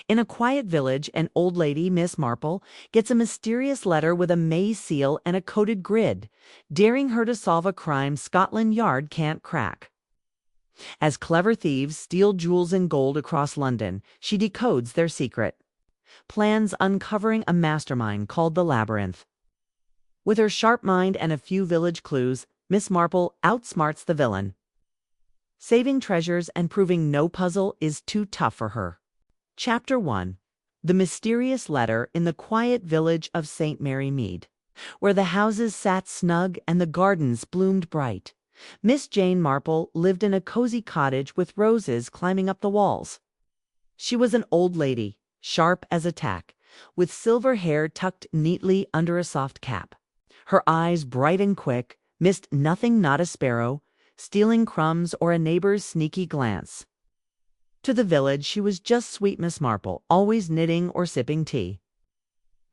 In a quiet village, an old lady, Miss Marple, gets a mysterious letter with a maze seal and a coded grid, daring her to solve a crime Scotland Yard can't crack. As clever thieves steal jewels and gold across London, she decodes their secret. Plans uncovering a mastermind called the Labyrinth. With her sharp mind and a few village clues, Miss Marple outsmarts the villain. Saving treasures and proving no puzzle is too tough for her. Chapter 1. The Mysterious Letter in the Quiet Village of St. Mary Mead, where the houses sat snug and the gardens bloomed bright. Miss Jane Marple lived in a cozy cottage with roses climbing up the walls. She was an old lady, sharp as a tack, with silver hair tucked neatly under a soft cap. Her eyes, bright and quick, missed nothing, not a sparrow, stealing crumbs or a neighbor's sneaky glance. To the village, she was just sweet Miss Marple, always knitting or sipping tea.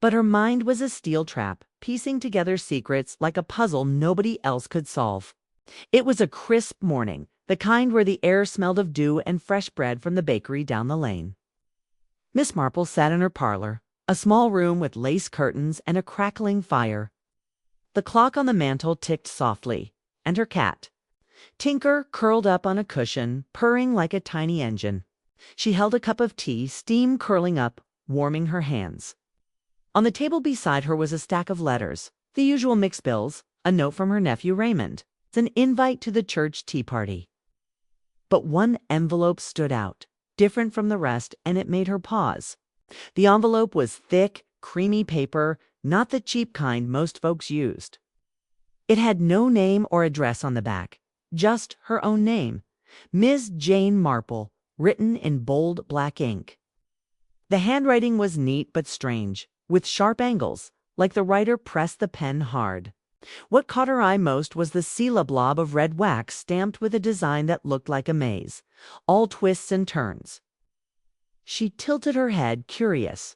But her mind was a steel trap, piecing together secrets like a puzzle nobody else could solve. It was a crisp morning, the kind where the air smelled of dew and fresh bread from the bakery down the lane. Miss Marple sat in her parlor, a small room with lace curtains and a crackling fire. The clock on the mantel ticked softly, and her cat, Tinker, curled up on a cushion, purring like a tiny engine. She held a cup of tea, steam curling up, warming her hands. On the table beside her was a stack of letters, the usual mixed bills, a note from her nephew Raymond, an invite to the church tea party. But one envelope stood out, different from the rest, and it made her pause. The envelope was thick, creamy paper, not the cheap kind most folks used. It had no name or address on the back, just her own name, Ms. Jane Marple, written in bold black ink. The handwriting was neat but strange, with sharp angles, like the writer pressed the pen hard. What caught her eye most was the seal, a blob of red wax stamped with a design that looked like a maze, all twists and turns. She tilted her head, curious.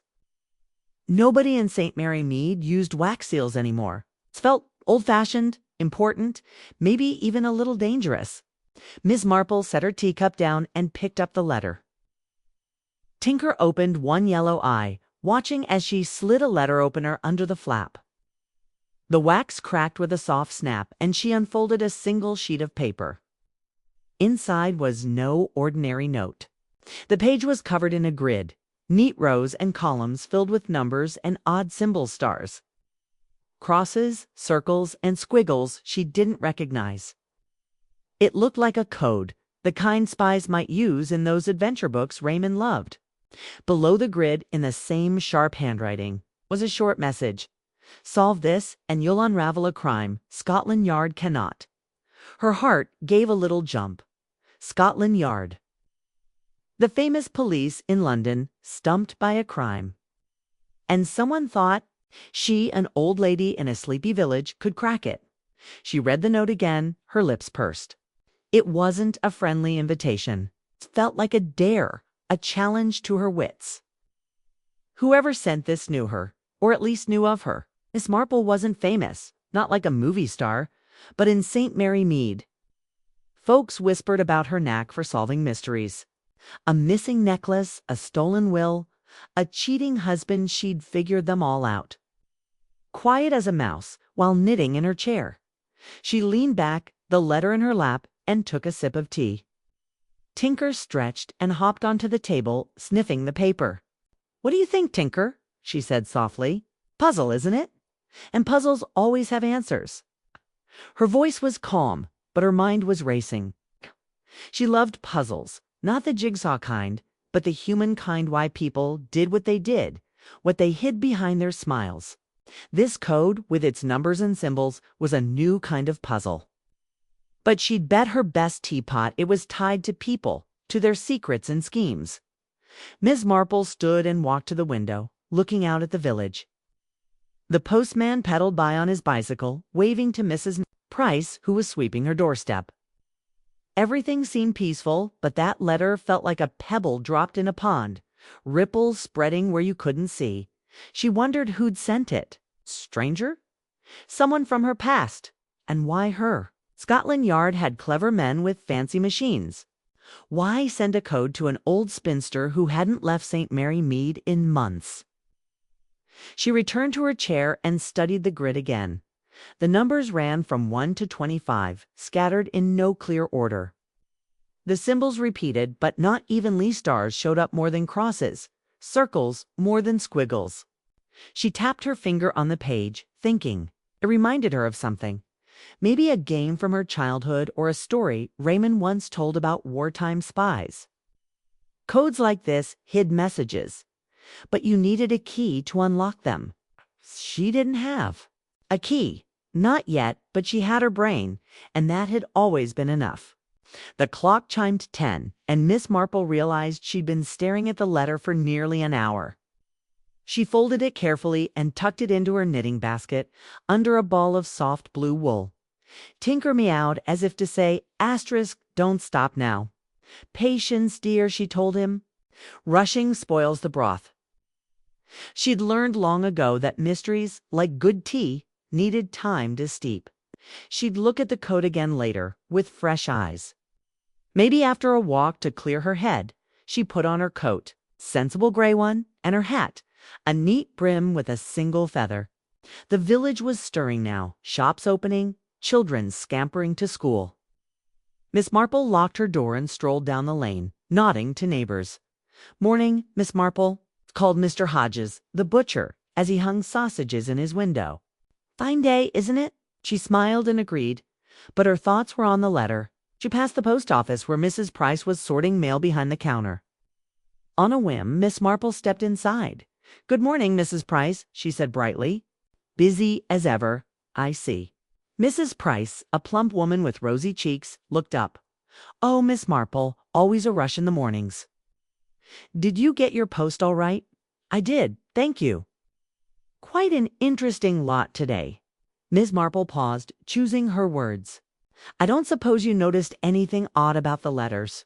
Nobody in St. Mary Mead used wax seals anymore. It felt old-fashioned, important, maybe even a little dangerous. Miss Marple set her teacup down and picked up the letter. Tinker opened one yellow eye, watching as she slid a letter opener under the flap. The wax cracked with a soft snap, and she unfolded a single sheet of paper. Inside was no ordinary note. The page was covered in a grid, neat rows and columns filled with numbers and odd symbol stars. Crosses, circles, and squiggles she didn't recognize. It looked like a code, the kind spies might use in those adventure books Raymond loved. Below the grid, in the same sharp handwriting, was a short message. Solve this, and you'll unravel a crime Scotland Yard cannot. Her heart gave a little jump. Scotland Yard. The famous police in London, stumped by a crime. And someone thought she, an old lady in a sleepy village, could crack it. She read the note again, her lips pursed. It wasn't a friendly invitation. It felt like a dare, a challenge to her wits. Whoever sent this knew her, or at least knew of her. Miss Marple wasn't famous, not like a movie star, but in St. Mary Mead. Folks whispered about her knack for solving mysteries. A missing necklace, a stolen will, a cheating husband, she'd figured them all out. Quiet as a mouse, while knitting in her chair, she leaned back, the letter in her lap, and took a sip of tea. Tinker stretched and hopped onto the table, sniffing the paper. "What do you think, Tinker?" she said softly. "Puzzle, isn't it? And puzzles always have answers." Her voice was calm, but her mind was racing. She loved puzzles, not the jigsaw kind, but the human kind, why people did what they did, what they hid behind their smiles. This code, with its numbers and symbols, was a new kind of puzzle. But she'd bet her best teapot it was tied to people, to their secrets and schemes. Miss Marple stood and walked to the window, looking out at the village. The postman pedaled by on his bicycle, waving to Mrs. Price, who was sweeping her doorstep. Everything seemed peaceful, but that letter felt like a pebble dropped in a pond, ripples spreading where you couldn't see. She wondered who'd sent it. Stranger? Someone from her past. And why her? Scotland Yard had clever men with fancy machines. Why send a code to an old spinster who hadn't left St. Mary Mead in months? She returned to her chair and studied the grid again. The numbers ran from 1 to 25, scattered in no clear order. The symbols repeated, but not evenly. Stars showed up more than crosses, circles more than squiggles. She tapped her finger on the page, thinking. It reminded her of something. Maybe a game from her childhood or a story Raymond once told about wartime spies. Codes like this hid messages, but you needed a key to unlock them. She didn't have a key. Not yet, but she had her brain, and that had always been enough. The clock chimed 10, and Miss Marple realized she'd been staring at the letter for nearly an hour. She folded it carefully and tucked it into her knitting basket under a ball of soft blue wool. Tinker meowed as if to say, asterisk, don't stop now. Patience, dear, she told him. Rushing spoils the broth. She'd learned long ago that mysteries, like good tea, needed time to steep. She'd look at the code again later, with fresh eyes. Maybe after a walk to clear her head, she put on her coat, sensible gray one, and her hat, a neat brim with a single feather. The village was stirring now, shops opening, children scampering to school. Miss Marple locked her door and strolled down the lane, nodding to neighbors. Morning, Miss Marple, called Mr. Hodges, the butcher, as he hung sausages in his window. Fine day, isn't it? She smiled and agreed, but her thoughts were on the letter. She passed the post office where Mrs. Price was sorting mail behind the counter. On a whim, Miss Marple stepped inside. Good morning, Mrs. Price, she said brightly. Busy as ever, I see. Mrs. Price, a plump woman with rosy cheeks, looked up. Oh, Miss Marple, always a rush in the mornings. Did you get your post all right? I did, thank you. Quite an interesting lot today. Miss Marple paused, choosing her words. I don't suppose you noticed anything odd about the letters.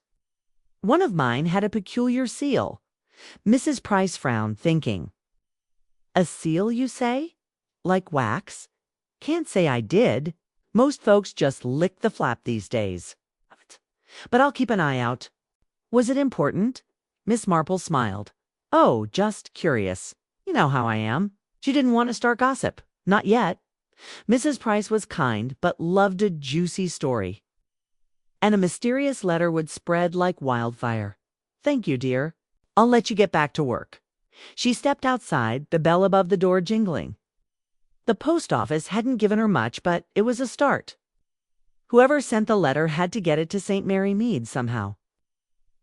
One of mine had a peculiar seal. Mrs. Price frowned, thinking. A seal, you say? Like wax? Can't say I did. Most folks just lick the flap these days. But I'll keep an eye out. Was it important? Miss Marple smiled. Oh, just curious. You know how I am. She didn't want to start gossip. Not yet. Mrs. Price was kind, but loved a juicy story. And a mysterious letter would spread like wildfire. Thank you, dear. I'll let you get back to work. She stepped outside, the bell above the door jingling. The post office hadn't given her much, but it was a start. Whoever sent the letter had to get it to St. Mary Mead somehow.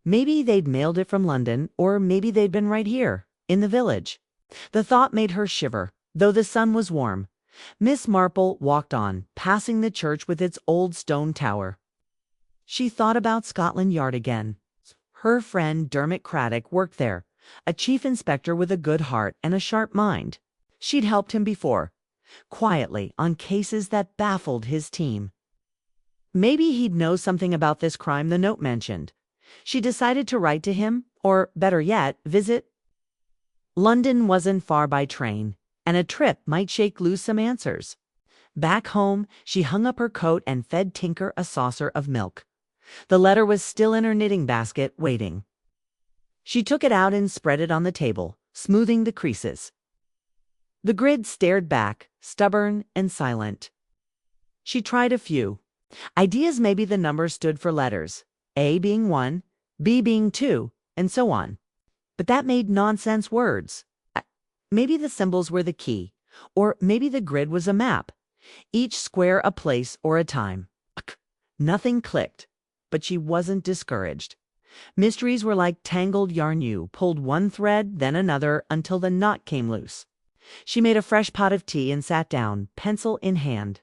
Maybe they'd mailed it from London, or maybe they'd been right here, in the village. The thought made her shiver, though the sun was warm. Miss Marple walked on, passing the church with its old stone tower. She thought about Scotland Yard again. Her friend Dermot Craddock worked there, a chief inspector with a good heart and a sharp mind. She'd helped him before, quietly, on cases that baffled his team. Maybe he'd know something about this crime the note mentioned. She decided to write to him, or better yet, visit. London wasn't far by train, and a trip might shake loose some answers. Back home, she hung up her coat and fed Tinker a saucer of milk. The letter was still in her knitting basket, waiting. She took it out and spread it on the table, smoothing the creases. The grid stared back, stubborn and silent. She tried a few. Ideas maybe the numbers stood for letters, A being 1, B being 2, and so on. But that made nonsense words. Maybe the symbols were the key, or maybe the grid was a map, each square a place or a time. Nothing clicked, but she wasn't discouraged. Mysteries were like tangled yarn. You pulled one thread, then another, until the knot came loose. She made a fresh pot of tea and sat down, pencil in hand.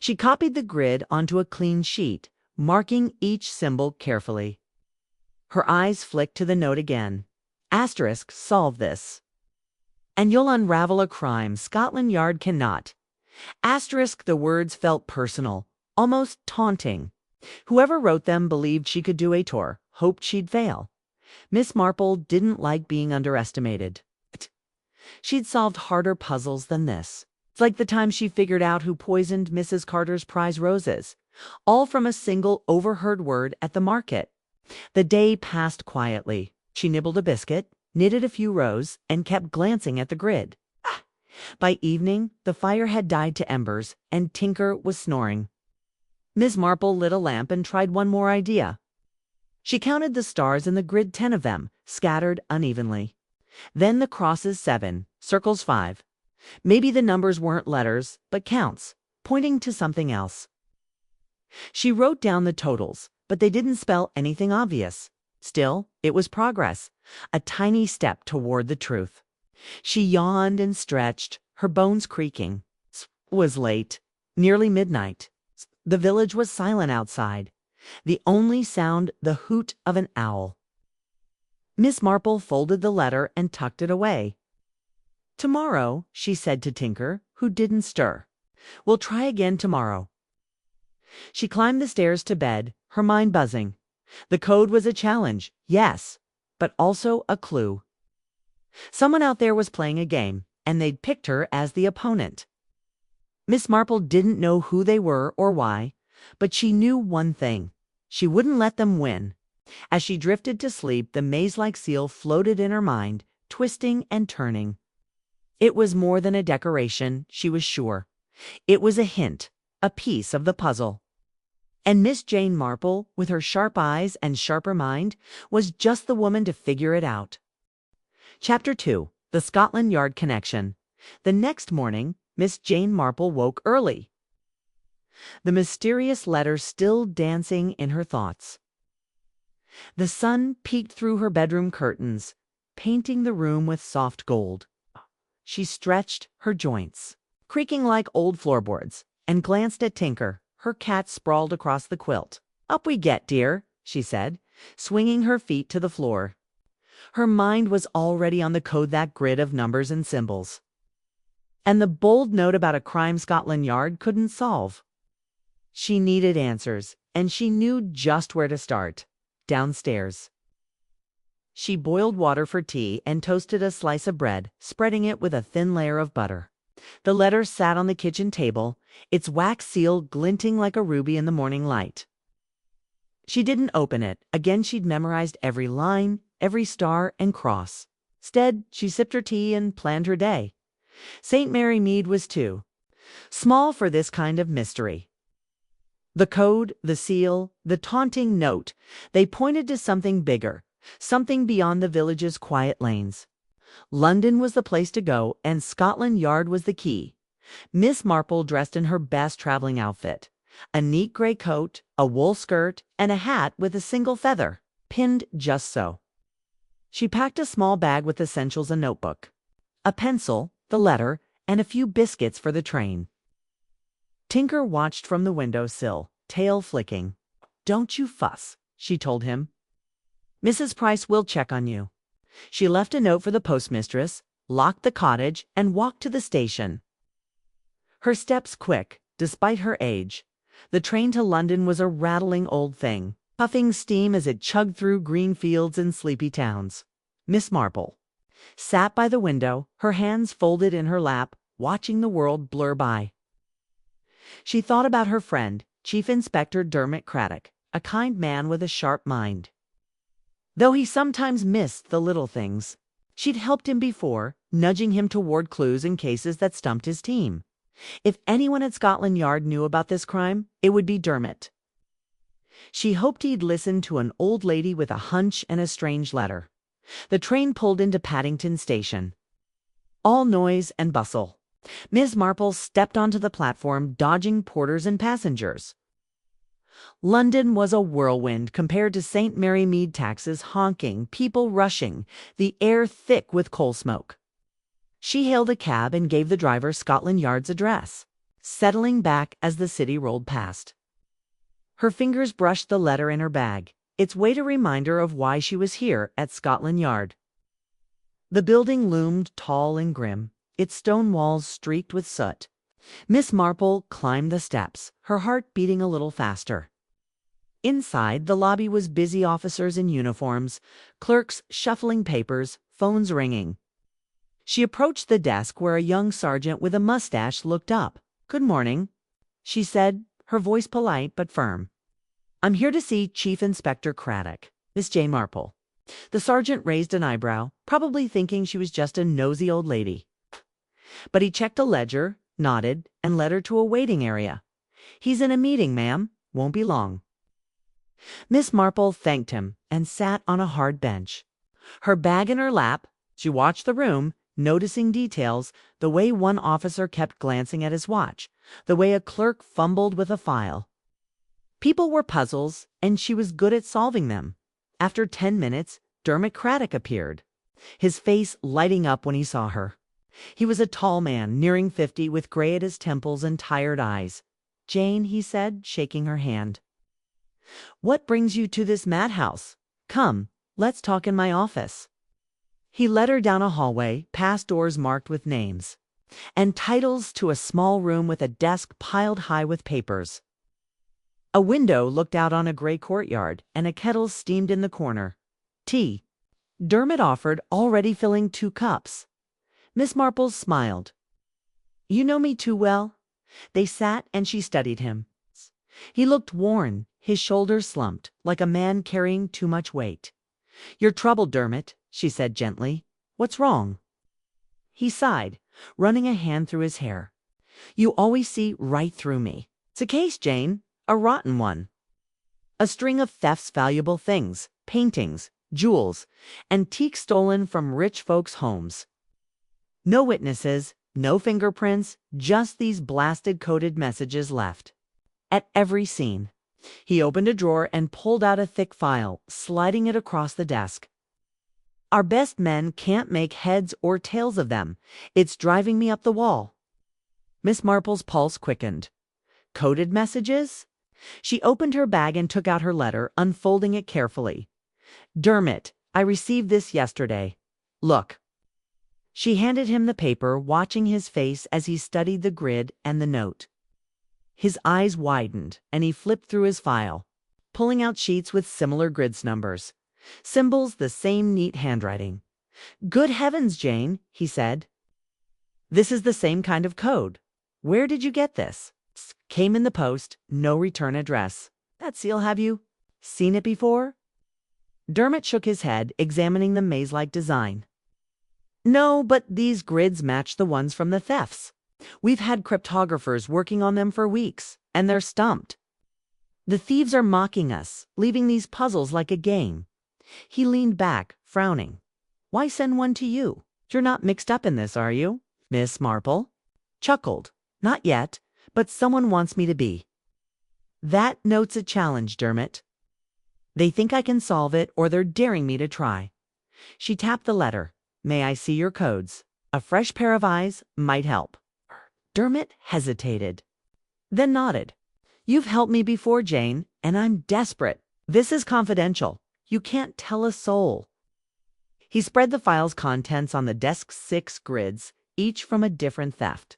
She copied the grid onto a clean sheet, marking each symbol carefully. Her eyes flicked to the note again. Asterisk, solve this. And you'll unravel a crime Scotland Yard cannot. Asterisk, the words felt personal, almost taunting. Whoever wrote them believed she could do a tour, hoped she'd fail. Miss Marple didn't like being underestimated. She'd solved harder puzzles than this. It's like the time she figured out who poisoned Mrs. Carter's prize roses, all from a single overheard word at the market. The day passed quietly. She nibbled a biscuit, knitted a few rows, and kept glancing at the grid. By evening, the fire had died to embers, and Tinker was snoring. Miss Marple lit a lamp and tried one more idea. She counted the stars in the grid, 10 of them, scattered unevenly. Then the crosses 7, circles 5. Maybe the numbers weren't letters, but counts, pointing to something else. She wrote down the totals, but they didn't spell anything obvious. Still, it was progress, a tiny step toward the truth. She yawned and stretched, her bones creaking. It was late, nearly midnight. The village was silent outside. The only sound, the hoot of an owl. Miss Marple folded the letter and tucked it away. "Tomorrow," she said to Tinker, who didn't stir. "We'll try again tomorrow." She climbed the stairs to bed, her mind buzzing. The code was a challenge, yes, but also a clue. Someone out there was playing a game, and they'd picked her as the opponent. Miss Marple didn't know who they were or why, but she knew one thing. She wouldn't let them win. As she drifted to sleep, the maze-like seal floated in her mind, twisting and turning. It was more than a decoration, she was sure. It was a hint, a piece of the puzzle. And Miss Jane Marple, with her sharp eyes and sharper mind, was just the woman to figure it out. Chapter 2. The Scotland Yard Connection. The next morning, Miss Jane Marple woke early, the mysterious letter still dancing in her thoughts. The sun peeked through her bedroom curtains, painting the room with soft gold. She stretched her joints, creaking like old floorboards, and glanced at Tinker, her cat sprawled across the quilt. "Up we get, dear," she said, swinging her feet to the floor. Her mind was already on the code, that grid of numbers and symbols. And the bold note about a crime Scotland Yard couldn't solve. She needed answers, and she knew just where to start. Downstairs. She boiled water for tea and toasted a slice of bread, spreading it with a thin layer of butter. The letter sat on the kitchen table, its wax seal glinting like a ruby in the morning light. She didn't open it. Again, she'd memorized every line, every star and cross. Instead, she sipped her tea and planned her day. St. Mary Mead was too small for this kind of mystery. The code, the seal, the taunting note, they pointed to something bigger, something beyond the village's quiet lanes. London was the place to go, and Scotland Yard was the key. Miss Marple dressed in her best traveling outfit, a neat gray coat, a wool skirt, and a hat with a single feather, pinned just so. She packed a small bag with essentials, a notebook, a pencil, the letter, and a few biscuits for the train. Tinker watched from the windowsill, tail flicking. "Don't you fuss," she told him. "Mrs. Price will check on you." She left a note for the postmistress, locked the cottage, and walked to the station. Her steps quick, despite her age. The train to London was a rattling old thing, puffing steam as it chugged through green fields and sleepy towns. Miss Marple sat by the window, her hands folded in her lap, watching the world blur by. She thought about her friend, Chief Inspector Dermot Craddock, a kind man with a sharp mind. Though he sometimes missed the little things, she'd helped him before, nudging him toward clues in cases that stumped his team. If anyone at Scotland Yard knew about this crime, it would be Dermot. She hoped he'd listen to an old lady with a hunch and a strange letter. The train pulled into Paddington Station. All noise and bustle. Miss Marple stepped onto the platform, dodging porters and passengers. London was a whirlwind compared to St. Mary Mead, taxis honking, people rushing, the air thick with coal smoke. She hailed a cab and gave the driver Scotland Yard's address, settling back as the city rolled past. Her fingers brushed the letter in her bag, its weight a reminder of why she was here at Scotland Yard. The building loomed tall and grim, its stone walls streaked with soot. Miss Marple climbed the steps, her heart beating a little faster. Inside, the lobby was busy, officers in uniforms, clerks shuffling papers, phones ringing. She approached the desk where a young sergeant with a mustache looked up. "Good morning," she said, her voice polite but firm. "I'm here to see Chief Inspector Craddock." Miss Jane Marple. The sergeant raised an eyebrow, probably thinking she was just a nosy old lady. But he checked a ledger, nodded, and led her to a waiting area. "He's in a meeting, ma'am. Won't be long." Miss Marple thanked him and sat on a hard bench. Her bag in her lap, she watched the room, noticing details, the way one officer kept glancing at his watch, the way a clerk fumbled with a file. People were puzzles, and she was good at solving them. After 10 minutes, Dermot Craddock appeared, his face lighting up when he saw her. He was a tall man, nearing 50, with gray at his temples and tired eyes. "Jane," he said, shaking her hand. "What brings you to this madhouse? Come, let's talk in my office." He led her down a hallway, past doors marked with names and titles, to a small room with a desk piled high with papers. A window looked out on a gray courtyard, and a kettle steamed in the corner. "Tea," Dermot offered, already filling 2 cups. Miss Marple smiled. "You know me too well." They sat, and she studied him. He looked worn, his shoulders slumped, like a man carrying too much weight. "You're troubled, Dermot," she said gently. "What's wrong?" He sighed, running a hand through his hair. "You always see right through me. It's a case, Jane, a rotten one. A string of thefts, valuable things, paintings, jewels, antiques stolen from rich folks' homes. No witnesses, no fingerprints, just these blasted coded messages left. At every scene." He opened a drawer and pulled out a thick file, sliding it across the desk. "Our best men can't make heads or tails of them. It's driving me up the wall." Miss Marple's pulse quickened. "Coded messages?" She opened her bag and took out her letter, unfolding it carefully. "Dermot, I received this yesterday. Look." She handed him the paper, watching his face as he studied the grid and the note. His eyes widened, and he flipped through his file, pulling out sheets with similar grids numbers, symbols, the same neat handwriting. "Good heavens, Jane," he said. "This is the same kind of code. Where did you get this?" "Came in the post, no return address." "That seal, have you seen it before?" Dermot shook his head, examining the maze-like design. "No, but these grids match the ones from the thefts. We've had cryptographers working on them for weeks, and they're stumped. The thieves are mocking us, leaving these puzzles like a game." He leaned back, frowning. "Why send one to you? You're not mixed up in this, are you?" Miss Marple chuckled. "Not yet, but someone wants me to be." "That note's a challenge, Dermot. They think I can solve it, or they're daring me to try." She tapped the letter. "May I see your codes? A fresh pair of eyes might help." Dermot hesitated, then nodded. "You've helped me before, Jane, and I'm desperate. This is confidential. You can't tell a soul." He spread the file's contents on the desk's 6 grids, each from a different theft.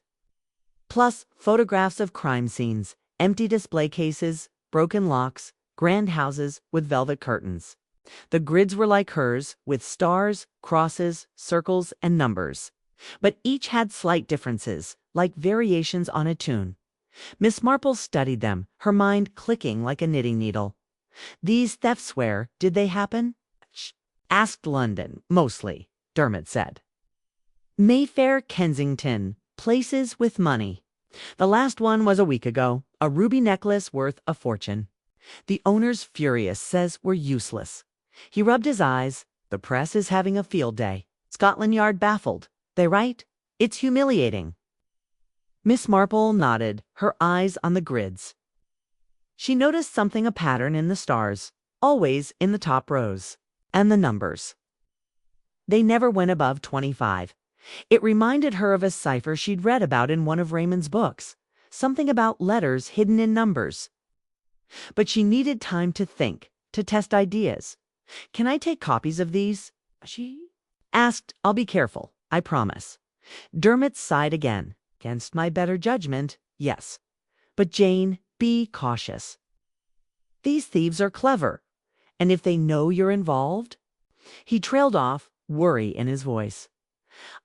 Plus photographs of crime scenes, empty display cases, broken locks, grand houses with velvet curtains. The grids were like hers, with stars, crosses, circles, and numbers. But each had slight differences, like variations on a tune. Miss Marple studied them, her mind clicking like a knitting needle. "These thefts, where did they happen?" "Asked London, mostly," Dermot said. "Mayfair, Kensington, places with money. The last one was a week ago, a ruby necklace worth a fortune. The owner's furious, says we're useless." He rubbed his eyes. "The press is having a field day. Scotland Yard baffled. They write, 'It's humiliating.'" Miss Marple nodded, her eyes on the grids. She noticed something, a pattern in the stars, always in the top rows, and the numbers. They never went above 25. It reminded her of a cipher she'd read about in one of Raymond's books, something about letters hidden in numbers. But she needed time to think, to test ideas. "Can I take copies of these?" she asked. "I'll be careful, I promise." Dermot sighed again. "Against my better judgment, yes. But Jane, be cautious. These thieves are clever, and if they know you're involved—" He trailed off, worry in his voice.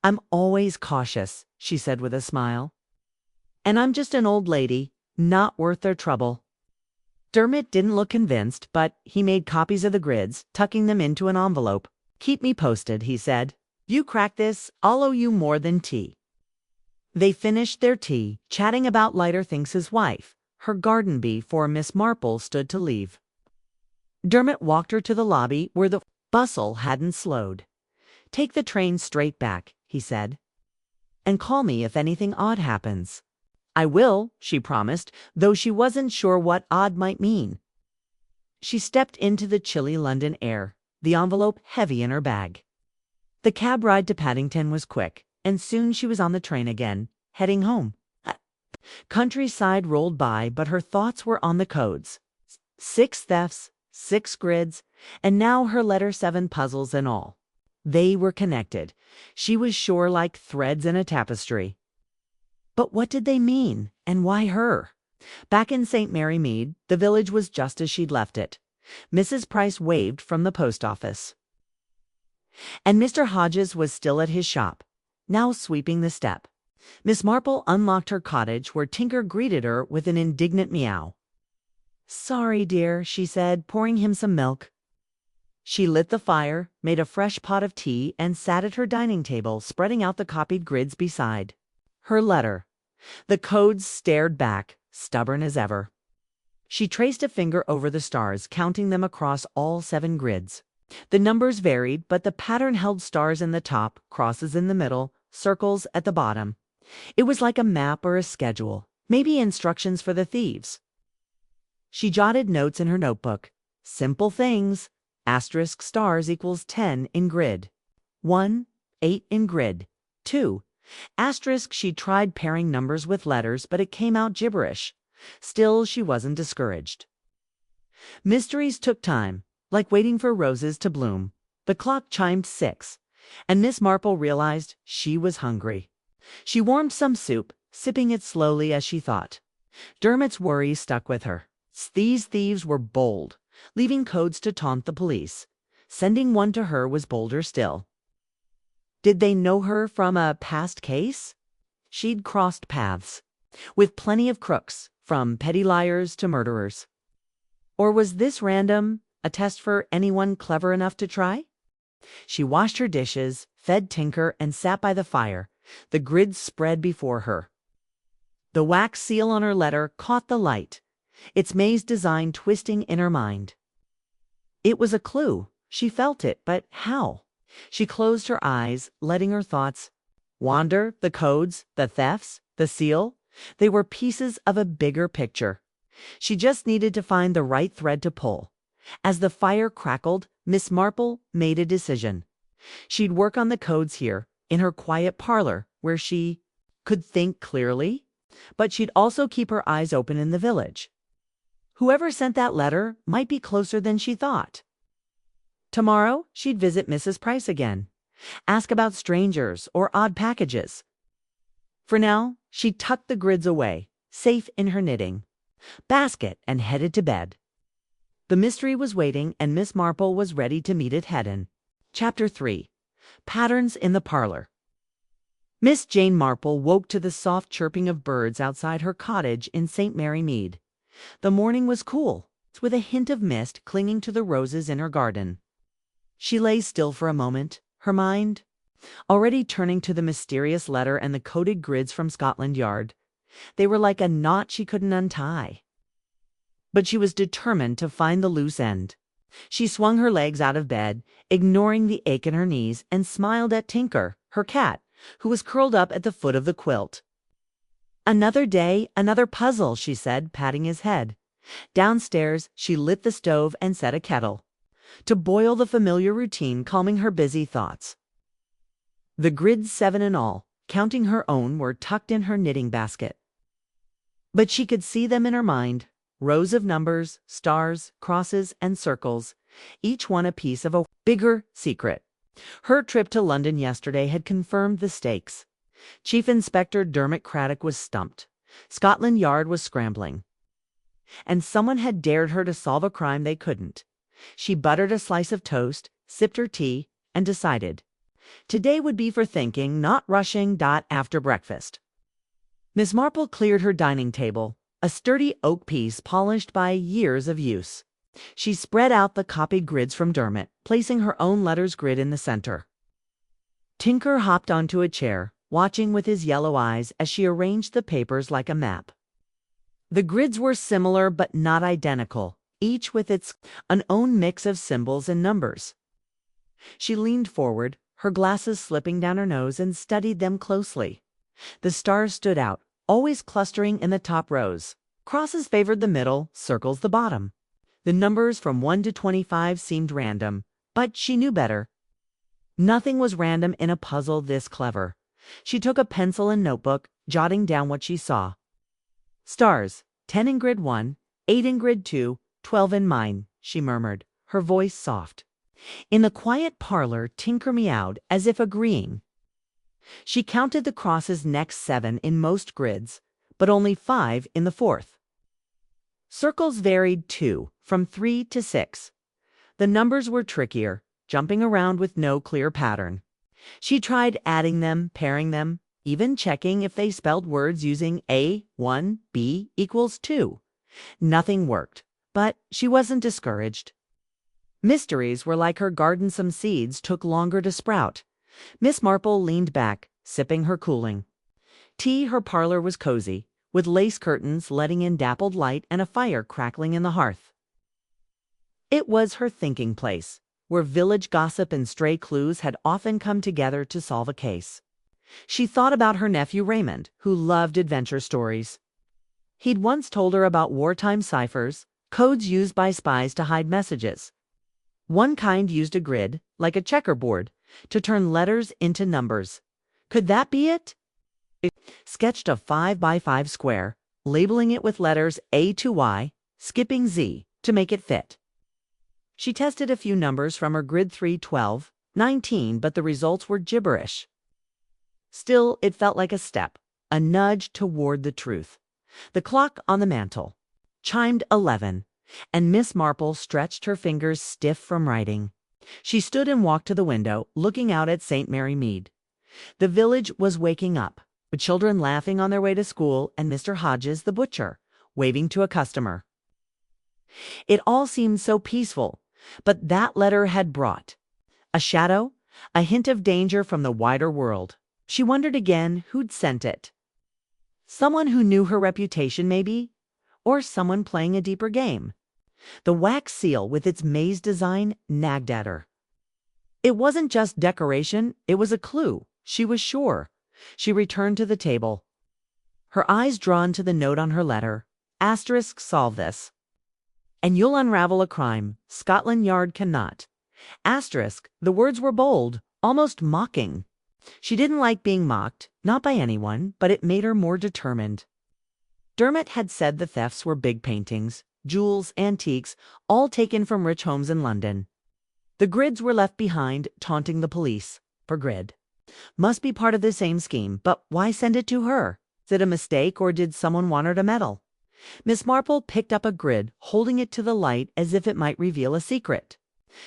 "I'm always cautious," she said with a smile. "And I'm just an old lady, not worth their trouble." Dermot didn't look convinced, but he made copies of the grids, tucking them into an envelope. "Keep me posted," he said. "You crack this, I'll owe you more than tea." They finished their tea, chatting about lighter things his wife, her garden before Miss Marple stood to leave. Dermot walked her to the lobby where the bustle hadn't slowed. "Take the train straight back," he said, "and call me if anything odd happens." "I will," she promised, though she wasn't sure what odd might mean. She stepped into the chilly London air, the envelope heavy in her bag. The cab ride to Paddington was quick, and soon she was on the train again, heading home. Countryside rolled by, but her thoughts were on the codes. 6 thefts, 6 grids, and now her letter 7 puzzles and all. They were connected, she was sure, like threads in a tapestry. But what did they mean, and why her? Back in St. Mary Mead, the village was just as she'd left it. Mrs. Price waved from the post office. And Mr. Hodges was still at his shop, now sweeping the step. Miss Marple unlocked her cottage, where Tinker greeted her with an indignant meow. "Sorry, dear," she said, pouring him some milk. She lit the fire, made a fresh pot of tea, and sat at her dining table, spreading out the copied grids beside her letter. The codes stared back, stubborn as ever. She traced a finger over the stars, counting them across all 7 grids. The numbers varied, but the pattern held stars in the top, crosses in the middle, circles at the bottom. It was like a map or a schedule, maybe instructions for the thieves. She jotted notes in her notebook. Simple things. Asterisk stars equals 10 in grid. 1, 8 in grid. 2. Asterisk. She tried pairing numbers with letters, but it came out gibberish. Still, she wasn't discouraged. Mysteries took time, like waiting for roses to bloom. The clock chimed 6, and Miss Marple realized she was hungry. She warmed some soup, sipping it slowly as she thought. Dermot's worry stuck with her. These thieves were bold, leaving codes to taunt the police. Sending one to her was bolder still. Did they know her from a past case? She'd crossed paths with plenty of crooks, from petty liars to murderers. Or was this random, a test for anyone clever enough to try? She washed her dishes, fed Tinker, and sat by the fire, the grids spread before her. The wax seal on her letter caught the light, its maze design twisting in her mind. It was a clue. She felt it, but how? She closed her eyes, letting her thoughts wander. The codes, the thefts, the seal. They were pieces of a bigger picture. She just needed to find the right thread to pull. As the fire crackled, Miss Marple made a decision. She'd work on the codes here, in her quiet parlor, where she could think clearly. But she'd also keep her eyes open in the village. Whoever sent that letter might be closer than she thought. Tomorrow, she'd visit Mrs. Price again, ask about strangers or odd packages. For now, she tucked the grids away, safe in her knitting basket, and headed to bed. The mystery was waiting, and Miss Marple was ready to meet it head-on. Chapter 3. Patterns in the Parlor. Miss Jane Marple woke to the soft chirping of birds outside her cottage in St. Mary Mead. The morning was cool, with a hint of mist clinging to the roses in her garden. She lay still for a moment, her mind already turning to the mysterious letter and the coded grids from Scotland Yard. They were like a knot she couldn't untie. But she was determined to find the loose end. She swung her legs out of bed, ignoring the ache in her knees, and smiled at Tinker, her cat, who was curled up at the foot of the quilt. "Another day, another puzzle," she said, patting his head. Downstairs, she lit the stove and set a kettle to boil the familiar routine, calming her busy thoughts. The grids, 7 in all, counting her own, were tucked in her knitting basket. But she could see them in her mind, rows of numbers, stars, crosses, and circles, each one a piece of a bigger secret. Her trip to London yesterday had confirmed the stakes. Chief Inspector Dermot Craddock was stumped. Scotland Yard was scrambling. And someone had dared her to solve a crime they couldn't. She buttered a slice of toast, sipped her tea, and decided today would be for thinking, not rushing. After breakfast, Miss Marple cleared her dining table, a sturdy oak piece polished by years of use. She spread out the copied grids from Dermot, placing her own letters grid in the center. Tinker hopped onto a chair, watching with his yellow eyes as she arranged the papers like a map. The grids were similar but not identical, each with its own mix of symbols and numbers. She leaned forward, her glasses slipping down her nose, and studied them closely. The stars stood out, always clustering in the top rows. Crosses favored the middle, circles the bottom. The numbers from 1 to 25 seemed random, but she knew better. Nothing was random in a puzzle this clever. She took a pencil and notebook, jotting down what she saw. Stars, 10 in grid 1, 8 in grid 2, 12 in mine, she murmured, her voice soft. In the quiet parlor, Tinker meowed, as if agreeing. She counted the crosses next 7 in most grids, but only 5 in the fourth. Circles varied too, from 3 to 6. The numbers were trickier, jumping around with no clear pattern. She tried adding them, pairing them, even checking if they spelled words using A1, B equals 2. Nothing worked, but she wasn't discouraged. Mysteries were like her garden. Some seeds took longer to sprout. Miss Marple leaned back, sipping her cooling tea. Her parlor was cozy, with lace curtains letting in dappled light and a fire crackling in the hearth. It was her thinking place, where village gossip and stray clues had often come together to solve a case. She thought about her nephew Raymond, who loved adventure stories. He'd once told her about wartime ciphers, codes used by spies to hide messages. One kind used a grid, like a checkerboard, to turn letters into numbers. Could that be it? It sketched a 5 by 5 square, labeling it with letters A to Y, skipping Z to make it fit. She tested a few numbers from her grid 3, 12, 19, but the results were gibberish. Still, it felt like a step, a nudge toward the truth. The clock on the mantel chimed 11, and Miss Marple stretched her fingers stiff from writing. She stood and walked to the window, looking out at St. Mary Mead. The village was waking up, with children laughing on their way to school and Mr. Hodges, the butcher, waving to a customer. It all seemed so peaceful, but that letter had brought a shadow, a hint of danger from the wider world. She wondered again who'd sent it. Someone who knew her reputation, maybe? Or someone playing a deeper game? The wax seal with its maze design nagged at her. It wasn't just decoration, it was a clue, she was sure. She returned to the table, her eyes drawn to the note on her letter. Asterisk, solve this, and you'll unravel a crime Scotland Yard cannot. Asterisk, the words were bold, almost mocking. She didn't like being mocked, not by anyone, but it made her more determined. Dermot had said the thefts were big paintings, jewels, antiques, all taken from rich homes in London. The grids were left behind, taunting the police. Per grid. Must be part of the same scheme, but why send it to her? Is it a mistake, or did someone want her to meddle? Miss Marple picked up a grid, holding it to the light as if it might reveal a secret.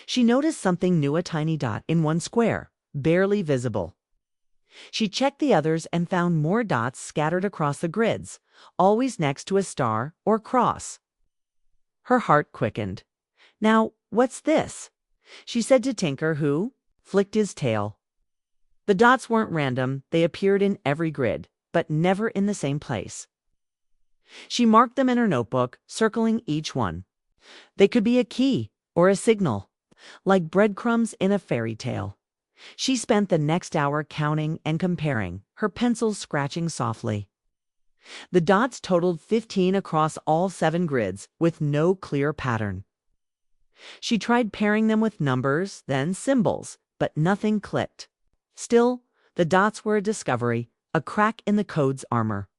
She noticed something new, a tiny dot in one square, barely visible. She checked the others and found more dots scattered across the grids, always next to a star or cross. Her heart quickened. Now, what's this? She said to Tinker, who flicked his tail. The dots weren't random, they appeared in every grid, but never in the same place. She marked them in her notebook, circling each one. They could be a key or a signal, like breadcrumbs in a fairy tale. She spent the next hour counting and comparing, her pencils scratching softly. The dots totaled 15 across all 7 grids, with no clear pattern. She tried pairing them with numbers, then symbols, but nothing clicked. Still, the dots were a discovery, a crack in the code's armor.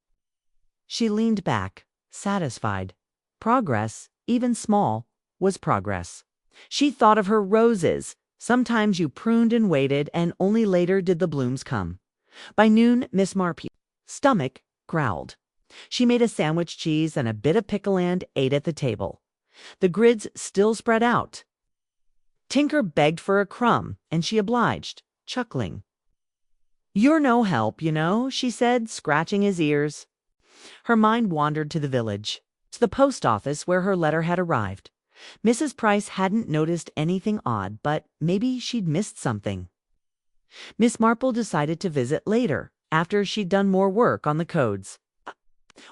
She leaned back, satisfied. Progress, even small, was progress. She thought of her roses. Sometimes you pruned and waited, and only later did the blooms come. By noon, Miss Marple's stomach growled. She made a sandwich cheese and a bit of pickle and ate at the table. The grids still spread out. Tinker begged for a crumb, and she obliged, chuckling. "You're no help, you know," she said, scratching his ears. Her mind wandered to the village, to the post office where her letter had arrived. Mrs. Price hadn't noticed anything odd, but maybe she'd missed something. Miss Marple decided to visit later, after she'd done more work on the codes.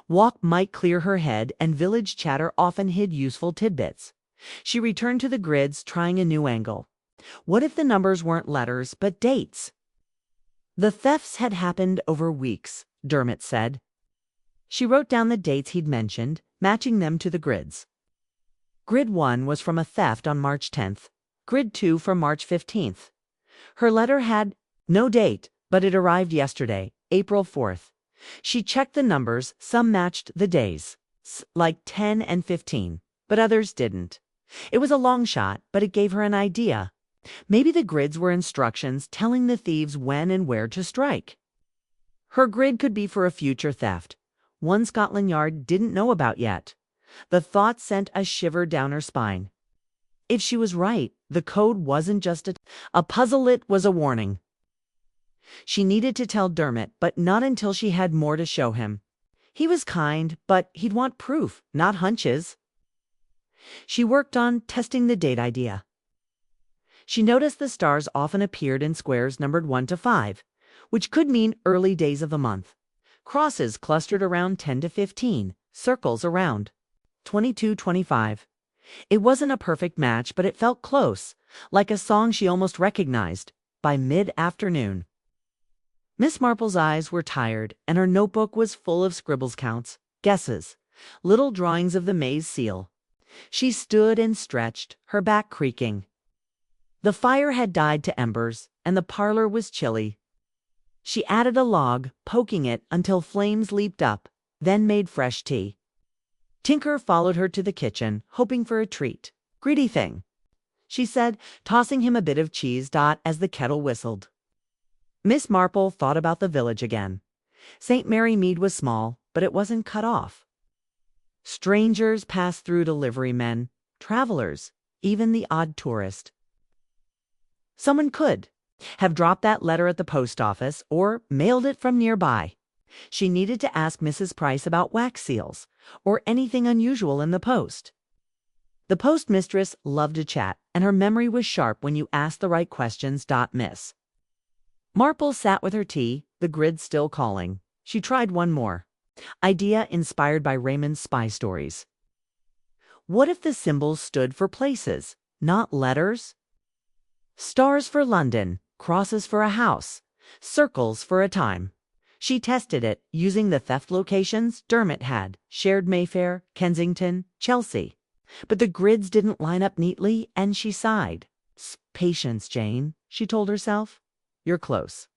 Walk might clear her head, and village chatter often hid useful tidbits. She returned to the grids, trying a new angle. What if the numbers weren't letters, but dates? The thefts had happened over weeks, Dermot said. She wrote down the dates he'd mentioned, matching them to the grids. Grid 1 was from a theft on March 10th, Grid 2 from March 15th. Her letter had no date, but it arrived yesterday, April 4th. She checked the numbers, some matched the days, like 10 and 15, but others didn't. It was a long shot, but it gave her an idea. Maybe the grids were instructions telling the thieves when and where to strike. Her grid could be for a future theft, one Scotland Yard didn't know about yet. The thought sent a shiver down her spine. If she was right, the code wasn't just a puzzle, it was a warning. She needed to tell Dermot, but not until she had more to show him. He was kind, but he'd want proof, not hunches. She worked on testing the date idea. She noticed the stars often appeared in squares numbered 1 to 5, which could mean early days of the month. Crosses clustered around 10 to 15, circles around 22-25. It wasn't a perfect match, but it felt close, like a song she almost recognized, by mid-afternoon. Miss Marple's eyes were tired, and her notebook was full of scribbles counts, guesses, little drawings of the maze seal. She stood and stretched, her back creaking. The fire had died to embers, and the parlor was chilly. She added a log, poking it until flames leaped up, then made fresh tea. Tinker followed her to the kitchen, hoping for a treat. "Greedy thing," she said, tossing him a bit of cheese as the kettle whistled. Miss Marple thought about the village again. St. Mary Mead was small, but it wasn't cut off. Strangers passed through, delivery men, travelers, even the odd tourist. Someone could have dropped that letter at the post office or mailed it from nearby. She needed to ask Mrs. Price about wax seals or anything unusual in the post. The postmistress loved to chat, and her memory was sharp when you asked the right questions. Miss Marple sat with her tea, the grid still calling. She tried one more. Idea inspired by Raymond's spy stories. What if the symbols stood for places, not letters? Stars for London, crosses for a house, circles for a time. She tested it using the theft locations Dermot had, shared Mayfair, Kensington, Chelsea. But the grids didn't line up neatly, and she sighed. "Patience, Jane," she told herself. "You're close."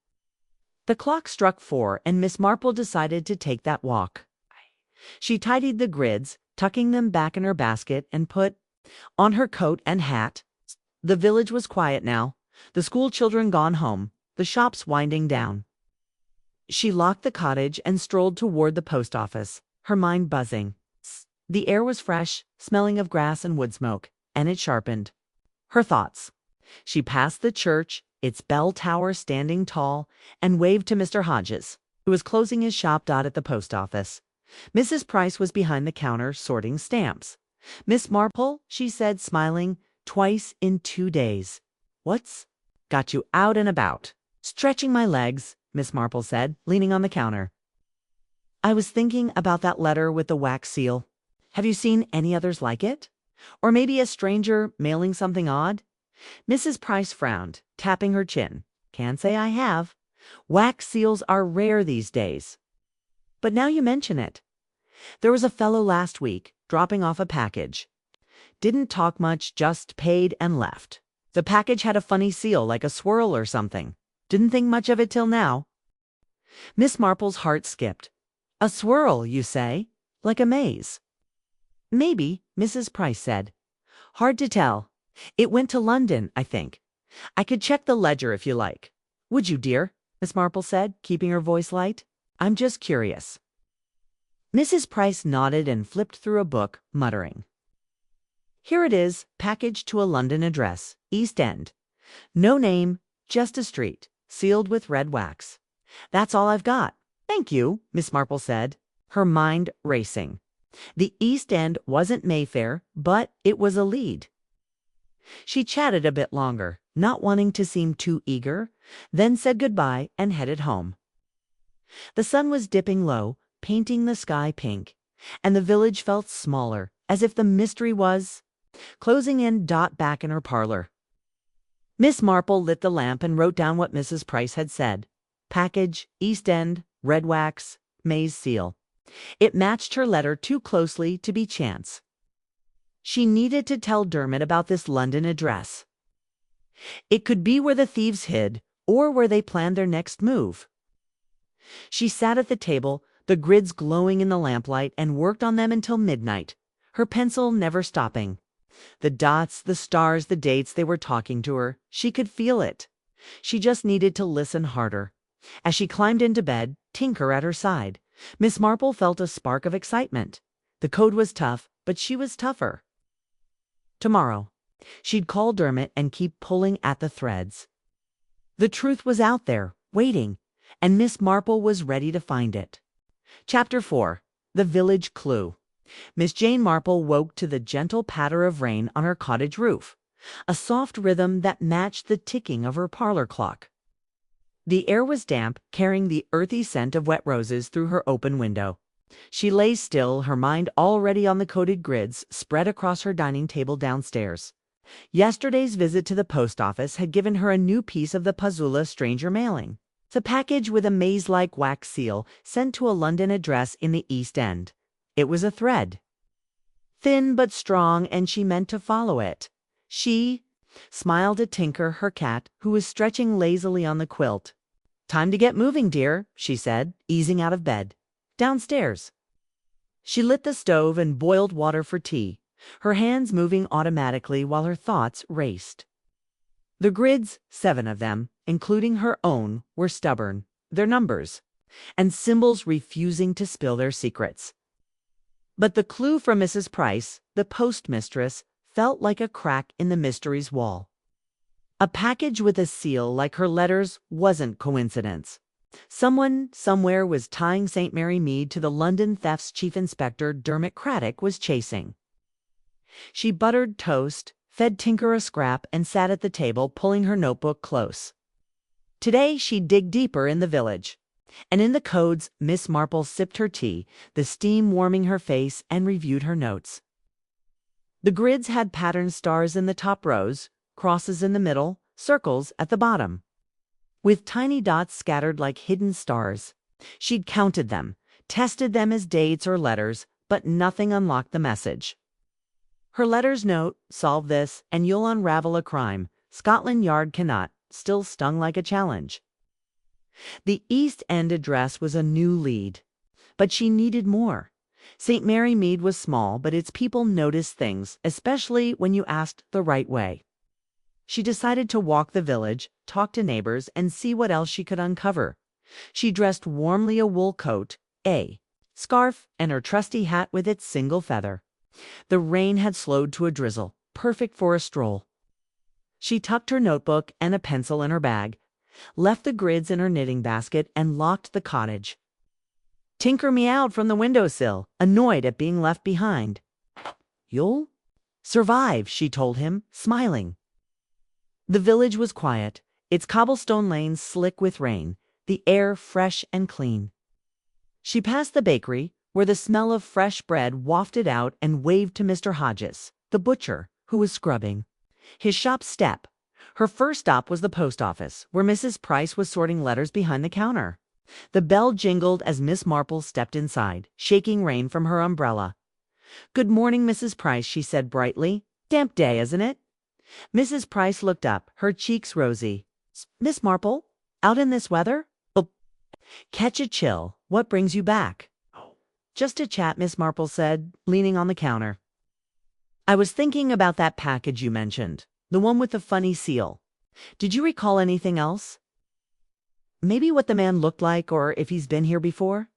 The clock struck 4, and Miss Marple decided to take that walk. She tidied the grids, tucking them back in her basket, and put on her coat and hat. The village was quiet now, the school children gone home, the shops winding down. She locked the cottage and strolled toward the post office, her mind buzzing. The air was fresh, smelling of grass and wood smoke, and it sharpened her thoughts. She passed the church, its bell tower standing tall, and waved to Mr. Hodges, who was closing his shop. At the post office, Mrs. Price was behind the counter sorting stamps. "Miss Marple," she said, smiling, "twice in 2 days. What's got you out and about?" "Stretching my legs," Miss Marple said, leaning on the counter. "I was thinking about that letter with the wax seal. Have you seen any others like it? Or maybe a stranger mailing something odd?" Mrs. Price frowned, tapping her chin. "Can't say I have. Wax seals are rare these days. But now you mention it. There was a fellow last week, dropping off a package. Didn't talk much, just paid and left. The package had a funny seal, like a swirl or something. Didn't think much of it till now." Miss Marple's heart skipped. "A swirl, you say? Like a maze?" "Maybe," Mrs. Price said. "Hard to tell. It went to London, I think. I could check the ledger if you like." "Would you, dear?" Miss Marple said, keeping her voice light. "I'm just curious." Mrs. Price nodded and flipped through a book, muttering. "Here it is, package to a London address, East End. No name, just a street, sealed with red wax. That's all I've got." "Thank you," Miss Marple said. her mind racing. The East End wasn't Mayfair, but it was a lead. She chatted a bit longer, not wanting to seem too eager, then said goodbye and headed home. The sun was dipping low, painting the sky pink, and the village felt smaller, as if the mystery was closing in. Back in her parlor, Miss Marple lit the lamp and wrote down what Mrs. Price had said. Package, East End, red wax, May's seal. It matched her letter too closely to be chance. She needed to tell Dermot about this London address. It could be where the thieves hid, or where they planned their next move. She sat at the table, the grids glowing in the lamplight, and worked on them until midnight, her pencil never stopping. The dots, the stars, the dates, they were talking to her. She could feel it. She just needed to listen harder. As she climbed into bed, Tinker at her side, Miss Marple felt a spark of excitement. The code was tough, but she was tougher. Tomorrow, she'd call Dermot and keep pulling at the threads. The truth was out there, waiting, and Miss Marple was ready to find it. Chapter 4. The Village Clue. Miss Jane Marple woke to the gentle patter of rain on her cottage roof, a soft rhythm that matched the ticking of her parlor clock. The air was damp, carrying the earthy scent of wet roses through her open window. She lay still, her mind already on the coded grids spread across her dining table downstairs. Yesterday's visit to the post office had given her a new piece of the Pazula stranger mailing. The package with a maze-like wax seal sent to a London address in the East End. It was a thread. Thin but strong, and she meant to follow it. She smiled at Tinker, her cat, who was stretching lazily on the quilt. "Time to get moving, dear," she said, easing out of bed. "Downstairs." She lit the stove and boiled water for tea, her hands moving automatically while her thoughts raced. The grids, 7 of them, including her own, were stubborn, their numbers, and symbols refusing to spill their secrets. But the clue from Mrs. Price, the postmistress, felt like a crack in the mystery's wall. A package with a seal like her letters wasn't coincidence. Someone, somewhere, was tying St. Mary Mead to the London Thefts Chief Inspector Dermot Craddock was chasing. She buttered toast, fed Tinker a scrap, and sat at the table, pulling her notebook close. Today she'd dig deeper in the village. And in the codes, Miss Marple sipped her tea, the steam warming her face, and reviewed her notes. The grids had patterned stars in the top rows, crosses in the middle, circles at the bottom, with tiny dots scattered like hidden stars. She'd counted them, tested them as dates or letters, but nothing unlocked the message. Her letters note, "Solve this, and you'll unravel a crime. Scotland Yard cannot," still stung like a challenge. The East End address was a new lead, but she needed more. St. Mary Mead was small, but its people noticed things, especially when you asked the right way. She decided to walk the village, talk to neighbors, and see what else she could uncover. She dressed warmly, a wool coat, a scarf, and her trusty hat with its single feather. The rain had slowed to a drizzle, perfect for a stroll. She tucked her notebook and a pencil in her bag, left the grids in her knitting basket, and locked the cottage. Tinker meowed from the windowsill, annoyed at being left behind. "You'll survive," she told him, smiling. The village was quiet, its cobblestone lanes slick with rain, the air fresh and clean. She passed the bakery, where the smell of fresh bread wafted out, and waved to Mr. Hodges, the butcher, who was scrubbing his shop step. Her first stop was the post office, where Mrs. Price was sorting letters behind the counter. The bell jingled as Miss Marple stepped inside, shaking rain from her umbrella. "Good morning, Mrs. Price," she said brightly. "Damp day, isn't it?" Mrs. Price looked up, her cheeks rosy. "Miss Marple, out in this weather?" "Oh, catch a chill. What brings you back?" "Just a chat," Miss Marple said, leaning on the counter. "I was thinking about that package you mentioned. The one with the funny seal. Did you recall anything else? Maybe what the man looked like, or if he's been here before?"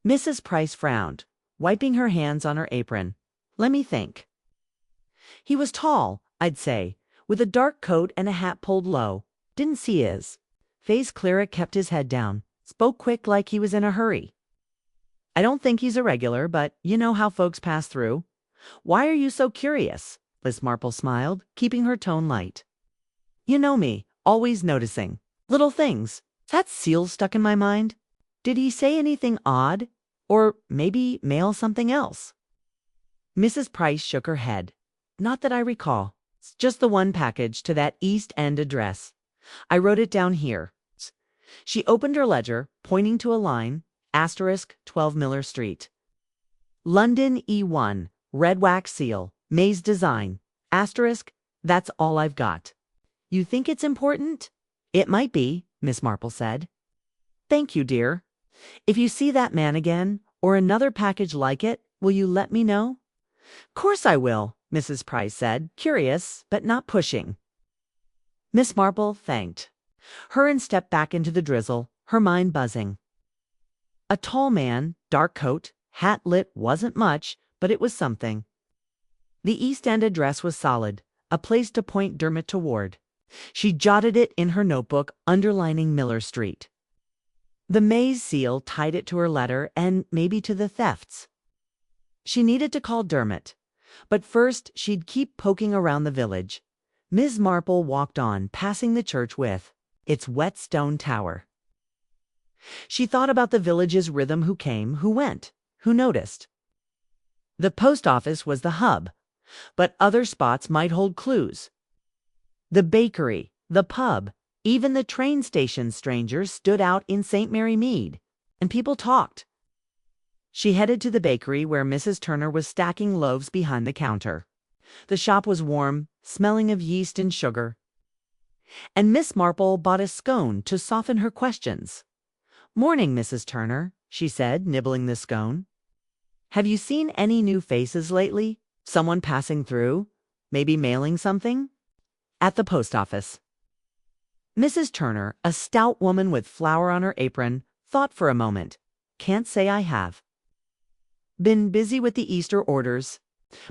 Mrs. Price frowned, wiping her hands on her apron. "Let me think. He was tall, I'd say, with a dark coat and a hat pulled low. Didn't see his face clear, kept his head down, spoke quick like he was in a hurry." I don't think he's a regular, but you know how folks pass through. Why are you so curious? Miss Marple smiled, keeping her tone light. You know me, always noticing. Little things. That seal stuck in my mind. Did he say anything odd? Or maybe mail something else? Mrs. Price shook her head. Not that I recall. It's just the one package to that East End address. I wrote it down here. She opened her ledger, pointing to a line, asterisk 12 Miller Street. London E1, red wax seal, May's design, asterisk, that's all I've got. You think it's important? It might be, Miss Marple said. Thank you, dear. If you see that man again, or another package like it, will you let me know? Course I will, Mrs. Price said, curious, but not pushing. Miss Marple thanked. Her stepped back into the drizzle, her mind buzzing. A tall man, dark coat, hat lit wasn't much, but it was something. The East End address was solid, a place to point Dermot toward. She jotted it in her notebook, underlining Miller Street. The Mays seal tied it to her letter and maybe to the thefts. She needed to call Dermot, but first she'd keep poking around the village. Ms. Marple walked on, passing the church with its wet stone tower. She thought about the village's rhythm, who came, who went, who noticed. The post office was the hub, but other spots might hold clues. The bakery, the pub, even the train station strangers stood out in St. Mary Mead, and people talked. She headed to the bakery where Mrs. Turner was stacking loaves behind the counter. The shop was warm, smelling of yeast and sugar. And Miss Marple bought a scone to soften her questions. Morning, Mrs. Turner, she said, nibbling the scone. Have you seen any new faces lately? Someone passing through? Maybe mailing something? At the post office. Mrs. Turner, a stout woman with flour on her apron, thought for a moment. Can't say I have. Been busy with the Easter orders.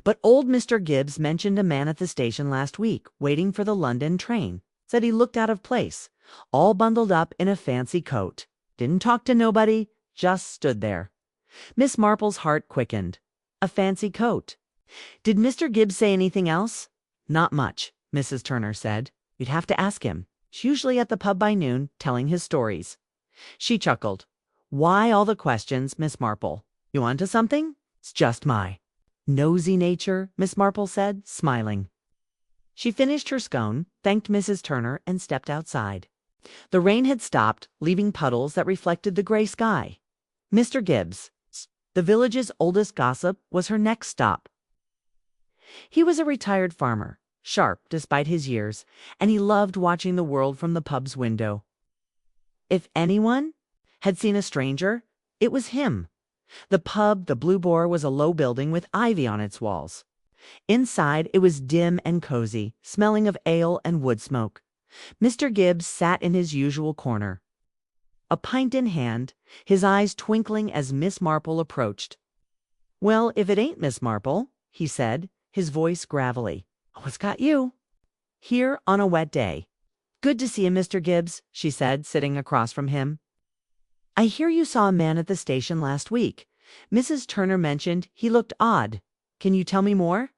But old Mr. Gibbs mentioned a man at the station last week, waiting for the London train. Said he looked out of place, all bundled up in a fancy coat. Didn't talk to nobody, just stood there. Miss Marple's heart quickened. A fancy coat. Did Mr. Gibbs say anything else? Not much, Mrs. Turner said. You'd have to ask him. He's usually at the pub by noon, telling his stories. She chuckled. Why all the questions, Miss Marple? You onto something? It's just my nosy nature, Miss Marple said, smiling. She finished her scone, thanked Mrs. Turner, and stepped outside. The rain had stopped, leaving puddles that reflected the gray sky. Mr. Gibbs, the village's oldest gossip, was her next stop. He was a retired farmer, sharp despite his years, and he loved watching the world from the pub's window. If anyone had seen a stranger, it was him. The pub, the Blue Boar, was a low building with ivy on its walls. Inside, it was dim and cozy, smelling of ale and wood smoke. Mr. Gibbs sat in his usual corner, a pint in hand, his eyes twinkling as Miss Marple approached. Well, if it ain't Miss Marple, he said, his voice gravelly. What's got you? Here on a wet day. Good to see you, Mr. Gibbs, she said, sitting across from him. I hear you saw a man at the station last week. Mrs. Turner mentioned he looked odd. Can you tell me more?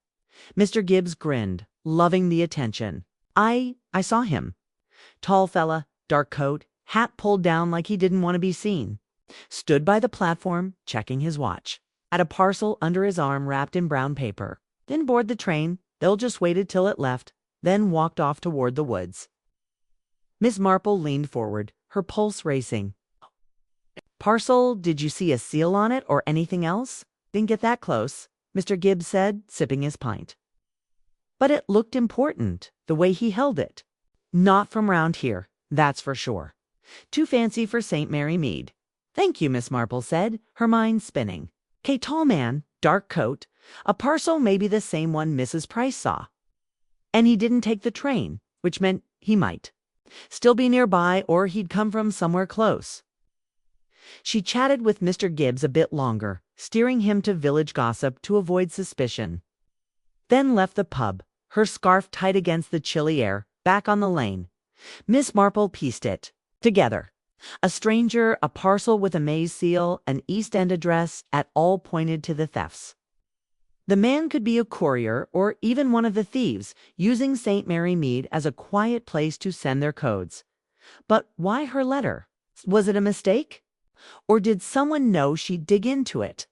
Mr. Gibbs grinned, loving the attention. I saw him. Tall fella, dark coat, hat pulled down like he didn't want to be seen. Stood by the platform, checking his watch. Had a parcel under his arm wrapped in brown paper. Didn't board the train. They'll just waited till it left, then walked off toward the woods. Miss Marple leaned forward, her pulse racing. Parcel, did you see a seal on it or anything else? Didn't get that close, Mr. Gibbs said, sipping his pint. But it looked important, the way he held it. Not from round here, that's for sure. Too fancy for St. Mary Mead. Thank you, Miss Marple said, her mind spinning. Tall man, dark coat, a parcel maybe the same one Mrs. Price saw. And he didn't take the train, which meant he might still be nearby or he'd come from somewhere close. She chatted with Mr. Gibbs a bit longer, steering him to village gossip to avoid suspicion. Then left the pub, her scarf tight against the chilly air, back on the lane. Miss Marple pieced it together. A stranger, a parcel with a Mays seal, an East End address, at all pointed to the thefts. The man could be a courier or even one of the thieves, using St. Mary Mead as a quiet place to send their codes. But why her letter? Was it a mistake? Or did someone know she'd dig into it?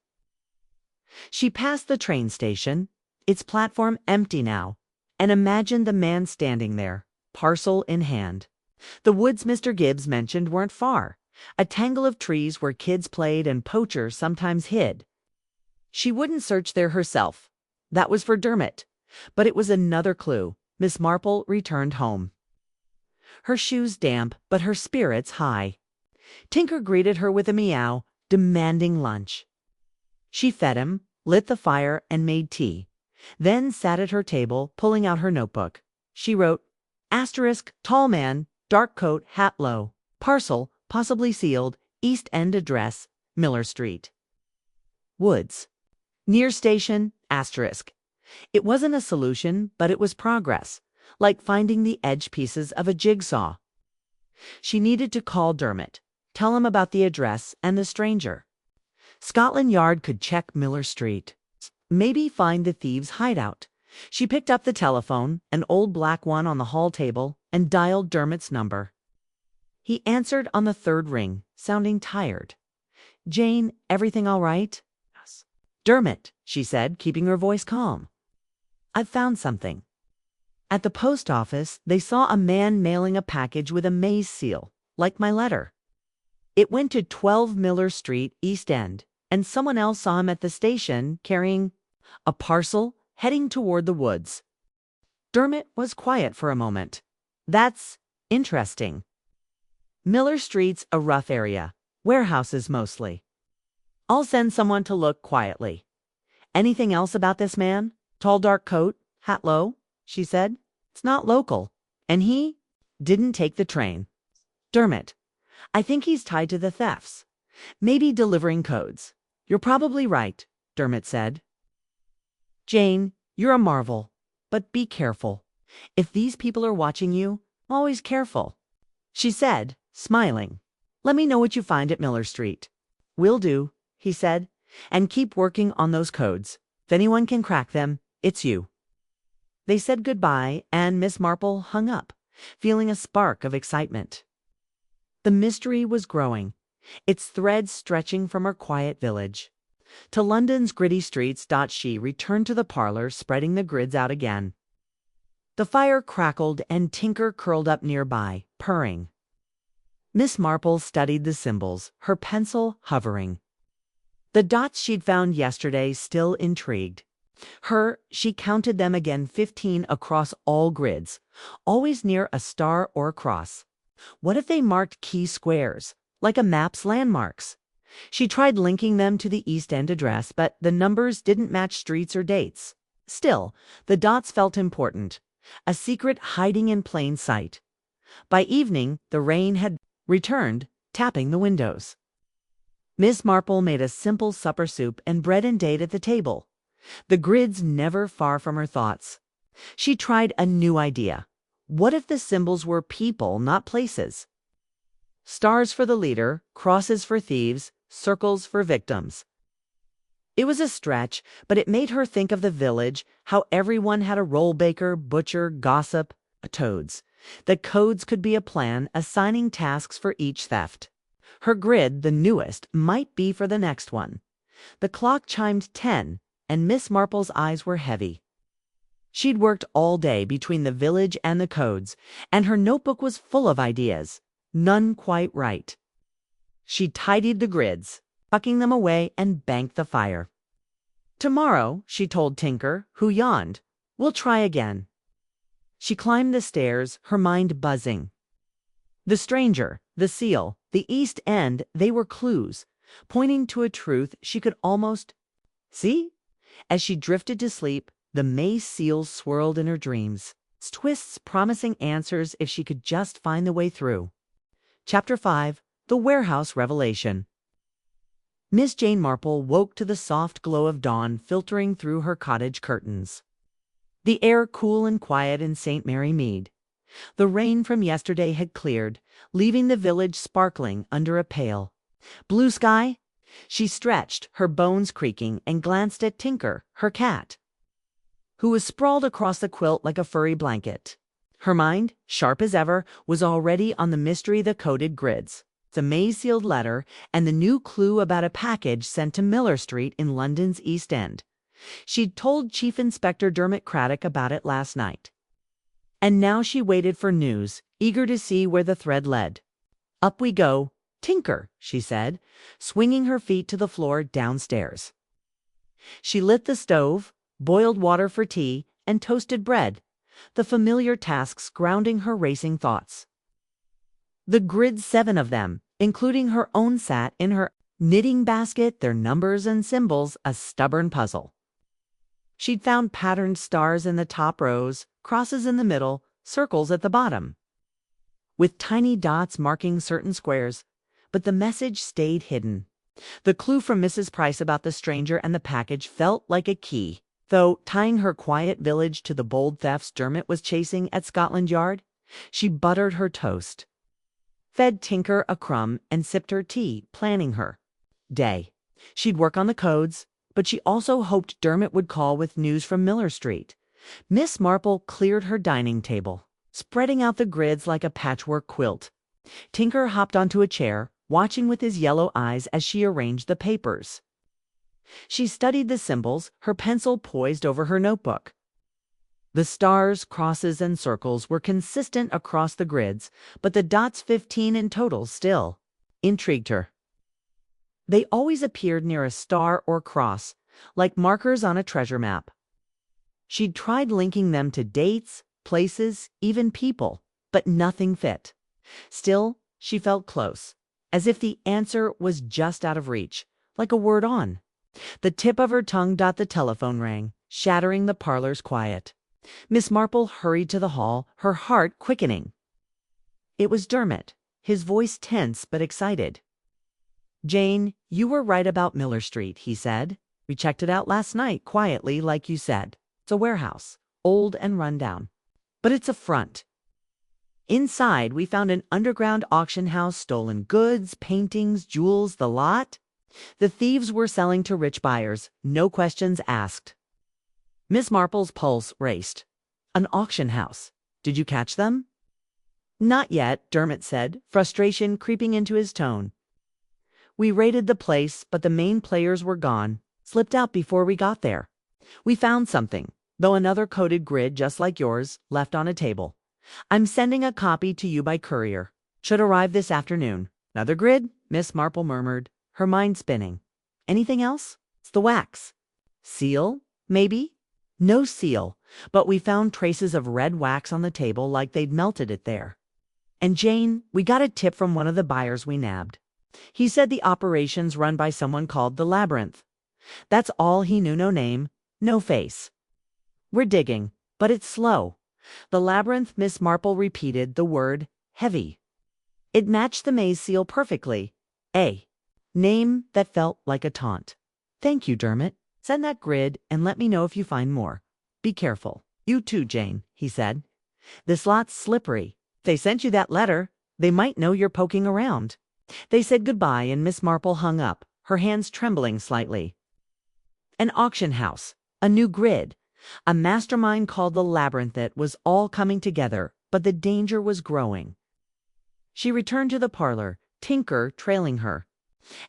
She passed the train station, its platform empty now, and imagined the man standing there, parcel in hand. The woods Mr. Gibbs mentioned weren't far, a tangle of trees where kids played and poachers sometimes hid. She wouldn't search there herself. That was for Dermot. But it was another clue. Miss Marple returned home. Her shoes damp, but her spirits high. Tinker greeted her with a meow, demanding lunch. She fed him, lit the fire, and made tea. Then sat at her table, pulling out her notebook. She wrote, tall man, dark coat, hat low, parcel, possibly sealed, East End address, Miller Street. Woods. Near station, It wasn't a solution, but it was progress, like finding the edge pieces of a jigsaw. She needed to call Dermot, tell him about the address and the stranger. Scotland Yard could check Miller Street. Maybe find the thieves' hideout. She picked up the telephone, an old black one on the hall table, and dialed Dermot's number. He answered on the third ring, sounding tired. "Jane, everything all right?" "Yes." "Dermot," she said, keeping her voice calm. "I've found something." At the post office, they saw a man mailing a package with a Mays seal, like my letter. It went to 12 Miller Street, East End, and someone else saw him at the station carrying a parcel heading toward the woods. Dermot was quiet for a moment. "That's interesting. Miller Street's a rough area, warehouses mostly. I'll send someone to look quietly." "Anything else about this man? Tall dark coat, hat low," she said. "It's not local. And he didn't take the train." "Dermot, I think he's tied to the thefts. Maybe delivering codes." "You're probably right," Dermot said. "Jane, you're a marvel. But be careful. If these people are watching you, always careful," she said, smiling. "Let me know what you find at Miller Street." "Will do," he said. "And keep working on those codes. If anyone can crack them, it's you." They said goodbye, and Miss Marple hung up, feeling a spark of excitement. The mystery was growing, its threads stretching from her quiet village. To London's gritty streets. She returned to the parlor, spreading the grids out again. The fire crackled, and Tinker curled up nearby, purring. Miss Marple studied the symbols, her pencil hovering. The dots she'd found yesterday still intrigued. She counted them again, 15 across all grids, always near a star or a cross. What if they marked key squares, like a map's landmarks? She tried linking them to the East End address, but the numbers didn't match streets or dates. Still, the dots felt important, a secret hiding in plain sight. By evening, the rain had returned, tapping the windows. Miss Marple made a simple supper soup and bread and date at the table, the grids never far from her thoughts. She tried a new idea. What if the symbols were people, not places? Stars for the leader, crosses for thieves, circles for victims. It was a stretch, but it made her think of the village, how everyone had a roll baker, butcher, gossip, toads. The codes could be a plan, assigning tasks for each theft. Her grid, the newest, might be for the next one. The clock chimed 10, and Miss Marple's eyes were heavy. She'd worked all day between the village and the codes, and her notebook was full of ideas, none quite right. She tidied the grids, tucking them away, and banked the fire. "Tomorrow," she told Tinker, who yawned, "we'll try again." She climbed the stairs, her mind buzzing. The stranger, the seal, the East End, they were clues, pointing to a truth she could almost see. As she drifted to sleep, the Mays seals swirled in her dreams, twists promising answers if she could just find the way through. Chapter 5. The Warehouse Revelation. Miss Jane Marple woke to the soft glow of dawn filtering through her cottage curtains. The air cool and quiet in St. Mary Mead. The rain from yesterday had cleared, leaving the village sparkling under a pale blue sky. She stretched, her bones creaking, and glanced at Tinker, her cat, who was sprawled across the quilt like a furry blanket. Her mind, sharp as ever, was already on the mystery of the coded grids, the May-sealed letter, and the new clue about a package sent to Miller Street in London's East End. She'd told Chief Inspector Dermot Craddock about it last night. And now she waited for news, eager to see where the thread led. "Up we go. Tinker," she said, swinging her feet to the floor downstairs. She lit the stove, boiled water for tea, and toasted bread, the familiar tasks grounding her racing thoughts. The grids, 7 of them, including her own, sat in her knitting basket, their numbers and symbols a stubborn puzzle. She'd found patterned stars in the top rows, crosses in the middle, circles at the bottom, with tiny dots marking certain squares, but the message stayed hidden. The clue from Mrs. Price about the stranger and the package felt like a key, though, tying her quiet village to the bold thefts Dermot was chasing at Scotland Yard. She buttered her toast, fed Tinker a crumb, and sipped her tea, planning her day. She'd work on the codes, but she also hoped Dermot would call with news from Miller Street. Miss Marple cleared her dining table, spreading out the grids like a patchwork quilt. Tinker hopped onto a chair, watching with his yellow eyes as she arranged the papers. She studied the symbols, her pencil poised over her notebook. The stars, crosses, and circles were consistent across the grids, but the dots, 15 in total, still intrigued her. They always appeared near a star or cross, like markers on a treasure map. She'd tried linking them to dates, places, even people, but nothing fit. Still, she felt close, as if the answer was just out of reach, like a word on. The tip of her tongue. The telephone rang, shattering the parlor's quiet. Miss Marple hurried to the hall, her heart quickening. It was Dermot, his voice tense but excited. "Jane, you were right about Miller Street," he said. "We checked it out last night, quietly, like you said. It's a warehouse, old and run down, but it's a front. Inside, we found an underground auction house, stolen goods, paintings, jewels, the lot. The thieves were selling to rich buyers, no questions asked." Miss Marple's pulse raced. "An auction house. Did you catch them?" "Not yet," Dermot said, frustration creeping into his tone. "We raided the place, but the main players were gone, slipped out before we got there. We found something, though, another coded grid just like yours, left on a table. I'm sending a copy to you by courier. Should arrive this afternoon." "Another grid?" Miss Marple murmured, her mind spinning. "Anything else?" "It's the wax." "Seal, maybe?" "No seal, but we found traces of red wax on the table, like they'd melted it there. And Jane, we got a tip from one of the buyers we nabbed. He said the operation's run by someone called the Labyrinth. That's all he knew, no name, no face. We're digging, but it's slow." The Labyrinth, Miss Marple repeated the word, heavy. It matched the maze seal perfectly. A name that felt like a taunt. "Thank you, Dermot. Send that grid and let me know if you find more. Be careful." "You too, Jane," he said. "This lot's slippery. If they sent you that letter, they might know you're poking around." They said goodbye and Miss Marple hung up, her hands trembling slightly. An auction house, a new grid, a mastermind called the Labyrinth. It was all coming together, but the danger was growing. She returned to the parlor, Tinker trailing her,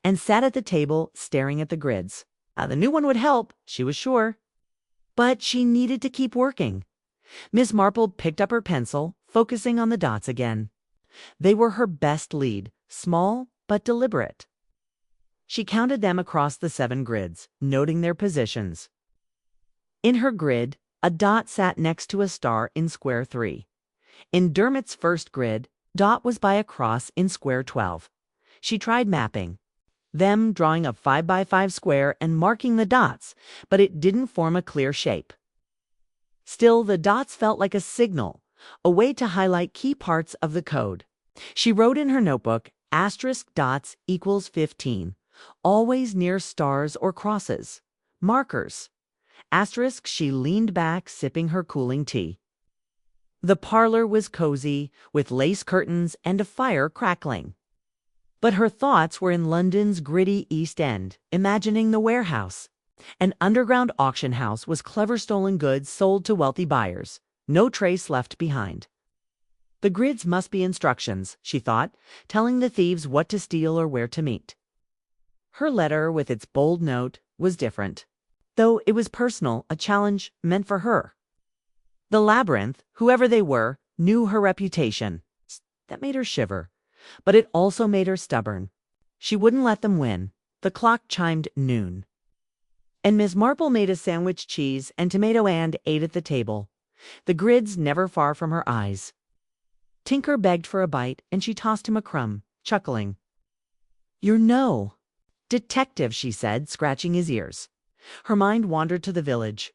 and sat at the table staring at the grids. The new one would help, she was sure. But she needed to keep working. Miss Marple picked up her pencil, focusing on the dots again. They were her best lead, small but deliberate. She counted them across the 7 grids, noting their positions. In her grid, a dot sat next to a star in square 3. In Dermot's first grid, dot was by a cross in square 12. She tried mapping them, drawing a 5 by 5 square and marking the dots, but it didn't form a clear shape. Still, the dots felt like a signal, a way to highlight key parts of the code. She wrote in her notebook, *dots equals 15, always near stars or crosses. Markers. She leaned back, sipping her cooling tea. The parlor was cozy, with lace curtains and a fire crackling. But her thoughts were in London's gritty East End, imagining the warehouse. An underground auction house was clever stolen goods sold to wealthy buyers, no trace left behind. The grids must be instructions, she thought, telling the thieves what to steal or where to meet. Her letter, with its bold note, was different, though it was personal, a challenge meant for her. The labyrinth, whoever they were, knew her reputation. That made her shiver, but it also made her stubborn. She wouldn't let them win. The clock chimed noon. And Miss Marple made a sandwich cheese and tomato and ate at the table, the grids never far from her eyes. Tinker begged for a bite, and she tossed him a crumb, chuckling. "You're no detective," she said, scratching his ears. Her mind wandered to the village.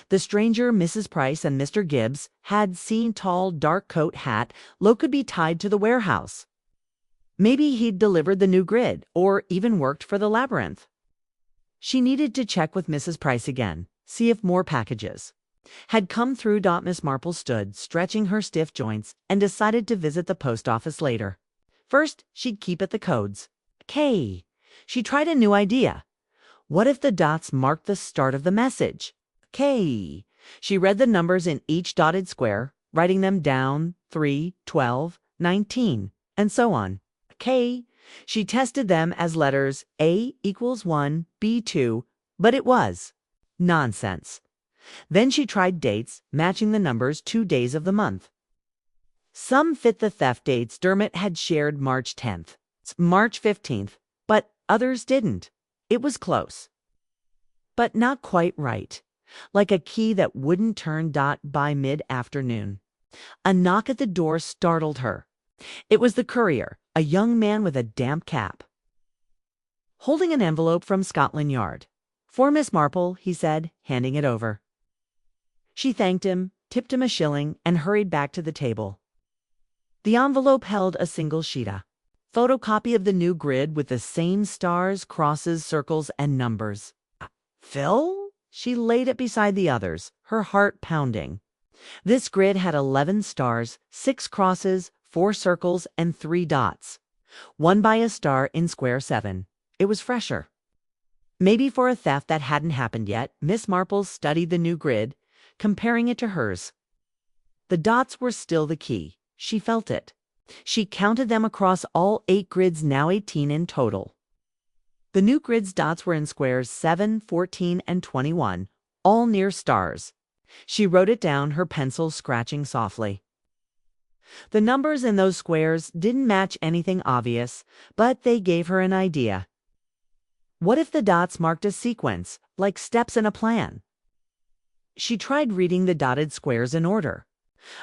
The stranger, Mrs. Price, and Mr. Gibbs had seen tall, dark coat hat could be tied to the warehouse. Maybe he'd delivered the new grid, or even worked for the labyrinth. She needed to check with Mrs. Price again, see if more packages had come through. Miss Marple stood, stretching her stiff joints, and decided to visit the post office later. First, she'd keep at the codes. K. She tried a new idea. What if the dots marked the start of the message? K. She read the numbers in each dotted square, writing them down, 3, 12, 19, and so on. K. She tested them as letters A equals 1, B 2, but it was nonsense. Then she tried dates, matching the numbers 2 days of the month. Some fit the theft dates. Dermot had shared March 10th, March 15th, but others didn't. It was close, but not quite right, like a key that wouldn't turn. By mid-afternoon, a knock at the door startled her. It was the courier, a young man with a damp cap, holding an envelope from Scotland Yard. "For Miss Marple," he said, handing it over. She thanked him, tipped him a shilling, and hurried back to the table. The envelope held a single sheet, a photocopy of the new grid with the same stars, crosses, circles, and numbers. "Phil?" She laid it beside the others, her heart pounding. This grid had 11 stars, 6 crosses, 4 circles, and 3 dots. One by a star in square 7. It was fresher. Maybe for a theft that hadn't happened yet. Miss Marple studied the new grid, comparing it to hers. The dots were still the key. She felt it. She counted them across all 8 grids, now 18 in total. The new grid's dots were in squares 7, 14, and 21, all near stars. She wrote it down, her pencil scratching softly. The numbers in those squares didn't match anything obvious, but they gave her an idea. What if the dots marked a sequence, like steps in a plan? She tried reading the dotted squares in order,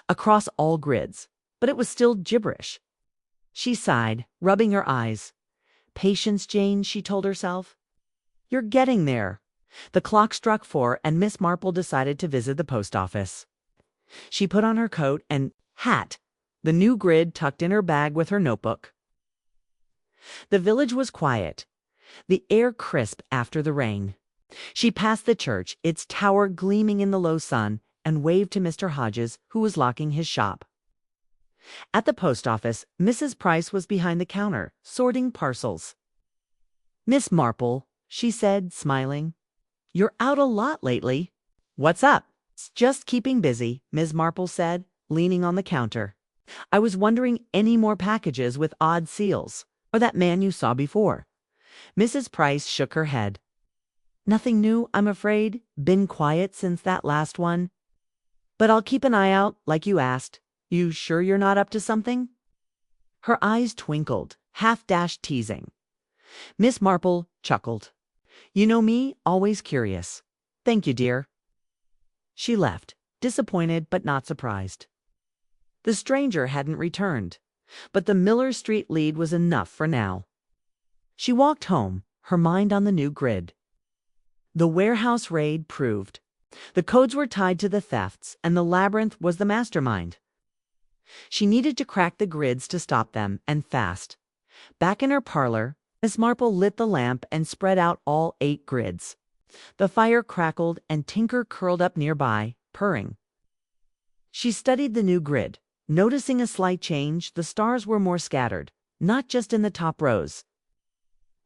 across all grids, but it was still gibberish. She sighed, rubbing her eyes. "Patience, Jane," she told herself. "You're getting there." The clock struck 4, and Miss Marple decided to visit the post office. She put on her coat and hat, the new grid tucked in her bag with her notebook. The village was quiet, the air crisp after the rain. She passed the church, its tower gleaming in the low sun, and waved to Mr. Hodges, who was locking his shop. At the post office, Mrs. Price was behind the counter, sorting parcels. "Miss Marple," she said, smiling, "you're out a lot lately." "What's up?" "Just keeping busy," Ms. Marple said, leaning on the counter. "I was wondering any more packages with odd seals, or that man you saw before." Mrs. Price shook her head. "Nothing new, I'm afraid. Been quiet since that last one. But I'll keep an eye out, like you asked. You sure you're not up to something?" Her eyes twinkled, half-dashed teasing. Miss Marple chuckled. "You know me, always curious. Thank you, dear." She left, disappointed but not surprised. The stranger hadn't returned, but the Miller Street lead was enough for now. She walked home, her mind on the new grid. The warehouse raid proved. The codes were tied to the thefts, and the labyrinth was the mastermind. She needed to crack the grids to stop them, and fast. Back in her parlor, Miss Marple lit the lamp and spread out all 8 grids. The fire crackled, and Tinker curled up nearby, purring. She studied the new grid. Noticing a slight change, the stars were more scattered, not just in the top rows.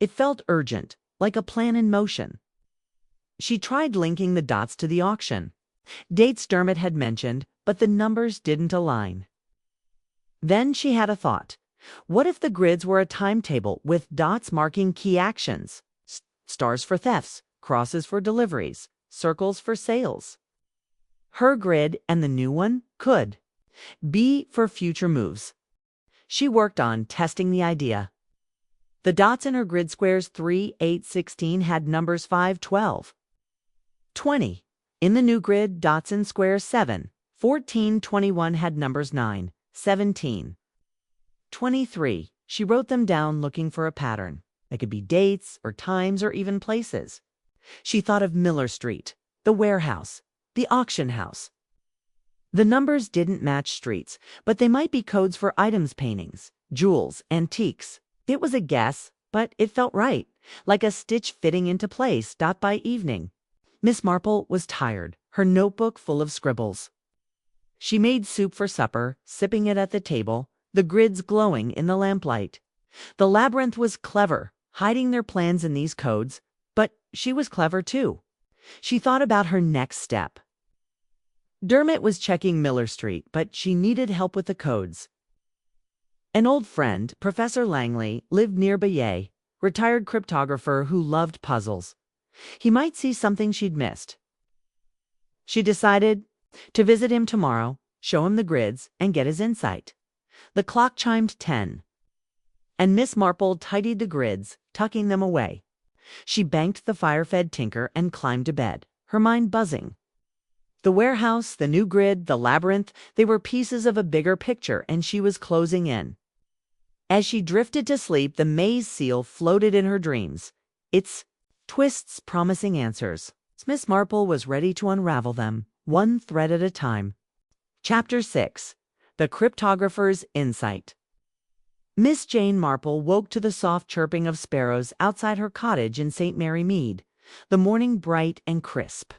It felt urgent, like a plan in motion. She tried linking the dots to the auction. Dates Dermot had mentioned, but the numbers didn't align. Then she had a thought. What if the grids were a timetable with dots marking key actions? Stars for thefts, crosses for deliveries, circles for sales. Her grid and the new one could be for future moves. She worked on testing the idea. The dots in her grid squares 3, 8, 16 had numbers 5, 12, 20. In the new grid, dots in squares 7, 14, 21 had numbers 9, 17, 23. She wrote them down looking for a pattern. They could be dates or times or even places. She thought of Miller Street, the warehouse, the auction house. The numbers didn't match streets, but they might be codes for items, paintings, jewels, antiques. It was a guess, but it felt right, like a stitch fitting into place. By evening, Miss Marple was tired, her notebook full of scribbles. She made soup for supper, sipping it at the table, the grids glowing in the lamplight. The labyrinth was clever, hiding their plans in these codes, but she was clever too. She thought about her next step. Dermot was checking Miller Street, but she needed help with the codes. An old friend, Professor Langley, lived near Bayet, retired cryptographer who loved puzzles. He might see something she'd missed. She decided to visit him tomorrow, show him the grids, and get his insight. The clock chimed 10, and Miss Marple tidied the grids, tucking them away. She banked the fire-fed tinker and climbed to bed, her mind buzzing. The warehouse, the new grid, the labyrinth, they were pieces of a bigger picture, and she was closing in. As she drifted to sleep, the maze seal floated in her dreams, its twists promising answers. Miss Marple was ready to unravel them, one thread at a time. Chapter 6. The Cryptographer's Insight. Miss Jane Marple woke to the soft chirping of sparrows outside her cottage in St. Mary Mead, the morning bright and crisp.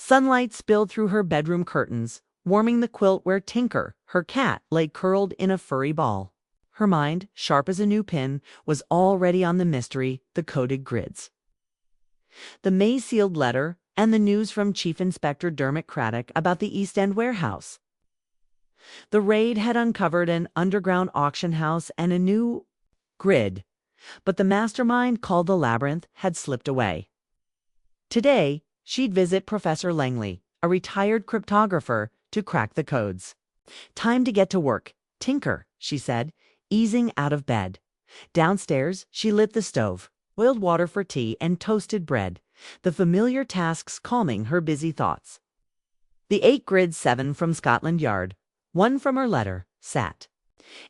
Sunlight spilled through her bedroom curtains, warming the quilt where Tinker, her cat, lay curled in a furry ball. Her mind, sharp as a new pin, was already on the mystery, the coded grids. The maze-sealed letter and the news from Chief Inspector Dermot Craddock about the East End warehouse. The raid had uncovered an underground auction house and a new grid, but the mastermind called the Labyrinth had slipped away. Today, she'd visit Professor Langley, a retired cryptographer, to crack the codes. Time to get to work. Tinker, she said, easing out of bed. Downstairs, she lit the stove, boiled water for tea, and toasted bread, the familiar tasks calming her busy thoughts. The 8 grid 7 from Scotland Yard, one from her letter, sat.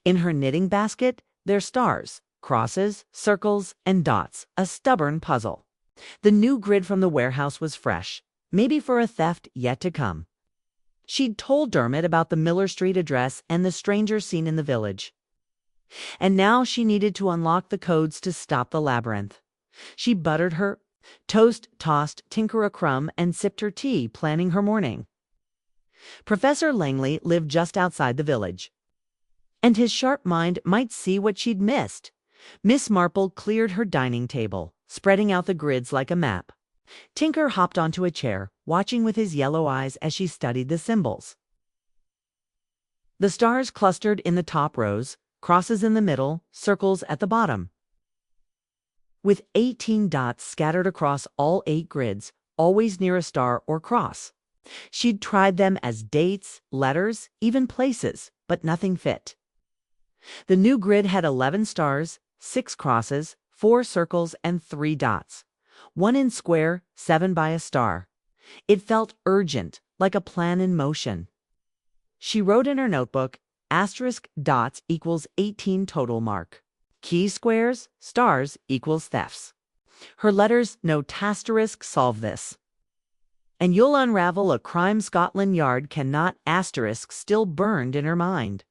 In her knitting basket, their stars, crosses, circles, and dots, a stubborn puzzle. The new grid from the warehouse was fresh, maybe for a theft yet to come. She'd told Dermot about the Miller Street address and the stranger seen in the village. And now she needed to unlock the codes to stop the labyrinth. She buttered her toast, tossed Tinker a crumb, and sipped her tea, planning her morning. Professor Langley lived just outside the village, and his sharp mind might see what she'd missed. Miss Marple cleared her dining table, spreading out the grids like a map. Tinker hopped onto a chair, watching with his yellow eyes as she studied the symbols. The stars clustered in the top rows, crosses in the middle, circles at the bottom. With 18 dots scattered across all 8 grids, always near a star or cross. She'd tried them as dates, letters, even places, but nothing fit. The new grid had 11 stars, 6 crosses, 4 circles, and 3 dots. 1 in square, 7 by a star. It felt urgent, like a plan in motion. She wrote in her notebook, asterisk dots equals 18 total mark. Key squares, stars equals thefts. Her letters, no asterisk, solve this. And you'll unravel a crime Scotland Yard cannot asterisk still burned in her mind.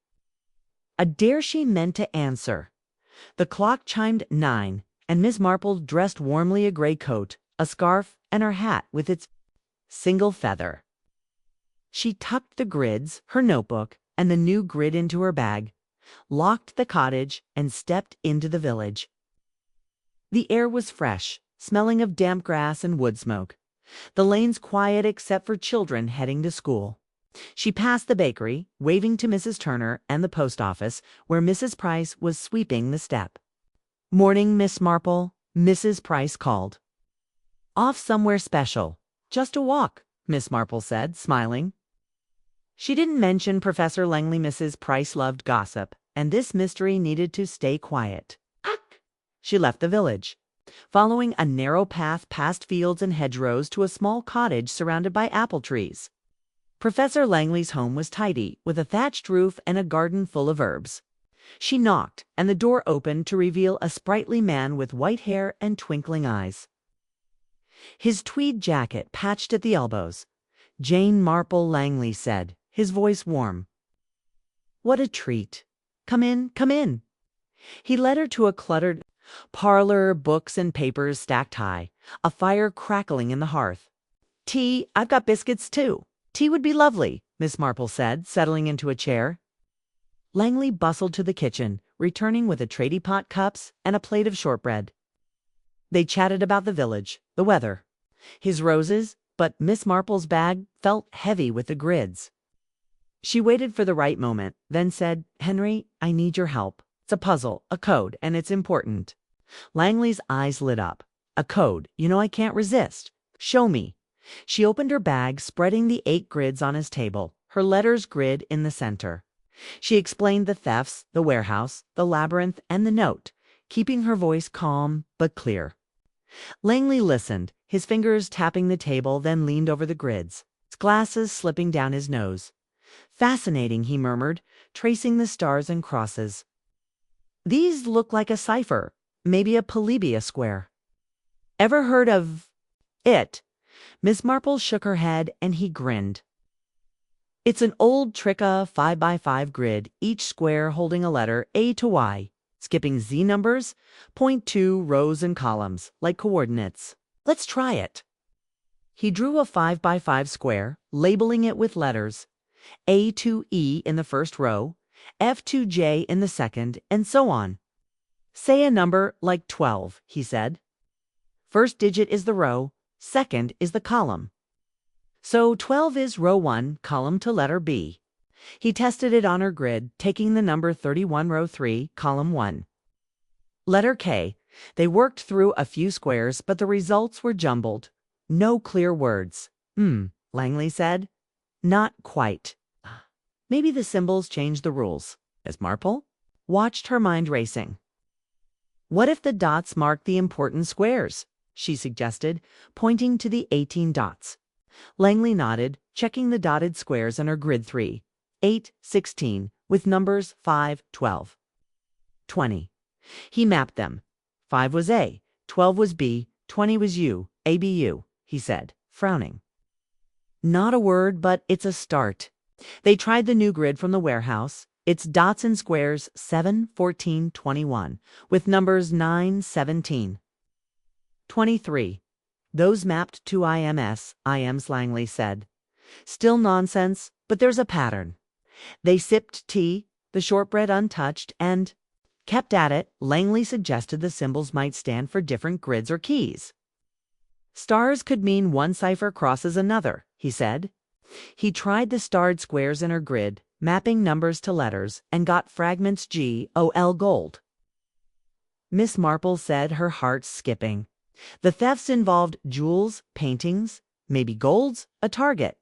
A dare she meant to answer. The clock chimed 9, and Miss Marple dressed warmly, a gray coat, a scarf, and her hat with its single feather. She tucked the grids, her notebook, and the new grid into her bag, locked the cottage, and stepped into the village. The air was fresh, smelling of damp grass and wood smoke. The lanes quiet except for children heading to school. She passed the bakery, waving to Mrs. Turner, and the post office, where Mrs. Price was sweeping the step. "Morning, Miss Marple," Mrs. Price called. "Off somewhere special. Just a walk," Miss Marple said, smiling. She didn't mention Professor Langley. Mrs. Price loved gossip, and this mystery needed to stay quiet. She left the village, following a narrow path past fields and hedgerows to a small cottage surrounded by apple trees. Professor Langley's home was tidy, with a thatched roof and a garden full of herbs. She knocked, and the door opened to reveal a sprightly man with white hair and twinkling eyes. His tweed jacket patched at the elbows. "Jane Marple," Langley said, his voice warm. "What a treat. Come in, come in." He led her to a cluttered parlor, books and papers stacked high, a fire crackling in the hearth. "Tea? I've got biscuits, too." "Tea would be lovely," Miss Marple said, settling into a chair. Langley bustled to the kitchen, returning with a tray pot, cups, and a plate of shortbread. They chatted about the village, the weather, his roses, but Miss Marple's bag felt heavy with the grids. She waited for the right moment, then said, "Henry, I need your help. It's a puzzle, a code, and it's important." Langley's eyes lit up. "A code, I can't resist. Show me." She opened her bag, spreading the 8 grids on his table, her letters grid in the center. She explained the thefts, the warehouse, the labyrinth, and the note, keeping her voice calm but clear. Langley listened, his fingers tapping the table, then leaned over the grids, his glasses slipping down his nose. "Fascinating," he murmured, tracing the stars and crosses. "These look like a cipher, maybe a Polybia square." "Ever heard of it?" Miss Marple shook her head, and he grinned. "It's an old Tricca 5x5 grid, each square holding a letter A to Y, skipping Z numbers, point to rows and columns, like coordinates. Let's try it." He drew a 5x5 square, labeling it with letters, A to E in the first row, F to J in the second, and so on. "Say a number like 12, he said. "First digit is the row, second is the column. So 12 is row 1, column to letter B." He tested it on her grid, taking the number 31, row 3, column 1. Letter K. They worked through a few squares, but the results were jumbled. No clear words. Langley said. "Not quite. Maybe the symbols changed the rules." Miss Marple watched, her mind racing. "What if the dots mark the important squares?" she suggested, pointing to the 18 dots. Langley nodded, checking the dotted squares on her grid 3, 8, 16, with numbers 5, 12, 20. He mapped them. 5 was A, 12 was B, 20 was U, ABU, he said, frowning. "Not a word, but it's a start." They tried the new grid from the warehouse. Its dots and squares 7, 14, 21, with numbers 9, 17. 23. "Those mapped to IMs, Langley said. "Still nonsense, but there's a pattern." They sipped tea, the shortbread untouched, and kept at it. Langley suggested the symbols might stand for different grids or keys. "Stars could mean one cipher crosses another," he said. He tried the starred squares in her grid, mapping numbers to letters, and got fragments GOL gold. Miss Marple said, her heart skipping. The thefts involved jewels, paintings, maybe golds, a target.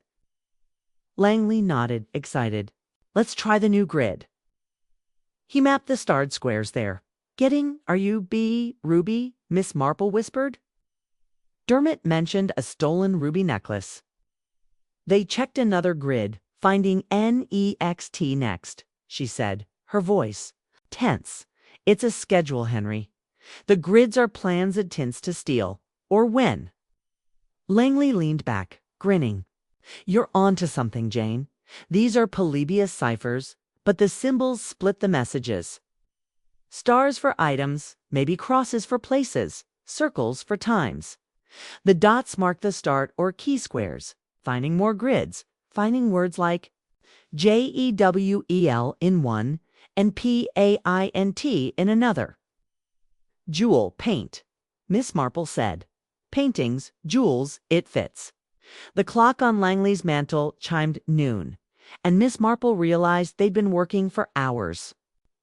Langley nodded, excited. "Let's try the new grid." He mapped the starred squares there. Are you B, Ruby?" Miss Marple whispered. Dermot mentioned a stolen ruby necklace. They checked another grid, finding NEXT next, she said, her voice tense. "It's a schedule, Henry. The grids are plans and tints to steal, or win." Langley leaned back, grinning. "You're on to something, Jane. These are Polybius ciphers, but the symbols split the messages. Stars for items, maybe crosses for places, circles for times. The dots mark the start or key squares, finding more grids, finding words like JEWEL in one and PAINT in another. Jewel, paint, Miss Marple said. Paintings, jewels, it fits. The clock on Langley's mantel chimed noon, and Miss Marple realized they'd been working for hours.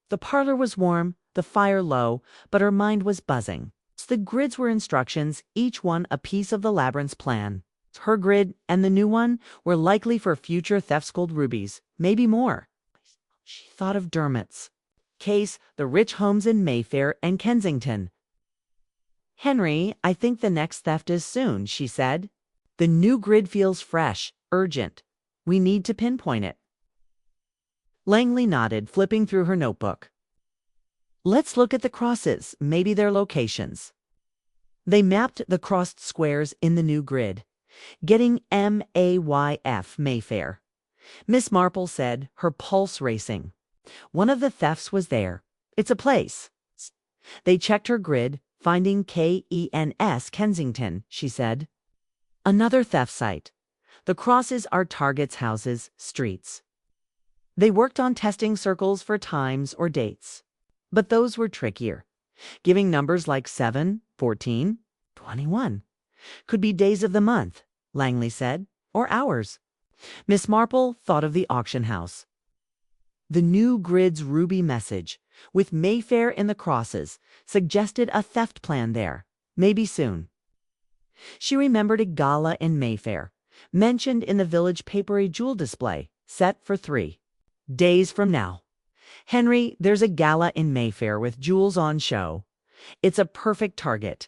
The parlor was warm, the fire low, but her mind was buzzing. The grids were instructions, each one a piece of the labyrinth's plan. Her grid and the new one were likely for future thefts gold rubies, maybe more. She thought of Dermot's case, the rich homes in Mayfair and Kensington. Henry, I think the next theft is soon, she said. The new grid feels fresh, urgent. We need to pinpoint it. Langley nodded, flipping through her notebook. Let's look at the crosses, maybe their locations. They mapped the crossed squares in the new grid, getting MAYF, Mayfair. Miss Marple said, her pulse racing. One of the thefts was there. It's a place. They checked her grid, finding KENS, Kensington, she said. Another theft site. The crosses are targets, houses, streets. They worked on testing circles for times or dates. But those were trickier. Giving numbers like 7, 14, 21. Could be days of the month, Langley said, or hours. Miss Marple thought of the auction house. The new grid's ruby message, with Mayfair in the crosses, suggested a theft plan there, maybe soon. She remembered a gala in Mayfair, mentioned in the village papery jewel display, set for 3 days from now. Henry, there's a gala in Mayfair with jewels on show. It's a perfect target.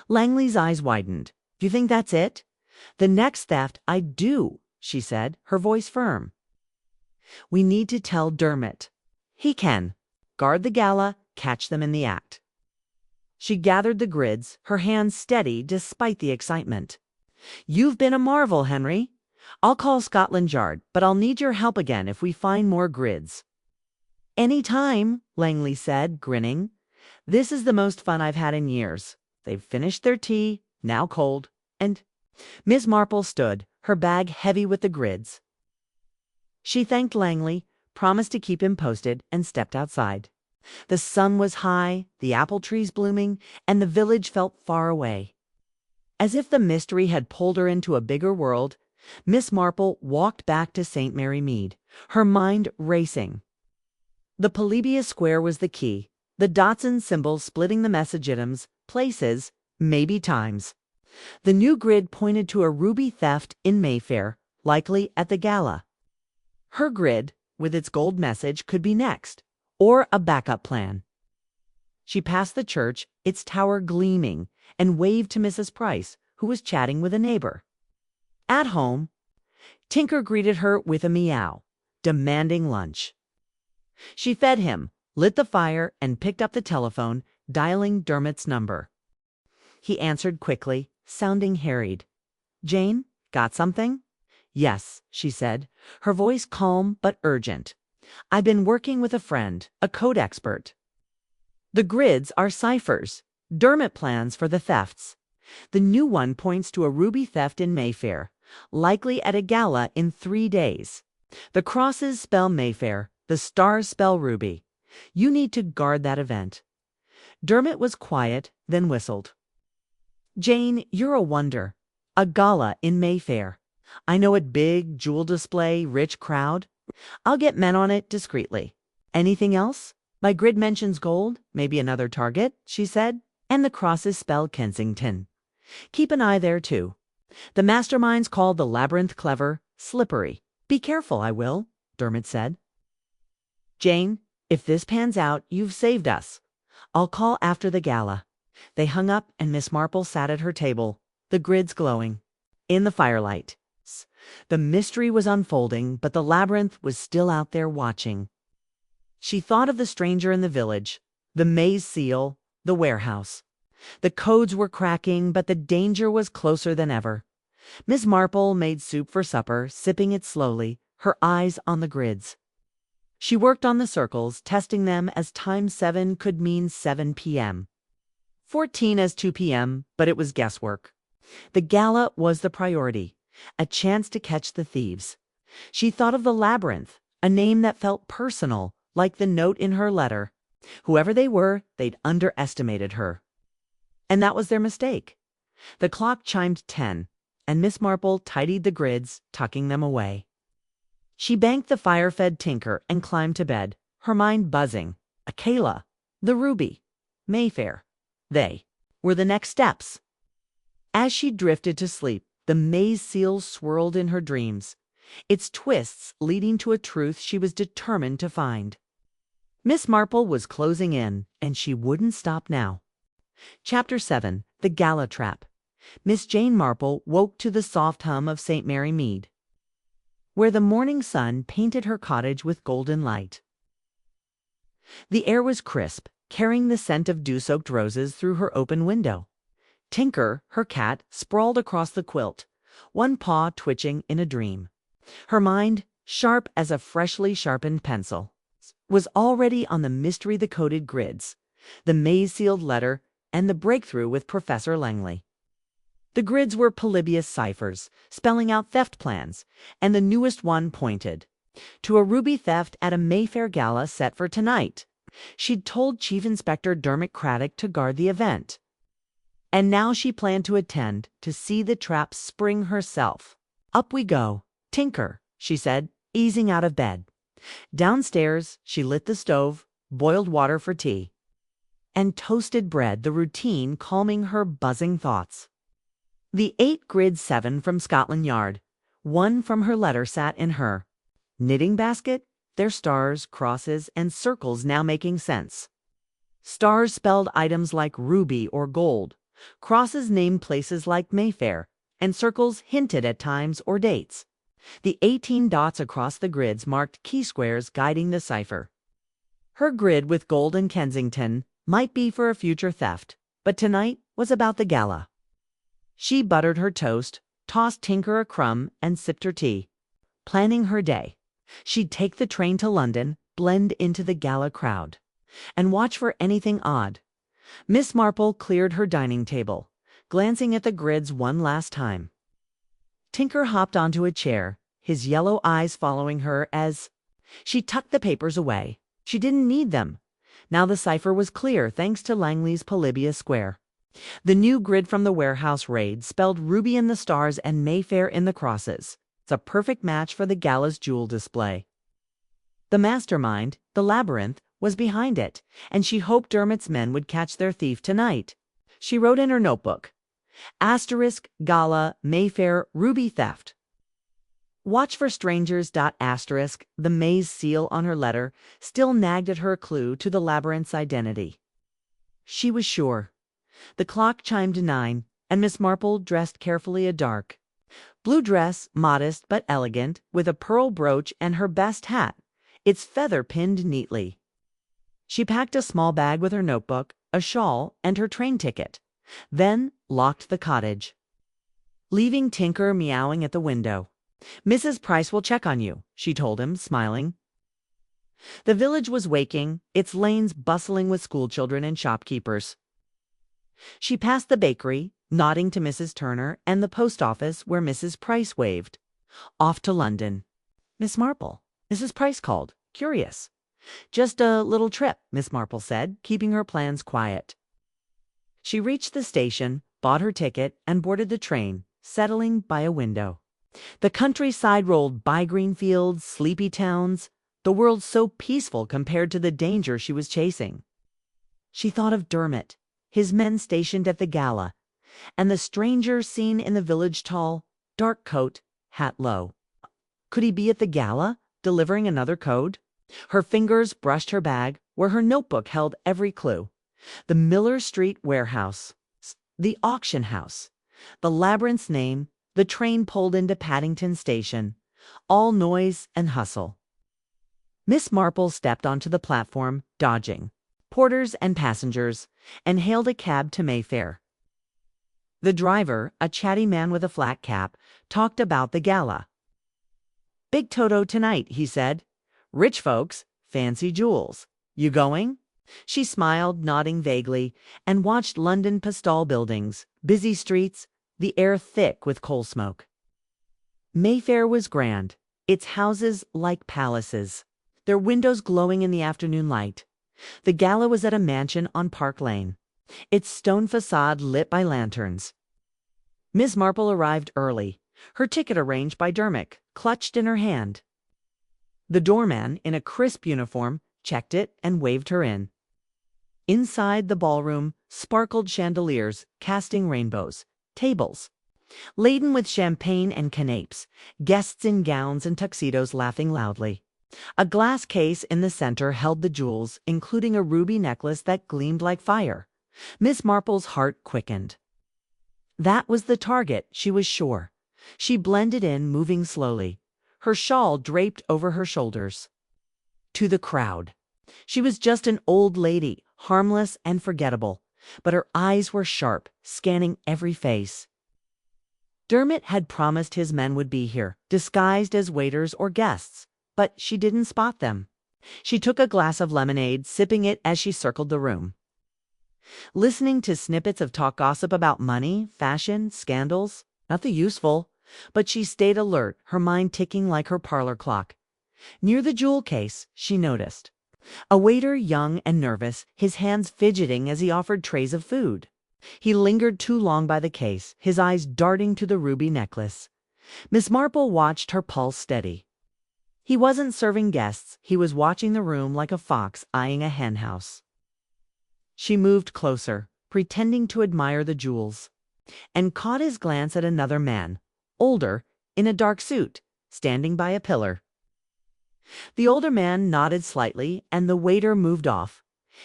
Langley's eyes widened. Do you think that's it? The next theft, I do, she said, her voice firm. We need to tell Dermot. He can. Guard the gala, catch them in the act. She gathered the grids, her hands steady despite the excitement. You've been a marvel, Henry. I'll call Scotland Yard, but I'll need your help again if we find more grids. Any time, Langley said, grinning. This is the most fun I've had in years. They've finished their tea, now cold, and Miss Marple stood, her bag heavy with the grids. She thanked Langley, promised to keep him posted, and stepped outside. The sun was high, the apple trees blooming, and the village felt far away. As if the mystery had pulled her into a bigger world, Miss Marple walked back to St. Mary Mead, her mind racing. The Polybius square was the key, the dots and symbols splitting the message items, places, maybe times. The new grid pointed to a ruby theft in Mayfair, likely at the gala. Her grid, with its gold message, could be next, or a backup plan. She passed the church, its tower gleaming, and waved to Mrs. Price, who was chatting with a neighbor. At home, Tinker greeted her with a meow, demanding lunch. She fed him, lit the fire, and picked up the telephone, dialing Dermot's number. He answered quickly, sounding harried. Jane, got something? Yes, she said, her voice calm but urgent. I've been working with a friend, a code expert. The grids are ciphers, Dermot plans for the thefts. The new one points to a ruby theft in Mayfair, likely at a gala in 3 days. The crosses spell Mayfair, the stars spell ruby. You need to guard that event. Dermot was quiet, then whistled. Jane, you're a wonder. A gala in Mayfair. I know it big, jewel display, rich crowd. I'll get men on it discreetly. Anything else? My grid mentions gold, maybe another target, she said, and the crosses spell Kensington. Keep an eye there, too. The masterminds called the labyrinth clever, slippery. Be careful, I will, Dermot said. Jane, if this pans out, you've saved us. I'll call after the gala. They hung up and Miss Marple sat at her table, the grids glowing. In the firelight. The mystery was unfolding, but the labyrinth was still out there watching. She thought of the stranger in the village, the maze seal, the warehouse. The codes were cracking, but the danger was closer than ever. Miss Marple made soup for supper, sipping it slowly, her eyes on the grids. She worked on the circles, testing them as time 7 could mean 7 p.m. 14 as 2 p.m., but it was guesswork. The gala was the priority, a chance to catch the thieves. She thought of the labyrinth, a name that felt personal, like the note in her letter. Whoever they were, they'd underestimated her. And that was their mistake. The clock chimed 10, and Miss Marple tidied the grids, tucking them away. She banked the fire-fed tinker and climbed to bed, her mind buzzing. Akela, the ruby, Mayfair. They were the next steps. As she drifted to sleep, the maze seal swirled in her dreams, its twists leading to a truth she was determined to find. Miss Marple was closing in, and she wouldn't stop now. Chapter 7. The Gala Trap. Miss Jane Marple woke to the soft hum of St. Mary Mead, where the morning sun painted her cottage with golden light. The air was crisp, carrying the scent of dew-soaked roses through her open window. Tinker, her cat, sprawled across the quilt, one paw twitching in a dream. Her mind, sharp as a freshly sharpened pencil, was already on the mystery the coded grids, the maze-sealed letter, and the breakthrough with Professor Langley. The grids were Polybius ciphers, spelling out theft plans, and the newest one pointed to a ruby theft at a Mayfair gala set for tonight. She'd told Chief Inspector Dermot Craddock to guard the event, and now she planned to attend to see the trap spring herself. Up we go, Tinker, she said, easing out of bed. Downstairs, she lit the stove, boiled water for tea, and toasted bread, the routine calming her buzzing thoughts. The 8 grid 7 from Scotland Yard, one from her letter, sat in her knitting basket, their stars, crosses, and circles now making sense. Stars spelled items like ruby or gold, crosses named places like Mayfair, and circles hinted at times or dates. The 18 dots across the grids marked key squares guiding the cipher. Her grid with gold and Kensington might be for a future theft, but tonight was about the gala. She buttered her toast, tossed Tinker a crumb, and sipped her tea, planning her day. She'd take the train to London, blend into the gala crowd, and watch for anything odd. Miss Marple cleared her dining table, glancing at the grids one last time. Tinker hopped onto a chair, his yellow eyes following her as she tucked the papers away. She didn't need them. Now the cipher was clear thanks to Langley's Polybius Square. The new grid from the warehouse raid spelled ruby in the stars and Mayfair in the crosses. It's a perfect match for the gala's jewel display. The mastermind, the labyrinth, was behind it, and she hoped Dermot's men would catch their thief tonight. She wrote in her notebook, Asterisk, Gala, Mayfair, Ruby Theft. Watch for strangers. Asterisk, the maze seal on her letter, still nagged at her a clue to the labyrinth's identity. She was sure. The clock chimed 9, and Miss Marple dressed carefully, a dark blue dress, modest but elegant, with a pearl brooch and her best hat, its feather pinned neatly. She packed a small bag with her notebook, a shawl, and her train ticket, then locked the cottage, leaving Tinker meowing at the window. Mrs. Price will check on you, she told him, smiling. The village was waking, its lanes bustling with schoolchildren and shopkeepers. She passed the bakery, nodding to Mrs. Turner, and the post office where Mrs. Price waved. Off to London. Miss Marple, Mrs. Price called, curious. Just a little trip, Miss Marple said, keeping her plans quiet. She reached the station, bought her ticket, and boarded the train, settling by a window. The countryside rolled by green fields, sleepy towns, the world so peaceful compared to the danger she was chasing. She thought of Dermot, his men stationed at the gala, and the stranger seen in the village, tall, dark coat, hat low. Could he be at the gala, delivering another code? Her fingers brushed her bag, where her notebook held every clue. The Miller Street warehouse, the auction house, the labyrinth's name, the train pulled into Paddington Station, all noise and hustle. Miss Marple stepped onto the platform, dodging porters and passengers, and hailed a cab to Mayfair. The driver, a chatty man with a flat cap, talked about the gala. Big Toto tonight, he said. Rich folks, fancy jewels. You going? She smiled, nodding vaguely, and watched London pastel buildings, busy streets, the air thick with coal smoke. Mayfair was grand, its houses like palaces, their windows glowing in the afternoon light. The gala was at a mansion on Park Lane, its stone facade lit by lanterns. Miss Marple arrived early, her ticket arranged by Dermot, clutched in her hand. The doorman, in a crisp uniform, checked it and waved her in. Inside the ballroom sparkled chandeliers, casting rainbows, tables laden with champagne and canapes, guests in gowns and tuxedos laughing loudly. A glass case in the center held the jewels, including a ruby necklace that gleamed like fire. Miss Marple's heart quickened. That was the target, she was sure. She blended in, moving slowly, her shawl draped over her shoulders. To the crowd. She was just an old lady, harmless and forgettable, but her eyes were sharp, scanning every face. Dermot had promised his men would be here, disguised as waiters or guests, but she didn't spot them. She took a glass of lemonade, sipping it as she circled the room. Listening to snippets of talk gossip about money, fashion, scandals, nothing useful, but she stayed alert, her mind ticking like her parlor clock. Near the jewel case, she noticed a waiter, young and nervous, his hands fidgeting as he offered trays of food. He lingered too long by the case, his eyes darting to the ruby necklace. Miss Marple watched, her pulse steady. He wasn't serving guests, he was watching the room like a fox eyeing a henhouse. She moved closer, pretending to admire the jewels, and caught his glance at another man, older, in a dark suit, standing by a pillar. The older man nodded slightly, and the waiter moved off,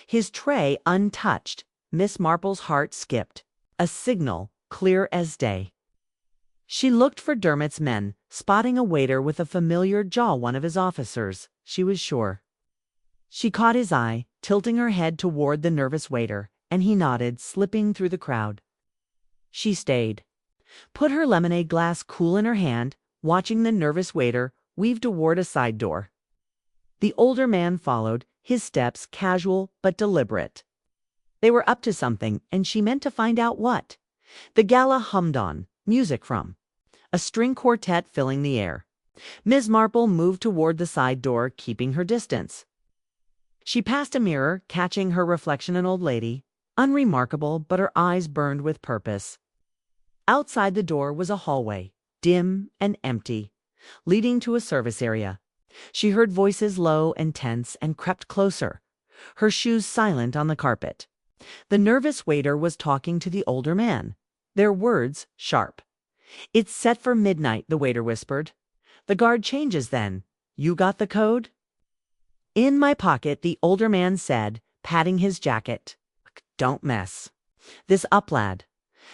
his tray untouched. Miss Marple's heart skipped, a signal clear as day. She looked for Dermot's men, spotting a waiter with a familiar jaw, one of his officers, she was sure. She caught his eye, tilting her head toward the nervous waiter, and he nodded, slipping through the crowd. She stayed, put her lemonade glass cool in her hand, watching the nervous waiter weave toward a side door. The older man followed, his steps casual but deliberate. They were up to something, and she meant to find out what. The gala hummed on, music from a string quartet filling the air. Miss Marple moved toward the side door, keeping her distance. She passed a mirror, catching her reflection, an old lady, unremarkable, but her eyes burned with purpose. Outside the door was a hallway, dim and empty, leading to a service area. She heard voices low and tense and crept closer, her shoes silent on the carpet. The nervous waiter was talking to the older man, their words sharp. "It's set for midnight," the waiter whispered. "The guard changes then. You got the code?" "In my pocket," the older man said, patting his jacket. "Don't mess this up, lad.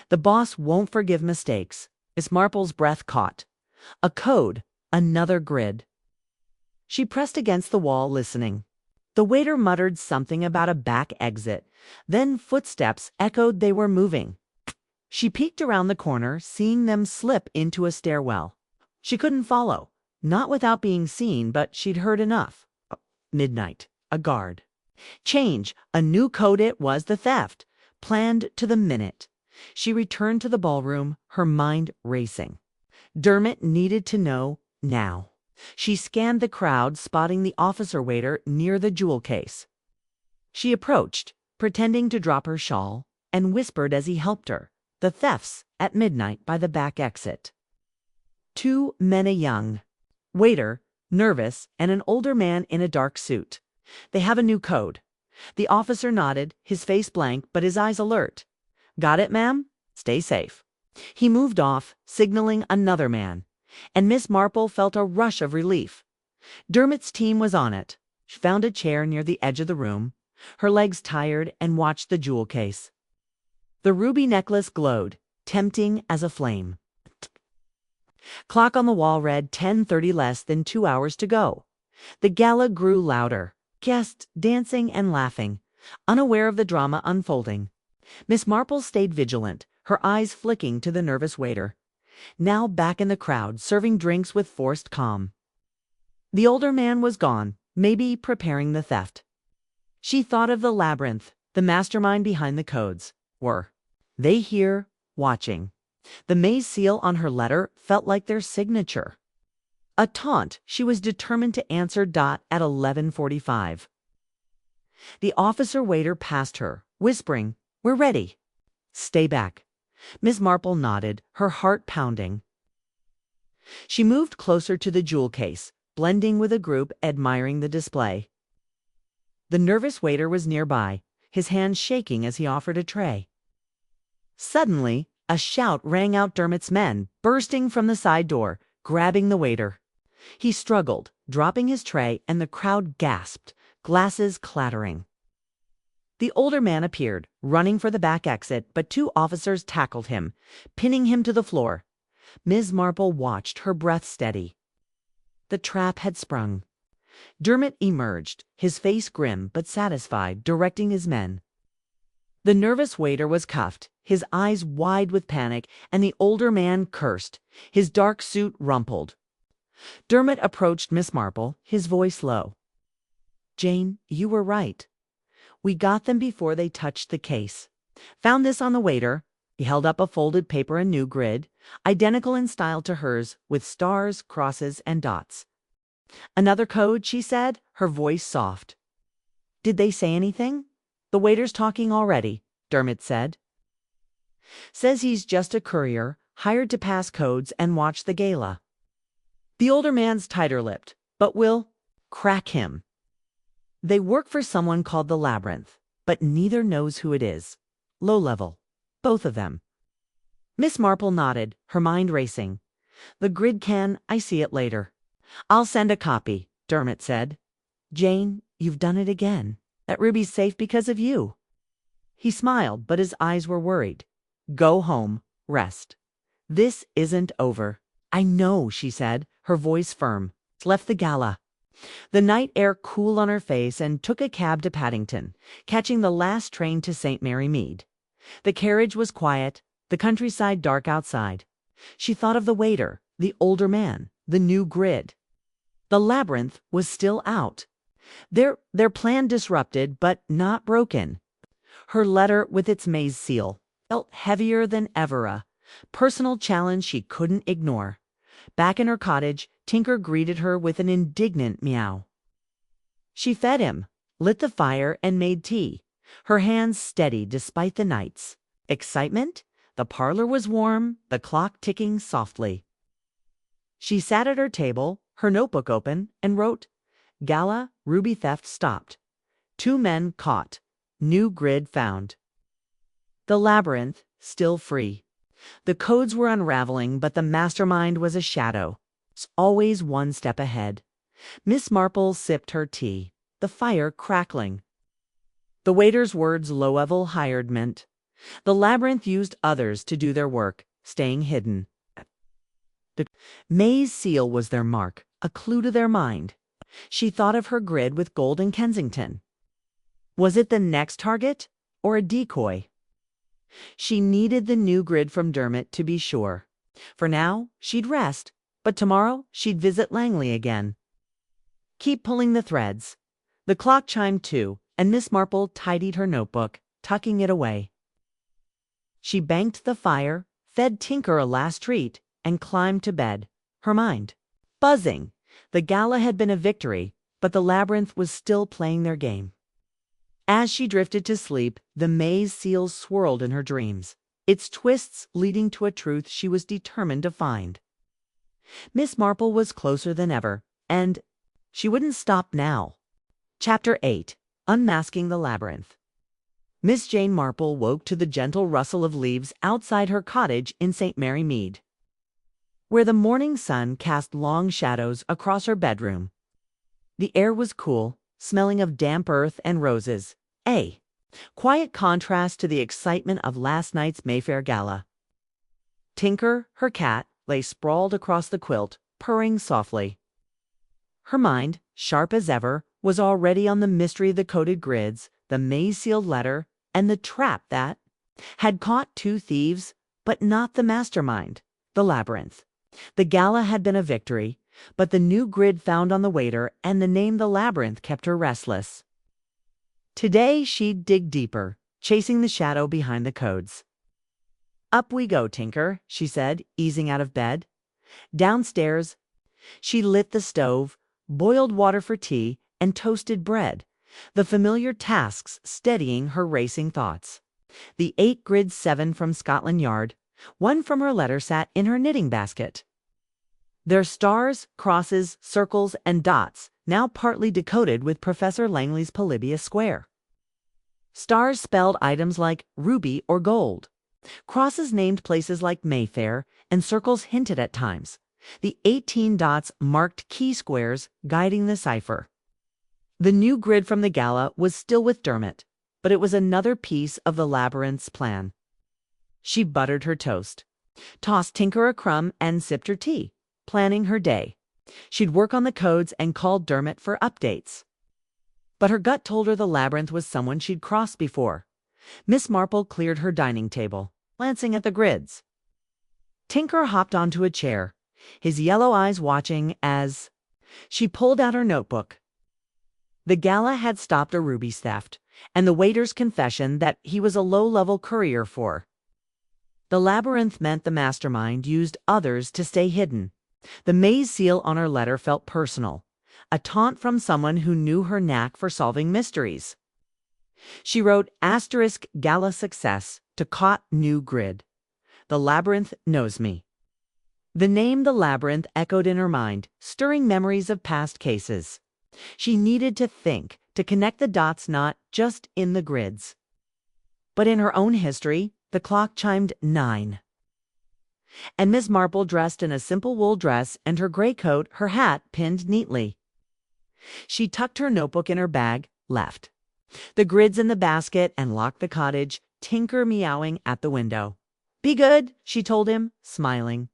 The boss won't forgive mistakes." Miss Marple's breath caught. A code, another grid. She pressed against the wall, listening. The waiter muttered something about a back exit. Then footsteps echoed, they were moving. She peeked around the corner, seeing them slip into a stairwell. She couldn't follow, not without being seen, but she'd heard enough. Midnight, a guard. Change, a new code. It was the theft, planned to the minute. She returned to the ballroom, her mind racing. Dermot needed to know now. She scanned the crowd, spotting the officer waiter near the jewel case. She approached, pretending to drop her shawl, and whispered as he helped her. The thefts at midnight by the back exit. Two men, a young waiter, nervous, and an older man in a dark suit. They have a new code. The officer nodded, his face blank but his eyes alert. "Got it, ma'am? Stay safe." He moved off, signaling another man, and Miss Marple felt a rush of relief. Dermot's team was on it. She found a chair near the edge of the room, her legs tired, and watched the jewel case. The ruby necklace glowed, tempting as a flame. Clock on the wall read 10:30, less than 2 hours to go. The gala grew louder, guests dancing and laughing, unaware of the drama unfolding. Miss Marple stayed vigilant, her eyes flicking to the nervous waiter, now back in the crowd, serving drinks with forced calm. The older man was gone, maybe preparing the theft. She thought of the labyrinth, the mastermind behind the codes. Were they here, watching? The maze seal on her letter felt like their signature. A taunt she was determined to answer at 11:45. The officer-waiter passed her, whispering, "We're ready." "Stay back." Miss Marple nodded, her heart pounding. She moved closer to the jewel case, blending with a group admiring the display. The nervous waiter was nearby, his hands shaking as he offered a tray. Suddenly, a shout rang out Dermot's men, bursting from the side door, grabbing the waiter. He struggled, dropping his tray, and the crowd gasped, glasses clattering. The older man appeared, running for the back exit, but two officers tackled him, pinning him to the floor. Ms. Marple watched, her breath steady. The trap had sprung. Dermot emerged, his face grim but satisfied, directing his men. The nervous waiter was cuffed, his eyes wide with panic, and the older man cursed, his dark suit rumpled. Dermot approached Miss Marple, his voice low. "Jane, you were right. We got them before they touched the case. Found this on the waiter." He held up a folded paper, a new grid, identical in style to hers, with stars, crosses, and dots. "Another code," she said, her voice soft. "Did they say anything?" "The waiter's talking already," Dermot said. "Says he's just a courier, hired to pass codes and watch the gala." The older man's tighter-lipped, "But we'll crack him. They work for someone called the Labyrinth, but neither knows who it is. Low level. Both of them." Miss Marple nodded, her mind racing. "The grid I see it later." "I'll send a copy," Dermot said. "Jane, you've done it again. That ruby's safe because of you." He smiled, but his eyes were worried. "Go home. Rest. This isn't over." "I know," she said, her voice firm. Left the gala. The night air cool on her face, and took a cab to Paddington, catching the last train to St. Mary Mead. The carriage was quiet, the countryside dark outside. She thought of the waiter, the older man, the new grid. The Labyrinth was still out. Their plan disrupted, but not broken. Her letter with its maze seal felt heavier than ever, a personal challenge she couldn't ignore. Back in her cottage, Tinker greeted her with an indignant meow. She fed him, lit the fire, and made tea, her hands steady despite the nights. Excitement? The parlor was warm, the clock ticking softly. She sat at her table, her notebook open, and wrote, "Gala, ruby theft stopped. 2 men caught. New grid found." The Labyrinth still free. The codes were unraveling, but the mastermind was a shadow, always one step ahead. Miss Marple sipped her tea, the fire crackling. The waiter's words low-level hired meant. The Labyrinth used others to do their work, staying hidden. The maze seal was their mark, a clue to their mind. She thought of her grid with gold in Kensington. Was it the next target, or a decoy? She needed the new grid from Dermot to be sure. For now, she'd rest, but tomorrow she'd visit Langley again. Keep pulling the threads. The clock chimed 2, and Miss Marple tidied her notebook, tucking it away. She banked the fire, fed Tinker a last treat, and climbed to bed, her mind buzzing. The gala had been a victory, but the Labyrinth was still playing their game. As she drifted to sleep, the maze seal swirled in her dreams, its twists leading to a truth she was determined to find. Miss Marple was closer than ever, and she wouldn't stop now. Chapter 8. Unmasking the Labyrinth. Miss Jane Marple woke to the gentle rustle of leaves outside her cottage in St. Mary Mead, where the morning sun cast long shadows across her bedroom. The air was cool, smelling of damp earth and roses, a quiet contrast to the excitement of last night's Mayfair gala. Tinker, her cat, lay sprawled across the quilt, purring softly. Her mind, sharp as ever, was already on the mystery of the coded grids, the maze-sealed letter, and the trap that had caught 2 thieves, but not the mastermind, the Labyrinth. The gala had been a victory, but the new grid found on the waiter and the name the Labyrinth kept her restless. Today she'd dig deeper, chasing the shadow behind the codes. "Up we go, Tinker," she said, easing out of bed. Downstairs, She lit the stove, boiled water for tea, and toasted bread, the familiar tasks steadying her racing thoughts. The 8 grid 7 from Scotland Yard, one from her letter, sat in her knitting basket. Their stars, crosses, circles, and dots, now partly decoded with Professor Langley's Polybius square. Stars spelled items like ruby or gold. Crosses named places like Mayfair, and circles hinted at times. The 18 dots marked key squares, guiding the cipher. The new grid from the gala was still with Dermot, but it was another piece of the labyrinth's plan. She buttered her toast, tossed Tinker a crumb, and sipped her tea, planning her day. She'd work on the codes and call Dermot for updates. But her gut told her the labyrinth was someone she'd crossed before. Miss Marple cleared her dining table, glancing at the grids. Tinker hopped onto a chair, his yellow eyes watching as she pulled out her notebook. The gala had stopped a rubies theft, and the waiter's confession that he was a low-level courier for. The labyrinth meant the mastermind used others to stay hidden. The maze seal on her letter felt personal, a taunt from someone who knew her knack for solving mysteries. She wrote *gala success to caught new grid. The labyrinth knows me. The name the labyrinth echoed in her mind, stirring memories of past cases. She needed to think, to connect the dots not just in the grids, but in her own history. The clock chimed 9. And Miss Marple, dressed in a simple wool dress and her gray coat, her hat pinned neatly. She tucked her notebook in her bag, left the grids in the basket, and locked the cottage, Tinker meowing at the window. "Be good," she told him, smiling.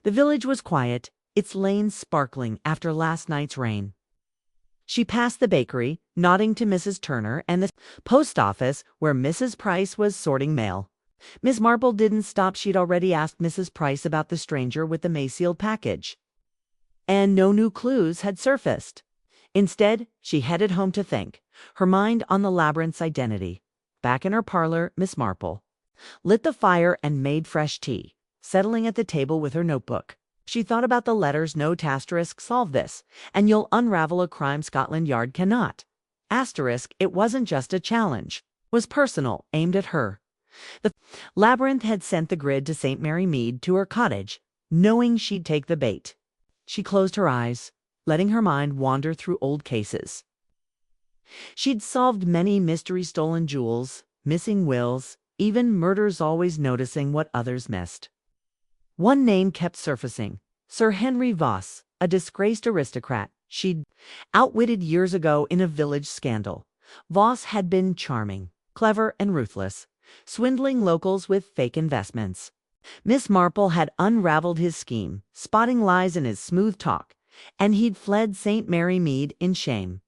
The village was quiet, its lanes sparkling after last night's rain. She passed the bakery, nodding to Mrs. Turner, and the post office where Mrs. Price was sorting mail. Miss Marple didn't stop. She'd already asked Mrs. Price about the stranger with the May-sealed package, and no new clues had surfaced. Instead, she headed home to think, her mind on the labyrinth's identity. Back in her parlor, Miss Marple lit the fire and made fresh tea, settling at the table with her notebook. She thought about the letters note * solve this, and you'll unravel a crime Scotland Yard cannot. * it wasn't just a challenge, was personal, aimed at her. The labyrinth had sent the grid to St. Mary Mead, to her cottage, knowing she'd take the bait. She closed her eyes, letting her mind wander through old cases. She'd solved many mystery stolen jewels, missing wills, even murders, always noticing what others missed. One name kept surfacing, Sir Henry Voss, a disgraced aristocrat she'd outwitted years ago in a village scandal. Voss had been charming, clever, and ruthless, swindling locals with fake investments. Miss Marple had unraveled his scheme, spotting lies in his smooth talk, and he'd fled St. Mary Mead in shame.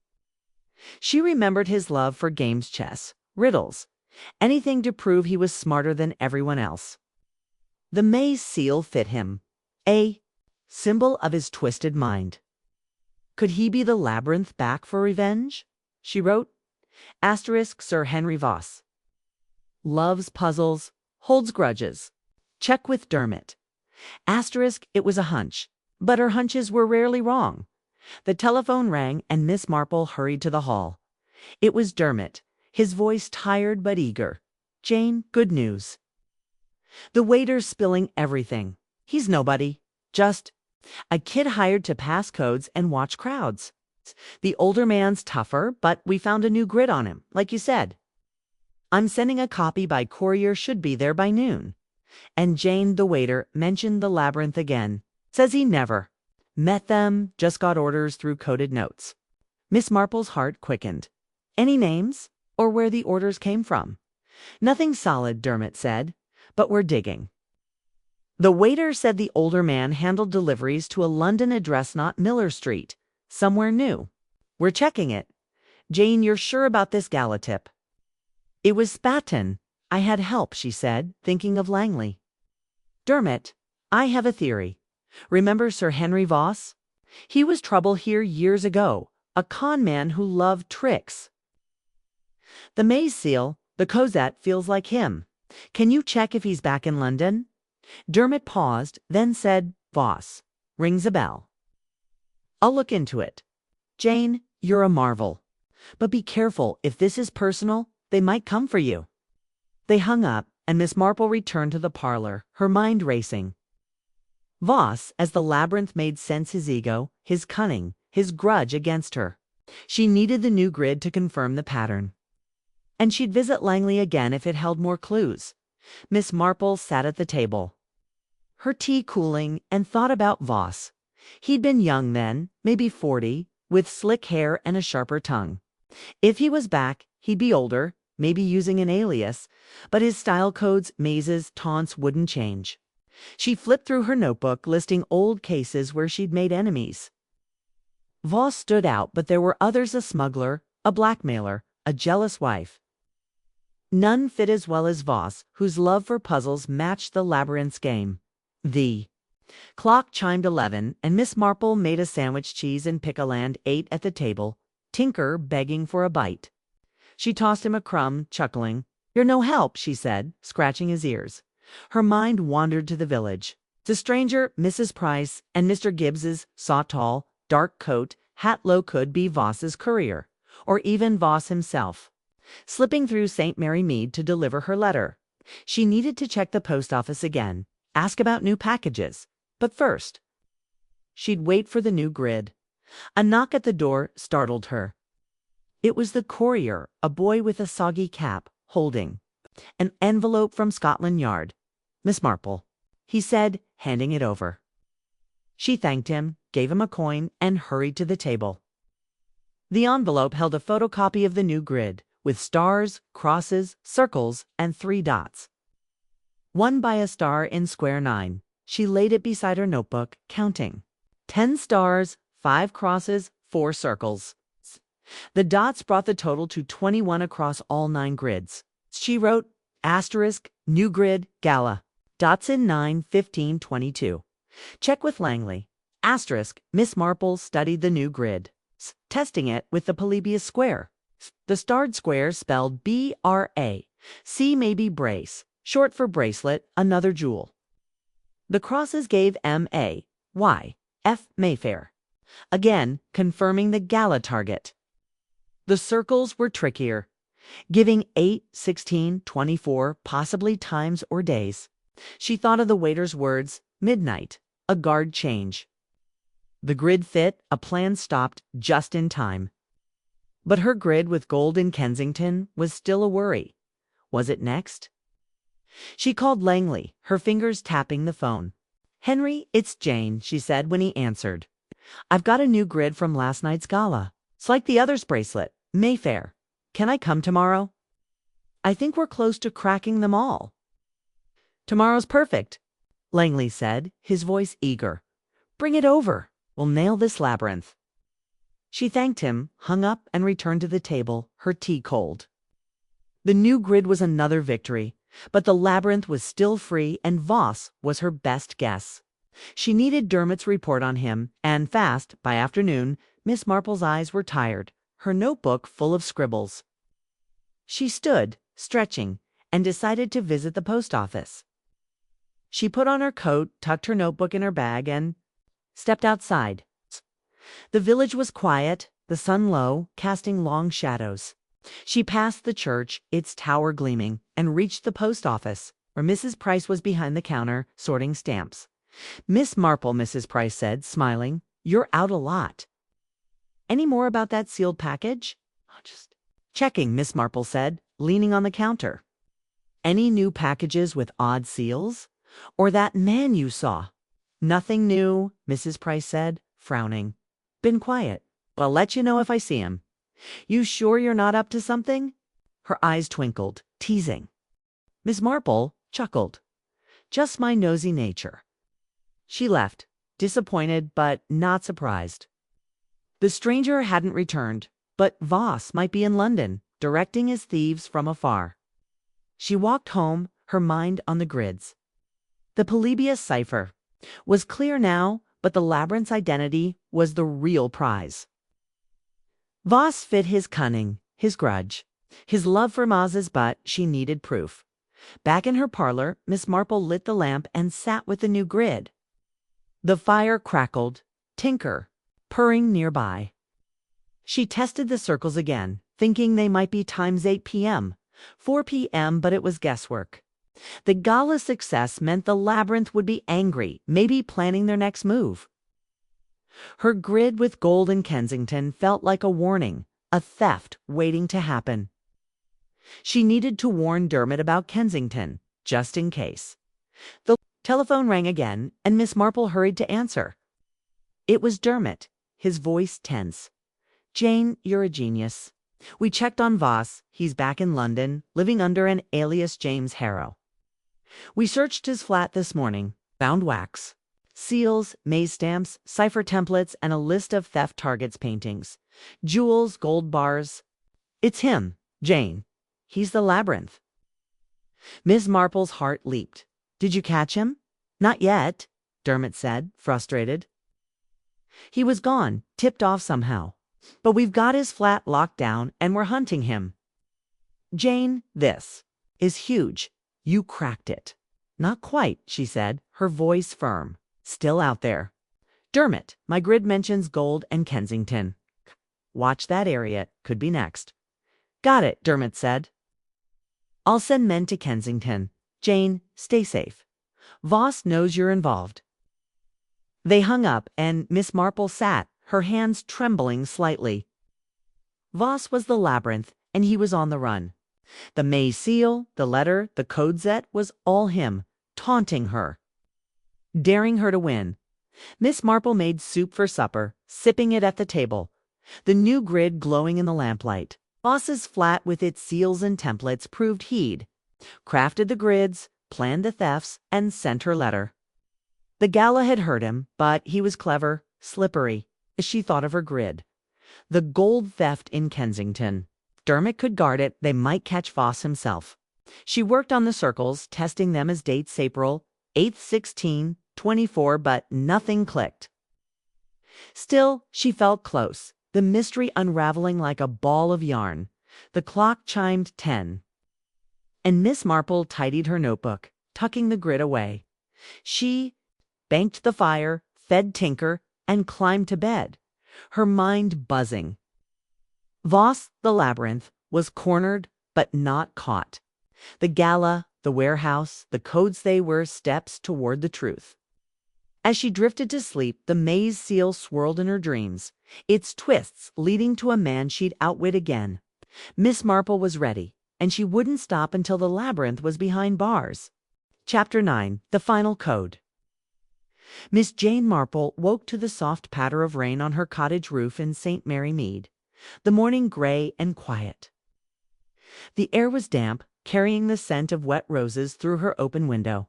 She remembered his love for games, chess, riddles, anything to prove he was smarter than everyone else. The maze seal fit him, a symbol of his twisted mind. Could he be the labyrinth back for revenge? She wrote, * Sir Henry Voss. Loves puzzles, holds grudges. Check with Dermot. * It was a hunch, but her hunches were rarely wrong. The telephone rang and Miss Marple hurried to the hall. It was Dermot, his voice tired but eager. "Jane, good news. The waiter's spilling everything. He's nobody, just a kid hired to pass codes and watch crowds. The older man's tougher, but we found a new grid on him, like you said. I'm sending a copy by courier, should be there by noon." And Jane, the waiter, mentioned the labyrinth again. Says he never met them, just got orders through coded notes. Miss Marple's heart quickened. Any names, or where the orders came from? Nothing solid, Dermot said, but we're digging. The waiter said the older man handled deliveries to a London address, not Miller Street, somewhere new. We're checking it. Jane, you're sure about this gala tip? It was Spaten. I had help, she said, thinking of Langley. Dermot, I have a theory. Remember Sir Henry Voss? He was trouble here years ago, a con man who loved tricks. The maze seal, the Cosette, feels like him. Can you check if he's back in London? Dermot paused, then said, Voss. Rings a bell. I'll look into it. Jane, you're a marvel. But be careful, if this is personal, they might come for you. They hung up, and Miss Marple returned to the parlor, her mind racing. Voss, as the labyrinth made sense, his ego, his cunning, his grudge against her. She needed the new grid to confirm the pattern. And she'd visit Langley again if it held more clues. Miss Marple sat at the table, her tea cooling, and thought about Voss. He'd been young then, maybe 40, with slick hair and a sharper tongue. If he was back, he'd be older, maybe using an alias, but his style codes, mazes, taunts wouldn't change. She flipped through her notebook, listing old cases where she'd made enemies. Voss stood out, but there were others: a smuggler, a blackmailer, a jealous wife. None fit as well as Voss, whose love for puzzles matched the labyrinth's game. The clock chimed 11, and Miss Marple made a sandwich. Cheese and Pickleland ate at the table, Tinker begging for a bite. She tossed him a crumb, chuckling. "You're no help," she said, scratching his ears. Her mind wandered to the village. The stranger, Mrs. Price, and Mr. Gibbs's tall, dark coat, hat low could be Voss's courier, or even Voss himself, slipping through St. Mary Mead to deliver her letter. She needed to check the post office again, ask about new packages. But first, she'd wait for the new grid. A knock at the door startled her. It was the courier, a boy with a soggy cap, holding an envelope from Scotland Yard. "Miss Marple," he said, handing it over. She thanked him, gave him a coin, and hurried to the table. The envelope held a photocopy of the new grid, with stars, crosses, circles, and 3 dots. One by a star in square 9. She laid it beside her notebook, counting. 10 stars, 5 crosses, 4 circles. The dots brought the total to 21 across all 9 grids. She wrote, asterisk, new grid, gala. Dots in 9, 15, 22. Check with Langley. Asterisk, Miss Marple studied the new grid, testing it with the Polybius square. The starred square spelled B-R-A. C maybe brace, short for bracelet, another jewel. The crosses gave M-A, Y, F Mayfair. Again, confirming the gala target. The circles were trickier, giving 8, 16, 24, possibly times or days. She thought of the waiter's words, midnight, a guard change. The grid fit, a plan stopped just in time. But her grid with gold in Kensington was still a worry. Was it next? She called Langley, her fingers tapping the phone. "Henry, it's Jane," she said when he answered. "I've got a new grid from last night's gala. It's like the other's bracelet, Mayfair. Can I come tomorrow? I think we're close to cracking them all." "Tomorrow's perfect," Langley said, his voice eager. "Bring it over. We'll nail this labyrinth." She thanked him, hung up, and returned to the table, her tea cold. The new grid was another victory, but the labyrinth was still free, and Voss was her best guess. She needed Dermot's report on him, and fast. By afternoon, Miss Marple's eyes were tired, her notebook full of scribbles. She stood, stretching, and decided to visit the post office. She put on her coat, tucked her notebook in her bag, and stepped outside. The village was quiet, the sun low, casting long shadows. She passed the church, its tower gleaming, and reached the post office, where Mrs. Price was behind the counter, sorting stamps. "Miss Marple," Mrs. Price said, smiling, "you're out a lot. Any more about that sealed package?" "Just checking," Miss Marple said, leaning on the counter. "Any new packages with odd seals? Or that man you saw?" "Nothing new," Mrs. Price said, frowning. "Been quiet. But I'll let you know if I see him." "You sure you're not up to something?" Her eyes twinkled, teasing. Miss Marple chuckled. "Just my nosy nature." She left, disappointed but not surprised. The stranger hadn't returned, but Voss might be in London, directing his thieves from afar. She walked home, her mind on the grids. The Polybius cipher was clear now, but the labyrinth's identity was the real prize. Voss fit his cunning, his grudge, his love for Maz's, but she needed proof. Back in her parlor, Miss Marple lit the lamp and sat with the new grid. The fire crackled, Tinker purring nearby. She tested the circles again, thinking they might be times 8 p.m., 4 p.m., but it was guesswork. The gala success meant the labyrinth would be angry, maybe planning their next move. Her grid with gold in Kensington felt like a warning, a theft waiting to happen. She needed to warn Dermot about Kensington, just in case. The telephone rang again, and Miss Marple hurried to answer. It was Dermot, his voice tense. "Jane, you're a genius. We checked on Voss. He's back in London, living under an alias James Harrow. We searched his flat this morning, found wax, seals, maze stamps, cipher templates, and a list of theft targets paintings. Jewels, gold bars. It's him, Jane. He's the labyrinth." Miss Marple's heart leaped. "Did you catch him?" "Not yet," Dermot said, frustrated. "He was gone, tipped off somehow. But we've got his flat locked down, and we're hunting him. Jane, this is huge. You cracked it." "Not quite," she said, her voice firm. "Still out there. Dermot, my grid mentions gold and Kensington. Watch that area, could be next." "Got it," Dermot said. "I'll send men to Kensington. Jane, stay safe. Voss knows you're involved." They hung up, and Miss Marple sat, her hands trembling slightly. Voss was the labyrinth, and he was on the run. The maze seal, the letter, the code set was all him, taunting her, daring her to win. Miss Marple made soup for supper, sipping it at the table, the new grid glowing in the lamplight. Voss's flat with its seals and templates proved he'd crafted the grids, planned the thefts, and sent her letter. The gala had hurt him, but he was clever, slippery, as she thought of her grid. The gold theft in Kensington. Dermot could guard it, they might catch Voss himself. She worked on the circles, testing them as dates April 8th, 16, 24, but nothing clicked. Still, she felt close, the mystery unraveling like a ball of yarn. The clock chimed 10. And Miss Marple tidied her notebook, tucking the grid away. She banked the fire, fed Tinker, and climbed to bed, her mind buzzing. Voss, the labyrinth, was cornered but not caught. The gala, the warehouse, the codes, they were steps toward the truth. As she drifted to sleep, the maze seal swirled in her dreams, its twists leading to a man she'd outwit again. Miss Marple was ready, and she wouldn't stop until the labyrinth was behind bars. Chapter 9. The Final Code. Miss Jane Marple woke to the soft patter of rain on her cottage roof in St. Mary Mead, the morning gray and quiet. The air was damp, carrying the scent of wet roses through her open window.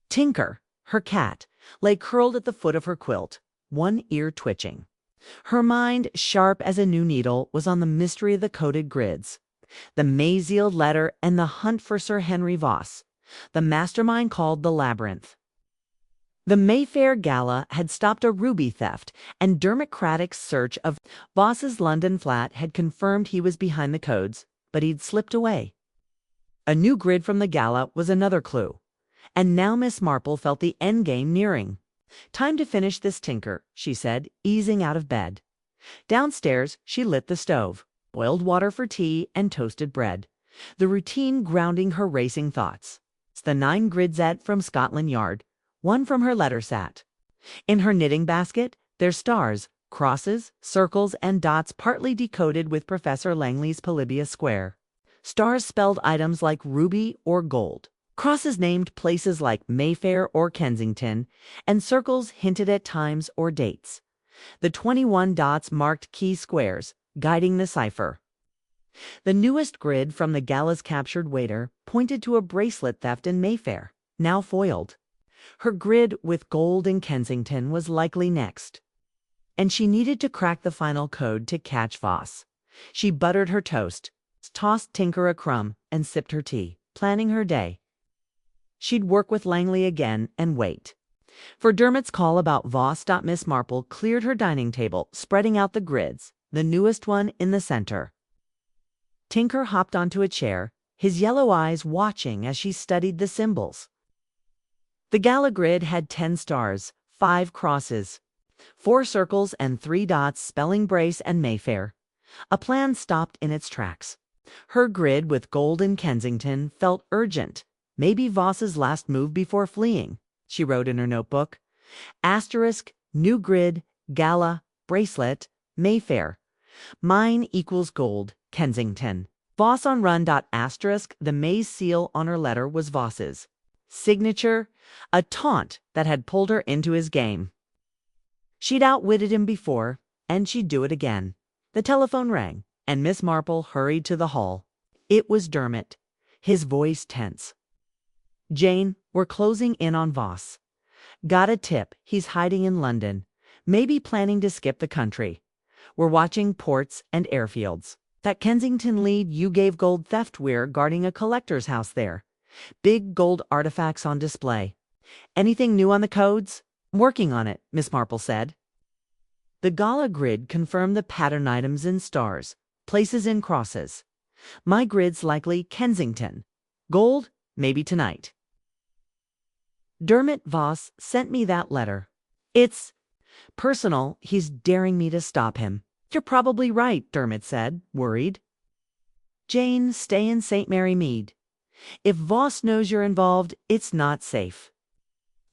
Tinker, her cat, lay curled at the foot of her quilt, one ear twitching. Her mind, sharp as a new needle, was on the mystery of the coded grids, the maze-sealed letter, and the hunt for Sir Henry Voss, the mastermind called the Labyrinth. The Mayfair Gala had stopped a ruby theft, and Dermot Craddock's search of Voss's London flat had confirmed he was behind the codes, but he'd slipped away. A new grid from the gala was another clue, and now Miss Marple felt the endgame nearing. "Time to finish this, Tinker," she said, easing out of bed. Downstairs, she lit the stove, boiled water for tea, and toasted bread, the routine grounding her racing thoughts. The 9 grid set from Scotland Yard, one from her letter set. In her knitting basket, there's stars, crosses, circles, and dots partly decoded with Professor Langley's Polybius Square. Stars spelled items like ruby or gold. Crosses named places like Mayfair or Kensington, and circles hinted at times or dates. The 21 dots marked key squares, guiding the cipher. The newest grid from the gala's captured waiter pointed to a bracelet theft in Mayfair, now foiled. Her grid with gold in Kensington was likely next. And she needed to crack the final code to catch Voss. She buttered her toast, tossed Tinker a crumb, and sipped her tea, planning her day. She'd work with Langley again and wait. For Dermot's call about Voss. Miss Marple cleared her dining table, spreading out the grids, the newest one in the center. Tinker hopped onto a chair, his yellow eyes watching as she studied the symbols. The gala grid had 10 stars, 5 crosses, 4 circles and 3 dots spelling Brace and Mayfair. A plan stopped in its tracks. Her grid with gold in Kensington felt urgent. Maybe Voss's last move before fleeing, she wrote in her notebook. Asterisk, new grid, gala, bracelet, Mayfair. Mine equals gold, Kensington. Voss on run. Asterisk, the May's seal on her letter was Voss's. Signature, a taunt that had pulled her into his game. She'd outwitted him before, and she'd do it again. The telephone rang, and Miss Marple hurried to the hall. It was Dermot, his voice tense. Jane, we're closing in on Voss. Got a tip, he's hiding in London, maybe planning to skip the country. We're watching ports and airfields. That Kensington lead you gave gold theft, we're guarding a collector's house there. Big gold artifacts on display. Anything new on the codes? Working on it, Miss Marple said. The gala grid confirmed the pattern items in stars, places in crosses. My grid's likely Kensington. Gold, maybe tonight. Dermot Voss sent me that letter. It's personal. He's daring me to stop him. You're probably right, Dermot said, worried. Jane, stay in St. Mary Mead. If Voss knows you're involved, it's not safe.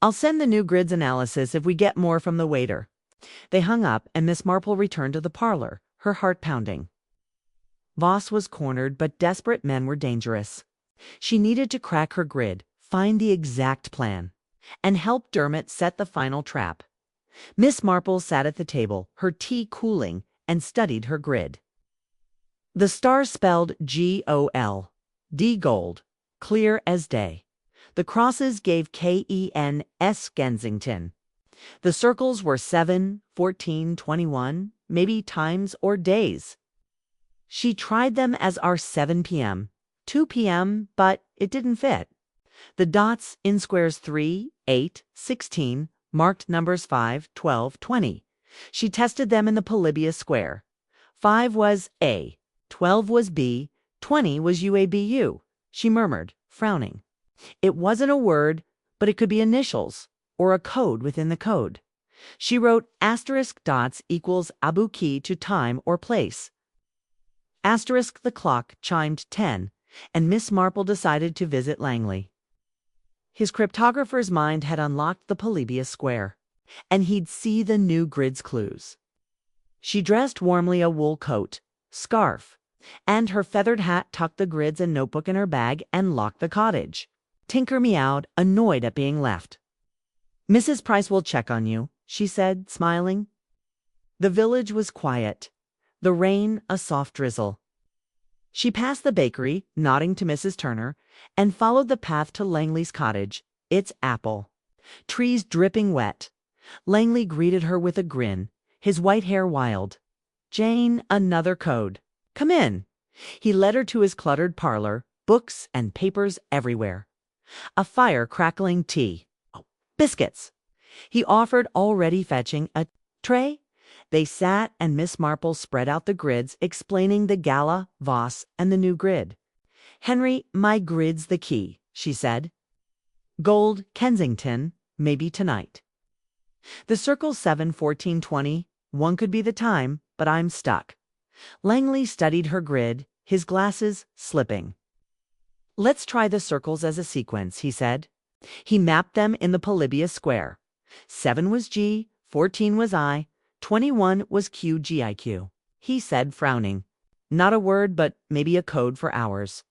I'll send the new grids analysis if we get more from the waiter. They hung up, and Miss Marple returned to the parlor, her heart pounding. Voss was cornered, but desperate men were dangerous. She needed to crack her grid, find the exact plan, and help Dermot set the final trap. Miss Marple sat at the table, her tea cooling, and studied her grid. The stars spelled G-O-L, D gold, clear as day. The crosses gave K-E-N-S Kensington. The circles were 7, 14, 21, maybe times or days. She tried them as our 7 p.m., 2 p.m., but it didn't fit. The dots in squares 3, 8, 16 marked numbers 5, 12, 20. She tested them in the Polybius square. 5 was A, 12 was B, 20 was UABU, she murmured, frowning. It wasn't a word, but it could be initials, or a code within the code. She wrote asterisk dots equals abuki to time or place. Asterisk the clock chimed 10, and Miss Marple decided to visit Langley. His cryptographer's mind had unlocked the Polybius square, and he'd see the new grid's clues. She dressed warmly, a wool coat, scarf, and her feathered hat, tucked the grids and notebook in her bag, and locked the cottage. Tinker meowed, annoyed at being left. Mrs. Price will check on you, she said, smiling. The village was quiet, the rain a soft drizzle. She passed the bakery, nodding to Mrs. Turner, and followed the path to Langley's cottage, its apple. Trees dripping wet. Langley greeted her with a grin, his white hair wild. Jane, another code. Come in. He led her to his cluttered parlor, books and papers everywhere. A fire crackling, tea. Oh, biscuits. He offered, already fetching a tray. They sat, and Miss Marple spread out the grids, explaining the gala, Voss, and the new grid. Henry, my grid's the key, she said. Gold, Kensington, maybe tonight. The circle 7, 14, 20, one could be the time, but I'm stuck. Langley studied her grid, his glasses slipping. Let's try the circles as a sequence, he said. He mapped them in the Polybius square. 7 was G, 14 was I, 21 was QGIQ. He said, frowning. Not a word, but maybe a code for hours.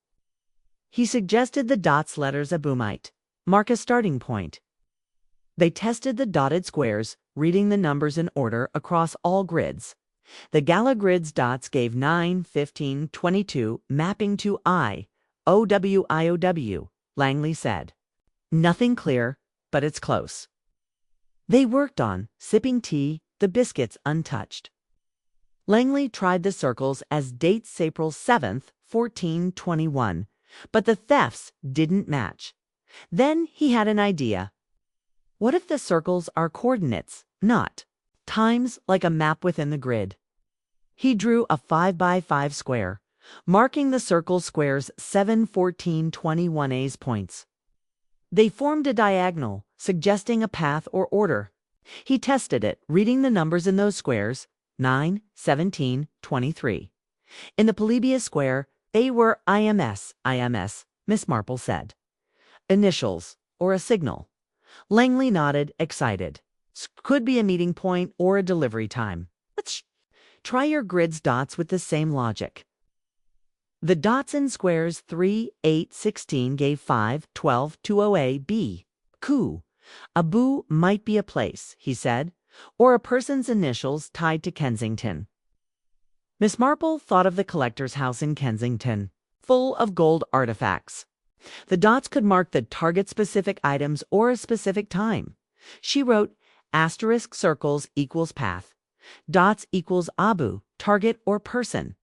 He suggested the dots letters abumite. Mark a starting point. They tested the dotted squares, reading the numbers in order across all grids. The gala grid's dots gave 9, 15, 22, mapping to I, OWIOW, Langley said. Nothing clear, but it's close. They worked on, sipping tea, the biscuits untouched. Langley tried the circles as dates April 7th, 1421, but the thefts didn't match. Then he had an idea. What if the circles are coordinates, not times, like a map within the grid? He drew a 5 by 5 square, marking the circle squares 7, 14, 21 A's points. They formed a diagonal, suggesting a path or order. He tested it, reading the numbers in those squares, 9, 17, 23. In the Polybius square, they were IMS, Miss Marple said. Initials, or a signal. Langley nodded, excited. Could be a meeting point or a delivery time. Let's try your grid's dots with the same logic. The dots in squares 3, 8, 16 gave 5, 12, 20A, B. Coup. Abu might be a place, he said, or a person's initials tied to Kensington. Miss Marple thought of the collector's house in Kensington, full of gold artifacts. The dots could mark the target-specific items or a specific time. She wrote asterisk circles equals path. Dots equals Abu, target or person.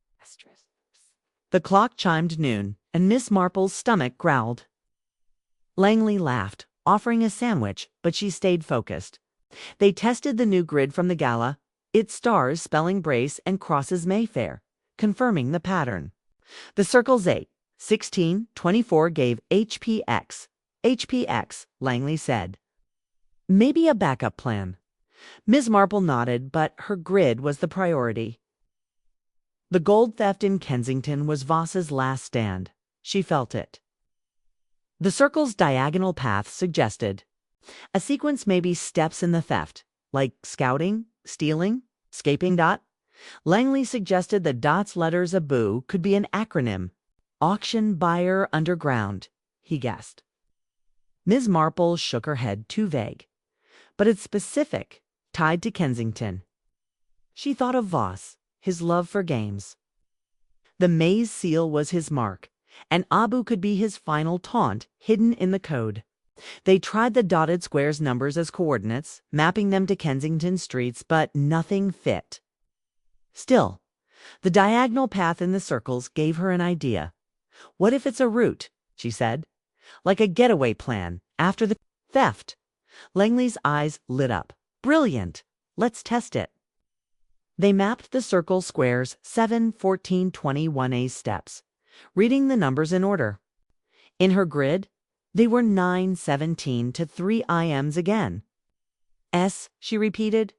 The clock chimed noon, and Miss Marple's stomach growled. Langley laughed, offering a sandwich, but she stayed focused. They tested the new grid from the gala. Its stars spelling Brace and crosses Mayfair, confirming the pattern. The circles 8, 16, 24 gave HPX. HPX, Langley said. Maybe a backup plan. Ms. Marple nodded, but her grid was the priority. The gold theft in Kensington was Voss's last stand. She felt it. The circle's diagonal path suggested a sequence may be steps in the theft, like scouting, stealing, escaping. Langley suggested the dot's letters Abu could be an acronym. Auction buyer underground, he guessed. Ms. Marple shook her head, too vague. But it's specific, tied to Kensington. She thought of Voss, his love for games. The maze seal was his mark, and Abu could be his final taunt, hidden in the code. They tried the dotted squares' numbers as coordinates, mapping them to Kensington streets, but nothing fit. Still, the diagonal path in the circles gave her an idea. What if it's a route, she said, like a getaway plan after the theft? Langley's eyes lit up. Brilliant! Let's test it. They mapped the circle squares 7, 14, 21A steps, reading the numbers in order. In her grid, they were 9, 17 to 3 IMs again. S, she repeated.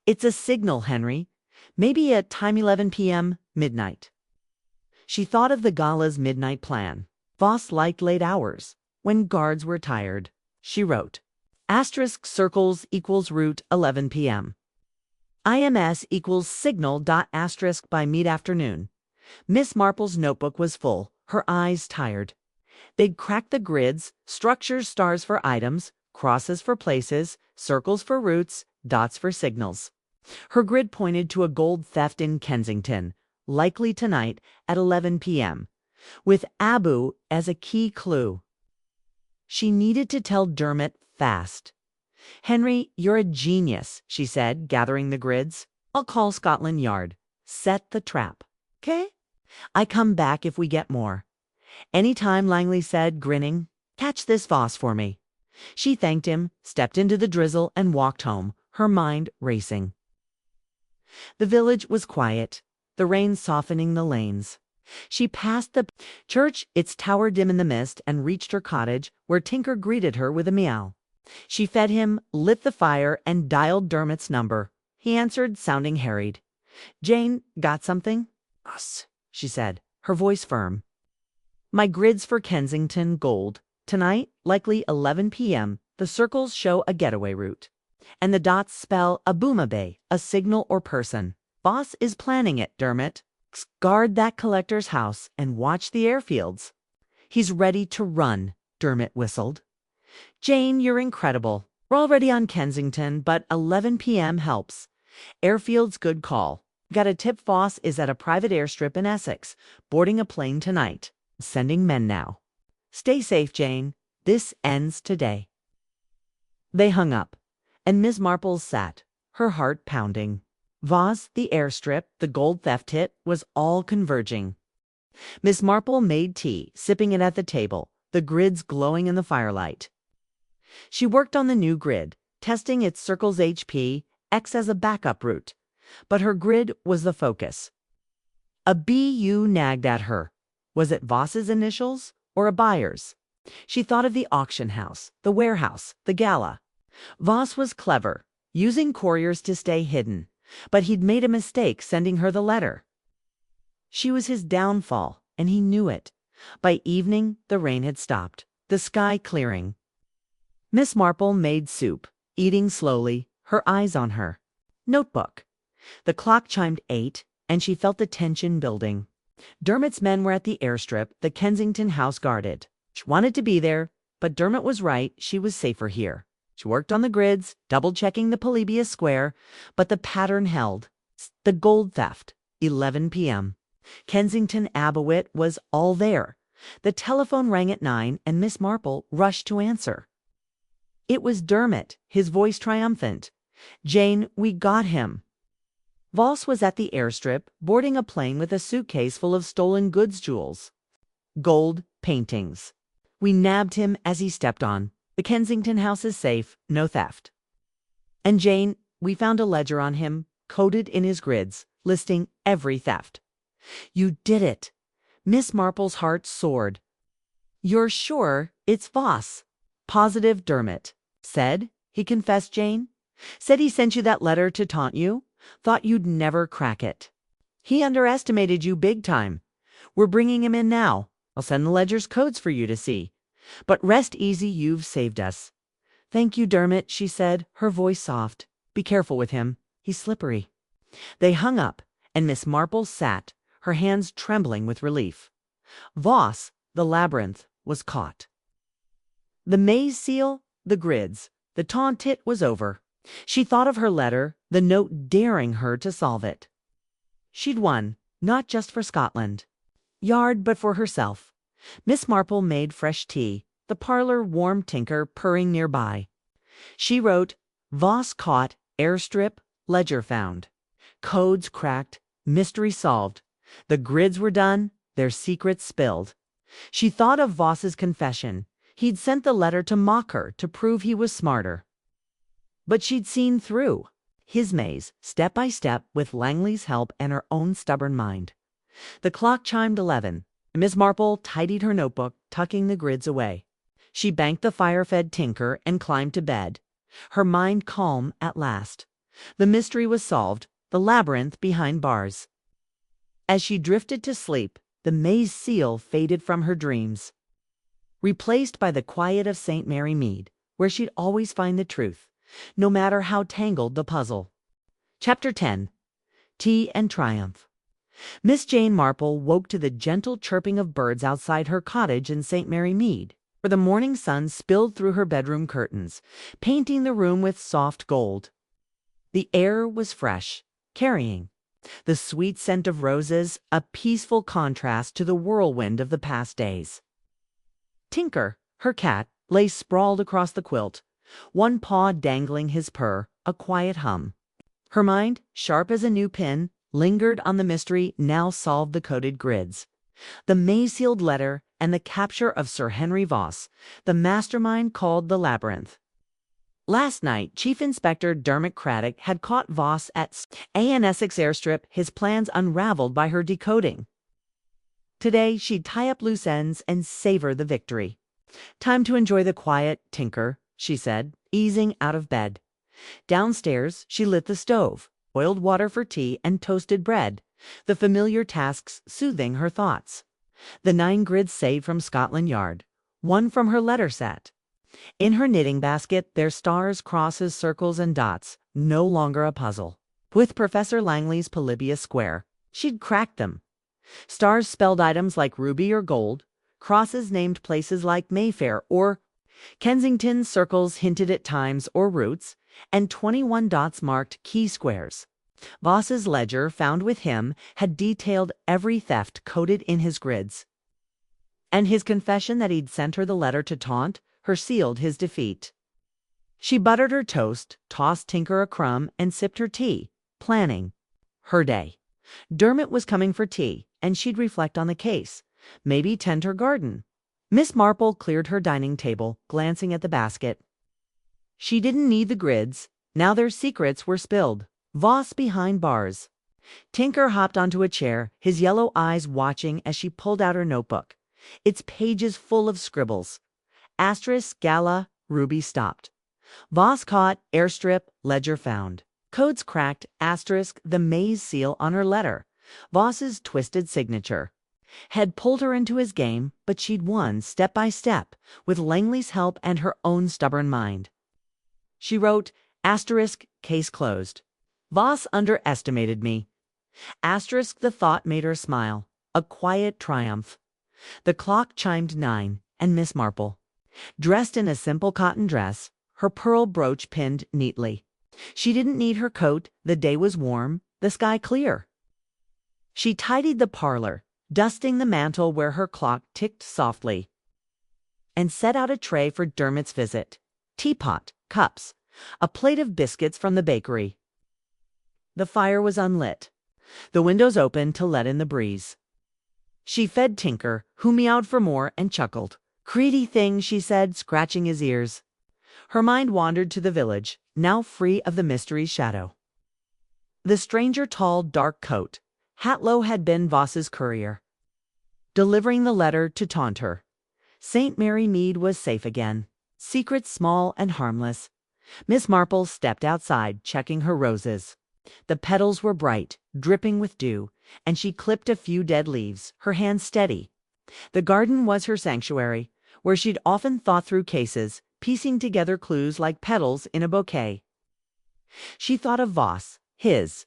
It's a signal, Henry. Maybe at time 11 p.m., midnight. She thought of the gala's midnight plan. Voss liked late hours, when guards were tired. She wrote, asterisk circles equals route 11 p.m. IMS equals signal dot asterisk by mid-afternoon. Miss Marple's notebook was full, her eyes tired. They'd cracked the grids, structures stars for items, crosses for places, circles for routes, dots for signals. Her grid pointed to a gold theft in Kensington, likely tonight at 11 p.m., with Abu as a key clue. She needed to tell Dermot fast. Henry, you're a genius, she said, gathering the grids. I'll call Scotland Yard. Set the trap. 'Kay? I come back if we get more. Any time, Langley said, grinning. Catch this Voss for me. She thanked him, stepped into the drizzle, and walked home, her mind racing. The village was quiet, the rain softening the lanes. She passed the church, its tower dim in the mist, and reached her cottage, where Tinker greeted her with a meow. She fed him, lit the fire, and dialed Dermot's number. He answered, sounding harried. Jane, got something? Us, she said, her voice firm. My grid's for Kensington gold. Tonight, likely 11 p.m., the circles show a getaway route. And the dots spell Abumabe, a signal or person. Voss is planning it, Dermot. Guard that collector's house and watch the airfields. He's ready to run, Dermot whistled. Jane, you're incredible. We're already on Kensington, but 11 p.m. helps. Airfield's good call. Got a tip Voss is at a private airstrip in Essex, boarding a plane tonight. Sending men now. Stay safe, Jane. This ends today. They hung up, and Miss Marple sat, her heart pounding. Voss, the airstrip, the gold theft hit, was all converging. Miss Marple made tea, sipping it at the table, the grids glowing in the firelight. She worked on the new grid, testing its circles HP, X as a backup route. But her grid was the focus. A BU nagged at her. Was it Voss's initials or a buyer's? She thought of the auction house, the warehouse, the gala. Voss was clever. using couriers to stay hidden, but he'd made a mistake sending her the letter. She was his downfall, and he knew it. By evening, the rain had stopped, the sky clearing. Miss Marple made soup, eating slowly, her eyes on her notebook. The clock chimed 8, and she felt the tension building. Dermot's men were at the airstrip the Kensington house guarded. She wanted to be there, but Dermot was right, she was safer here. She worked on the grids, double-checking the Polybius square, but the pattern held. The gold theft, 11 p.m. Kensington Abowit was all there. The telephone rang at 9, and Miss Marple rushed to answer. It was Dermot, his voice triumphant. "Jane, we got him." Voss was at the airstrip, boarding a plane with a suitcase full of stolen goods jewels. Gold paintings. "We nabbed him as he stepped on. The Kensington house is safe, no theft. And Jane, we found a ledger on him, coded in his grids, listing every theft." "You did it." Miss Marple's heart soared. "You're sure it's Voss?" "Positive, Dermot." "Said he confessed, Jane? Said he sent you that letter to taunt you? Thought you'd never crack it. He underestimated you big time. We're bringing him in now. I'll send the ledger's codes for you to see. But rest easy, you've saved us." "Thank you, Dermot," she said, her voice soft. "Be careful with him. He's slippery." They hung up, and Miss Marple sat, her hands trembling with relief. Voss, the labyrinth, was caught. The maze seal, the grids, the taunt-it was over. She thought of her letter, the note daring her to solve it. She'd won, not just for Scotland Yard, but for herself. Miss Marple made fresh tea, the parlor warmed Tinker purring nearby. She wrote, "Voss caught, airstrip, ledger found. Codes cracked, mystery solved. The grids were done, their secrets spilled." She thought of Voss's confession. He'd sent the letter to mock her, to prove he was smarter. But she'd seen through his maze, step by step, with Langley's help and her own stubborn mind. The clock chimed 11. Miss Marple tidied her notebook, tucking the grids away. She banked the fire-fed Tinker and climbed to bed, her mind calm at last. The mystery was solved, the labyrinth behind bars. As she drifted to sleep, the maze seal faded from her dreams, replaced by the quiet of St. Mary Mead, where she'd always find the truth, no matter how tangled the puzzle. Chapter 10. Tea and Triumph. Miss Jane Marple woke to the gentle chirping of birds outside her cottage in St. Mary Mead, where the morning sun spilled through her bedroom curtains, painting the room with soft gold. The air was fresh, carrying the sweet scent of roses, a peaceful contrast to the whirlwind of the past days. Tinker, her cat, lay sprawled across the quilt, one paw dangling his purr, a quiet hum. Her mind, sharp as a new pin, lingered on the mystery now solved the coded grids. The maze-sealed letter and the capture of Sir Henry Voss, the mastermind called the Labyrinth. Last night, Chief Inspector Dermot Craddock had caught Voss at Essex airstrip, his plans unraveled by her decoding. Today, she'd tie up loose ends and savor the victory. "Time to enjoy the quiet, Tinker," she said, easing out of bed. Downstairs, she lit the stove, boiled water for tea, and toasted bread, the familiar tasks soothing her thoughts. The 9 grids saved from Scotland Yard, one from her letter set. In her knitting basket, their stars, crosses, circles, and dots, no longer a puzzle. With Professor Langley's Polybius square, she'd cracked them. Stars spelled items like ruby or gold, crosses named places like Mayfair or Kensington, circles hinted at times or routes, and 21 dots marked key squares. Voss's ledger, found with him, had detailed every theft coded in his grids. And his confession that he'd sent her the letter to taunt her sealed his defeat. She buttered her toast, tossed Tinker a crumb, and sipped her tea, planning her day. Dermot was coming for tea, and she'd reflect on the case, maybe tend her garden. Miss Marple cleared her dining table, glancing at the basket. She didn't need the grids. Now their secrets were spilled. Voss behind bars. Tinker hopped onto a chair, his yellow eyes watching as she pulled out her notebook, its pages full of scribbles. Asterisk, gala, ruby stopped. Voss caught, airstrip, ledger found. Codes cracked, asterisk, the maze seal on her letter. Voss's twisted signature. Had pulled her into his game, but she'd won step by step, with Langley's help and her own stubborn mind. She wrote, asterisk, case closed. Voss underestimated me. Asterisk, the thought made her smile. A quiet triumph. The clock chimed 9, and Miss Marple, dressed in a simple cotton dress, her pearl brooch pinned neatly. She didn't need her coat, the day was warm, the sky clear. She tidied the parlor, dusting the mantel where her clock ticked softly, and set out a tray for Dermot's visit. Teapot, cups, a plate of biscuits from the bakery. The fire was unlit, the windows open to let in the breeze. She fed Tinker, who meowed for more and chuckled. Greedy thing, she said, scratching his ears. Her mind wandered to the village, now free of the mystery's shadow. The stranger, tall, dark coat. Hatlow had been Voss's courier, delivering the letter to taunt her. St. Mary Mead was safe again. Secrets small and harmless. Miss Marple stepped outside, checking her roses. The petals were bright, dripping with dew, and she clipped a few dead leaves, her hands steady. The garden was her sanctuary, where she'd often thought through cases, piecing together clues like petals in a bouquet. She thought of Voss, his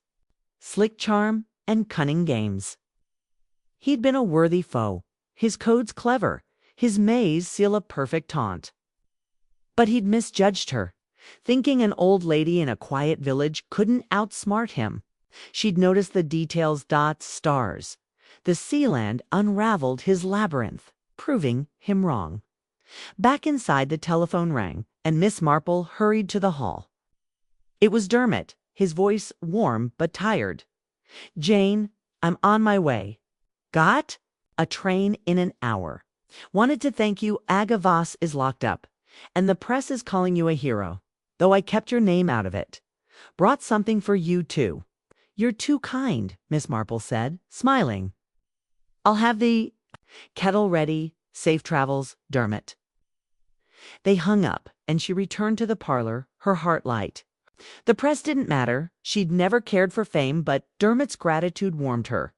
slick charm and cunning games. He'd been a worthy foe, his codes clever, his maze seal a perfect taunt. But he'd misjudged her, thinking an old lady in a quiet village couldn't outsmart him. She'd noticed the details, dots, stars. The sealand unraveled his labyrinth, proving him wrong. Back inside, the telephone rang, and Miss Marple hurried to the hall. It was Dermot, his voice warm but tired. Jane, I'm on my way. Got a train in an hour. Wanted to thank you. Agatha is locked up, and the press is calling you a hero, though I kept your name out of it. Brought something for you, too. You're too kind, Miss Marple said, smiling. I'll have the kettle ready. Safe travels, Dermot. They hung up, and she returned to the parlor, her heart light. The press didn't matter. She'd never cared for fame, but Dermot's gratitude warmed her.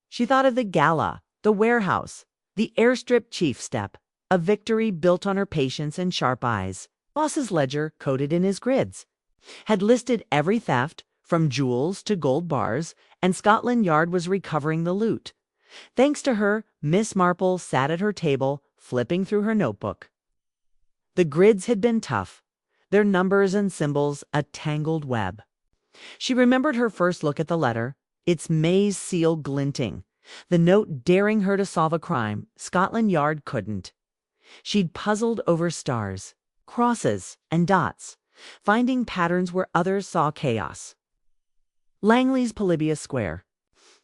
She thought of the gala, the warehouse, the airstrip chief step, a victory built on her patience and sharp eyes. Voss's ledger, coded in his grids, had listed every theft, from jewels to gold bars, and Scotland Yard was recovering the loot. Thanks to her, Miss Marple sat at her table, flipping through her notebook. The grids had been tough, their numbers and symbols a tangled web. She remembered her first look at the letter, its maze seal glinting, the note daring her to solve a crime Scotland Yard couldn't. She'd puzzled over stars, crosses, and dots, finding patterns where others saw chaos. Langley's Polybius Square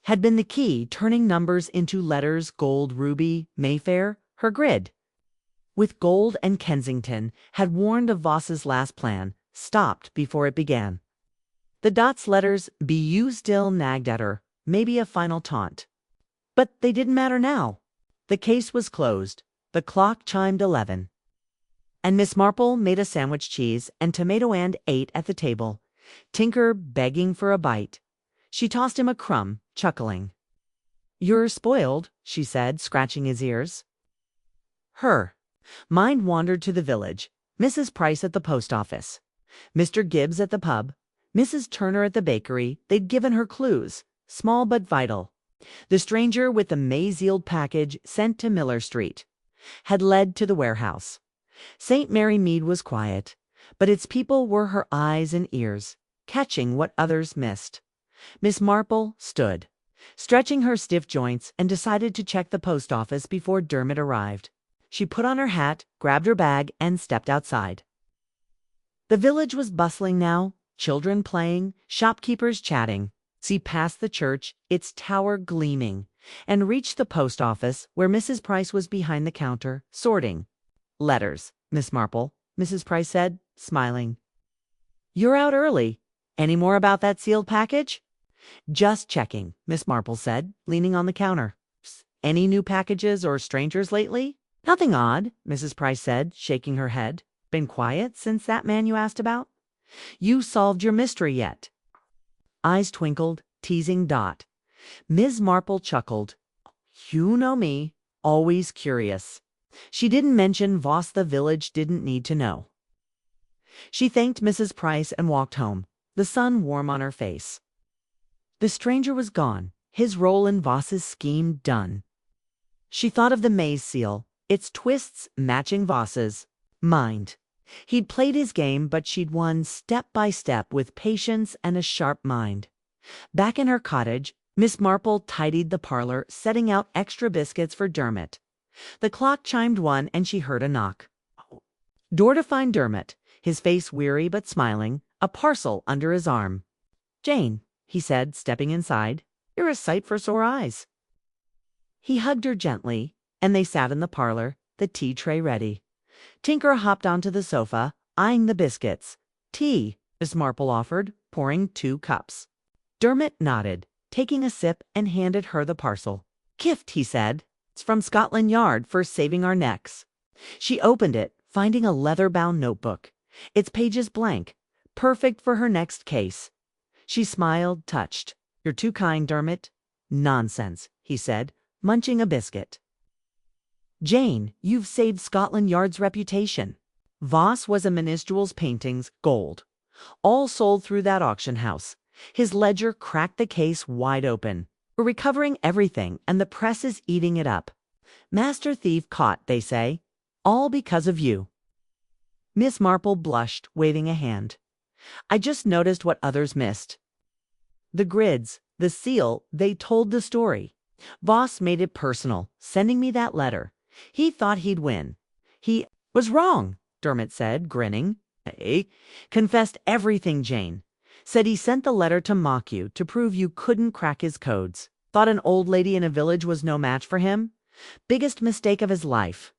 had been the key, turning numbers into letters. Gold, ruby, Mayfair, her grid. With gold and Kensington had warned of Voss's last plan, stopped before it began. The dots letters, BU, still nagged at her, maybe a final taunt. But they didn't matter now. The case was closed. The clock chimed 11. And Miss Marple made a sandwich, cheese and tomato, and ate at the table, Tinker begging for a bite. She tossed him a crumb, chuckling. You're spoiled, she said, scratching his ears. Her mind wandered to the village. Mrs. Price at the post office, Mr. Gibbs at the pub, Mrs. Turner at the bakery. They'd given her clues, small but vital. The stranger with the maze-sealed package sent to Miller Street had led to the warehouse. St. Mary Mead was quiet, but its people were her eyes and ears, catching what others missed. Miss Marple stood, stretching her stiff joints, and decided to check the post office before Dermot arrived. She put on her hat, grabbed her bag, and stepped outside. The village was bustling now, children playing, shopkeepers chatting. She passed the church, its tower gleaming, and reached the post office, where Mrs. Price was behind the counter, sorting. Letters, Miss Marple, Mrs. Price said, smiling. You're out early. Any more about that sealed package? Just checking, Miss Marple said, leaning on the counter. Any new packages or strangers lately? Nothing odd, Mrs. Price said, shaking her head. Been quiet since that man you asked about? You solved your mystery yet?" Eyes twinkled, teasing Dot. Ms. Marple chuckled. "You know me, always curious." She didn't mention Voss the village didn't need to know. She thanked Mrs. Price and walked home, the sun warm on her face. The stranger was gone, his role in Voss's scheme done. She thought of the maze seal, its twists matching Voss's. Mind. He'd played his game, but she'd won step by step with patience and a sharp mind. Back in her cottage, Miss Marple tidied the parlor, setting out extra biscuits for Dermot. The clock chimed 1 and she heard a knock. Door to find Dermot, his face weary but smiling, a parcel under his arm. "Jane," he said, stepping inside, "you're a sight for sore eyes." He hugged her gently, and they sat in the parlor, the tea tray ready. Tinker hopped onto the sofa, eyeing the biscuits. "Tea," Miss Marple offered, pouring 2 cups. Dermot nodded, taking a sip, and handed her the parcel. "Gift," he said. "It's from Scotland Yard for saving our necks." She opened it, finding a leather-bound notebook. Its pages blank, perfect for her next case. She smiled, touched. "You're too kind, Dermot." "Nonsense," he said, munching a biscuit. "Jane, you've saved Scotland Yard's reputation. Voss was a minstrel's paintings, gold. All sold through that auction house. His ledger cracked the case wide open. We're recovering everything, and the press is eating it up. Master thief caught, they say. All because of you." Miss Marple blushed, waving a hand. "I just noticed what others missed. The grids, the seal, they told the story. Voss made it personal, sending me that letter. He thought he'd win. He was wrong," Dermot said, grinning. "Confessed everything, Jane. Said he sent the letter to mock you, to prove you couldn't crack his codes. Thought an old lady in a village was no match for him. Biggest mistake of his life."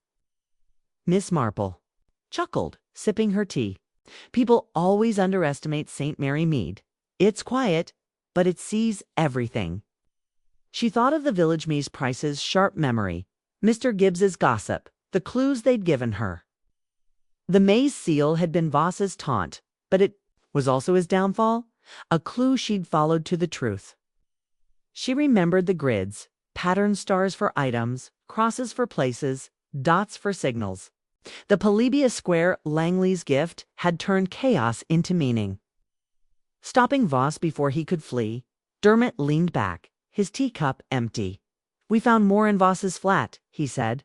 Miss Marple chuckled, sipping her tea. "People always underestimate St. Mary Mead. It's quiet, but it sees everything." She thought of the village Miss Price's sharp memory, Mr. Gibbs's gossip, the clues they'd given her. The maze seal had been Voss's taunt, but it was also his downfall, a clue she'd followed to the truth. She remembered the grids, pattern stars for items, crosses for places, dots for signals. The Polybius Square, Langley's gift, had turned chaos into meaning. Stopping Voss before he could flee, Dermot leaned back, his teacup empty. "We found more in Voss's flat," he said.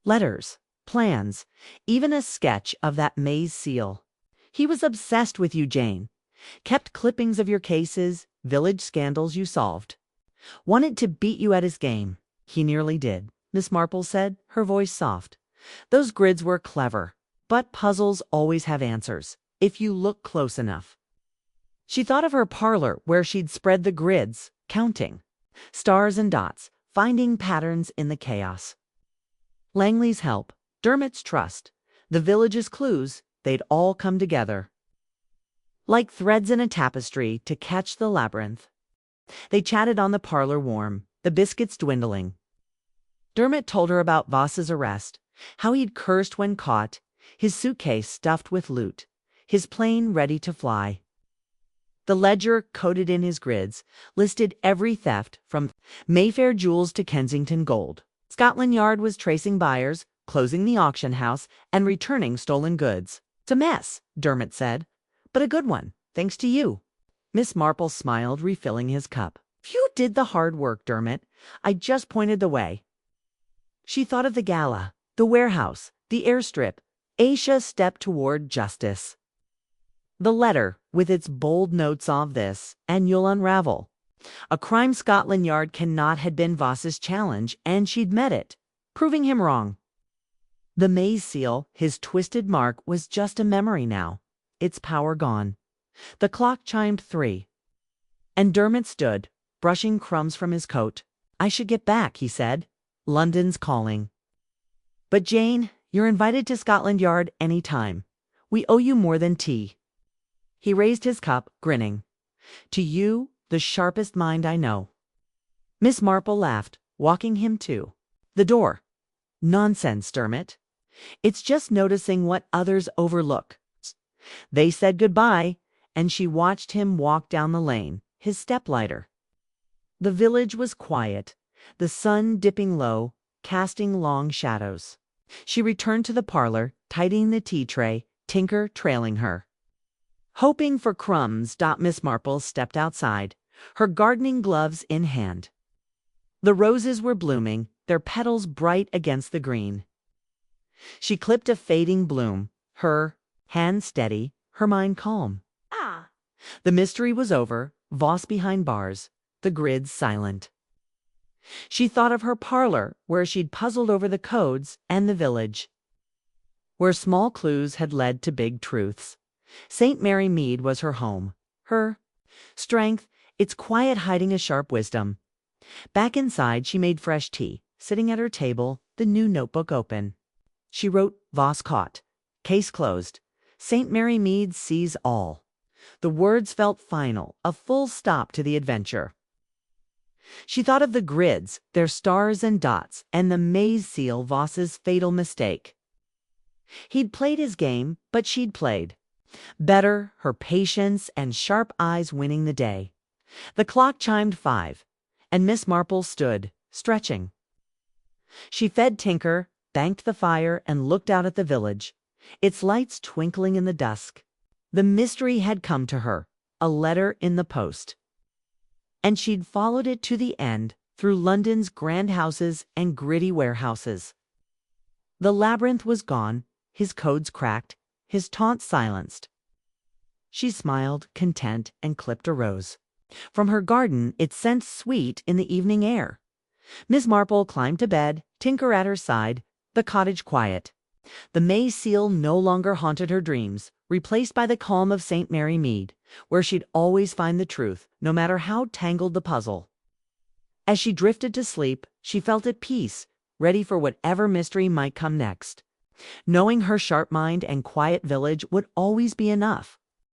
"Letters, plans, even a sketch of that maze seal. He was obsessed with you, Jane. Kept clippings of your cases, village scandals you solved. Wanted to beat you at his game. He nearly did," Miss Marple said, her voice soft. "Those grids were clever, but puzzles always have answers, if you look close enough." She thought of her parlor where she'd spread the grids, counting. Stars and dots, finding patterns in the chaos. Langley's help, Dermot's trust, the village's clues, they'd all come together. Like threads in a tapestry to catch the labyrinth. They chatted on the parlor warm, the biscuits dwindling. Dermot told her about Voss's arrest, how he'd cursed when caught, his suitcase stuffed with loot, his plane ready to fly. The ledger, coded in his grids, listed every theft from Mayfair jewels to Kensington gold. Scotland Yard was tracing buyers, closing the auction house, and returning stolen goods. "It's a mess," Dermot said, "but a good one, thanks to you." Miss Marple smiled, refilling his cup. "You did the hard work, Dermot. I just pointed the way." She thought of the gala, the warehouse, the airstrip. Aisha stepped toward justice. The letter, with its bold notes of this, and you'll unravel. A crime Scotland Yard cannot had been Voss's challenge, and she'd met it, proving him wrong. The maze seal, his twisted mark, was just a memory now, its power gone. The clock chimed 3. And Dermot stood, brushing crumbs from his coat. "I should get back," he said. "London's calling." "But Jane, you're invited to Scotland Yard any time. We owe you more than tea." He raised his cup, grinning. "To you, the sharpest mind I know." Miss Marple laughed, walking him to the door. "Nonsense, Dermot. It's just noticing what others overlook. They said goodbye, and she watched him walk down the lane, his step lighter. The village was quiet, the sun dipping low, casting long shadows. She returned to the parlor, tidying the tea tray, Tinker trailing her. Hoping for crumbs, Miss Marple stepped outside, her gardening gloves in hand. The roses were blooming, their petals bright against the green. She clipped a fading bloom, her hand steady, her mind calm. The mystery was over, Voss behind bars, the grids silent. She thought of her parlor, where she'd puzzled over the codes, and the village, where small clues had led to big truths. St. Mary Mead was her home, her strength, its quiet hiding a sharp wisdom. Back inside, she made fresh tea, sitting at her table, the new notebook open. She wrote Voss caught, case closed, St. Mary Mead sees all. The words felt final, a full stop to the adventure. She thought of the grids, their stars and dots, and the maze seal, Voss's fatal mistake. He'd played his game, but she'd played better, her patience and sharp eyes winning the day. The clock chimed 5, and Miss Marple stood, stretching. She fed Tinker, banked the fire, and looked out at the village, its lights twinkling in the dusk. The mystery had come to her, a letter in the post. And she'd followed it to the end, through London's grand houses and gritty warehouses. The labyrinth was gone, his codes cracked, his taunts silenced. She smiled, content, and clipped a rose. From her garden it scent sweet in the evening air. Miss Marple climbed to bed, Tinker at her side, the cottage quiet. The May seal no longer haunted her dreams, replaced by the calm of St. Mary Mead, where she'd always find the truth, no matter how tangled the puzzle. As she drifted to sleep, she felt at peace, ready for whatever mystery might come next, knowing her sharp mind and quiet village would always be enough.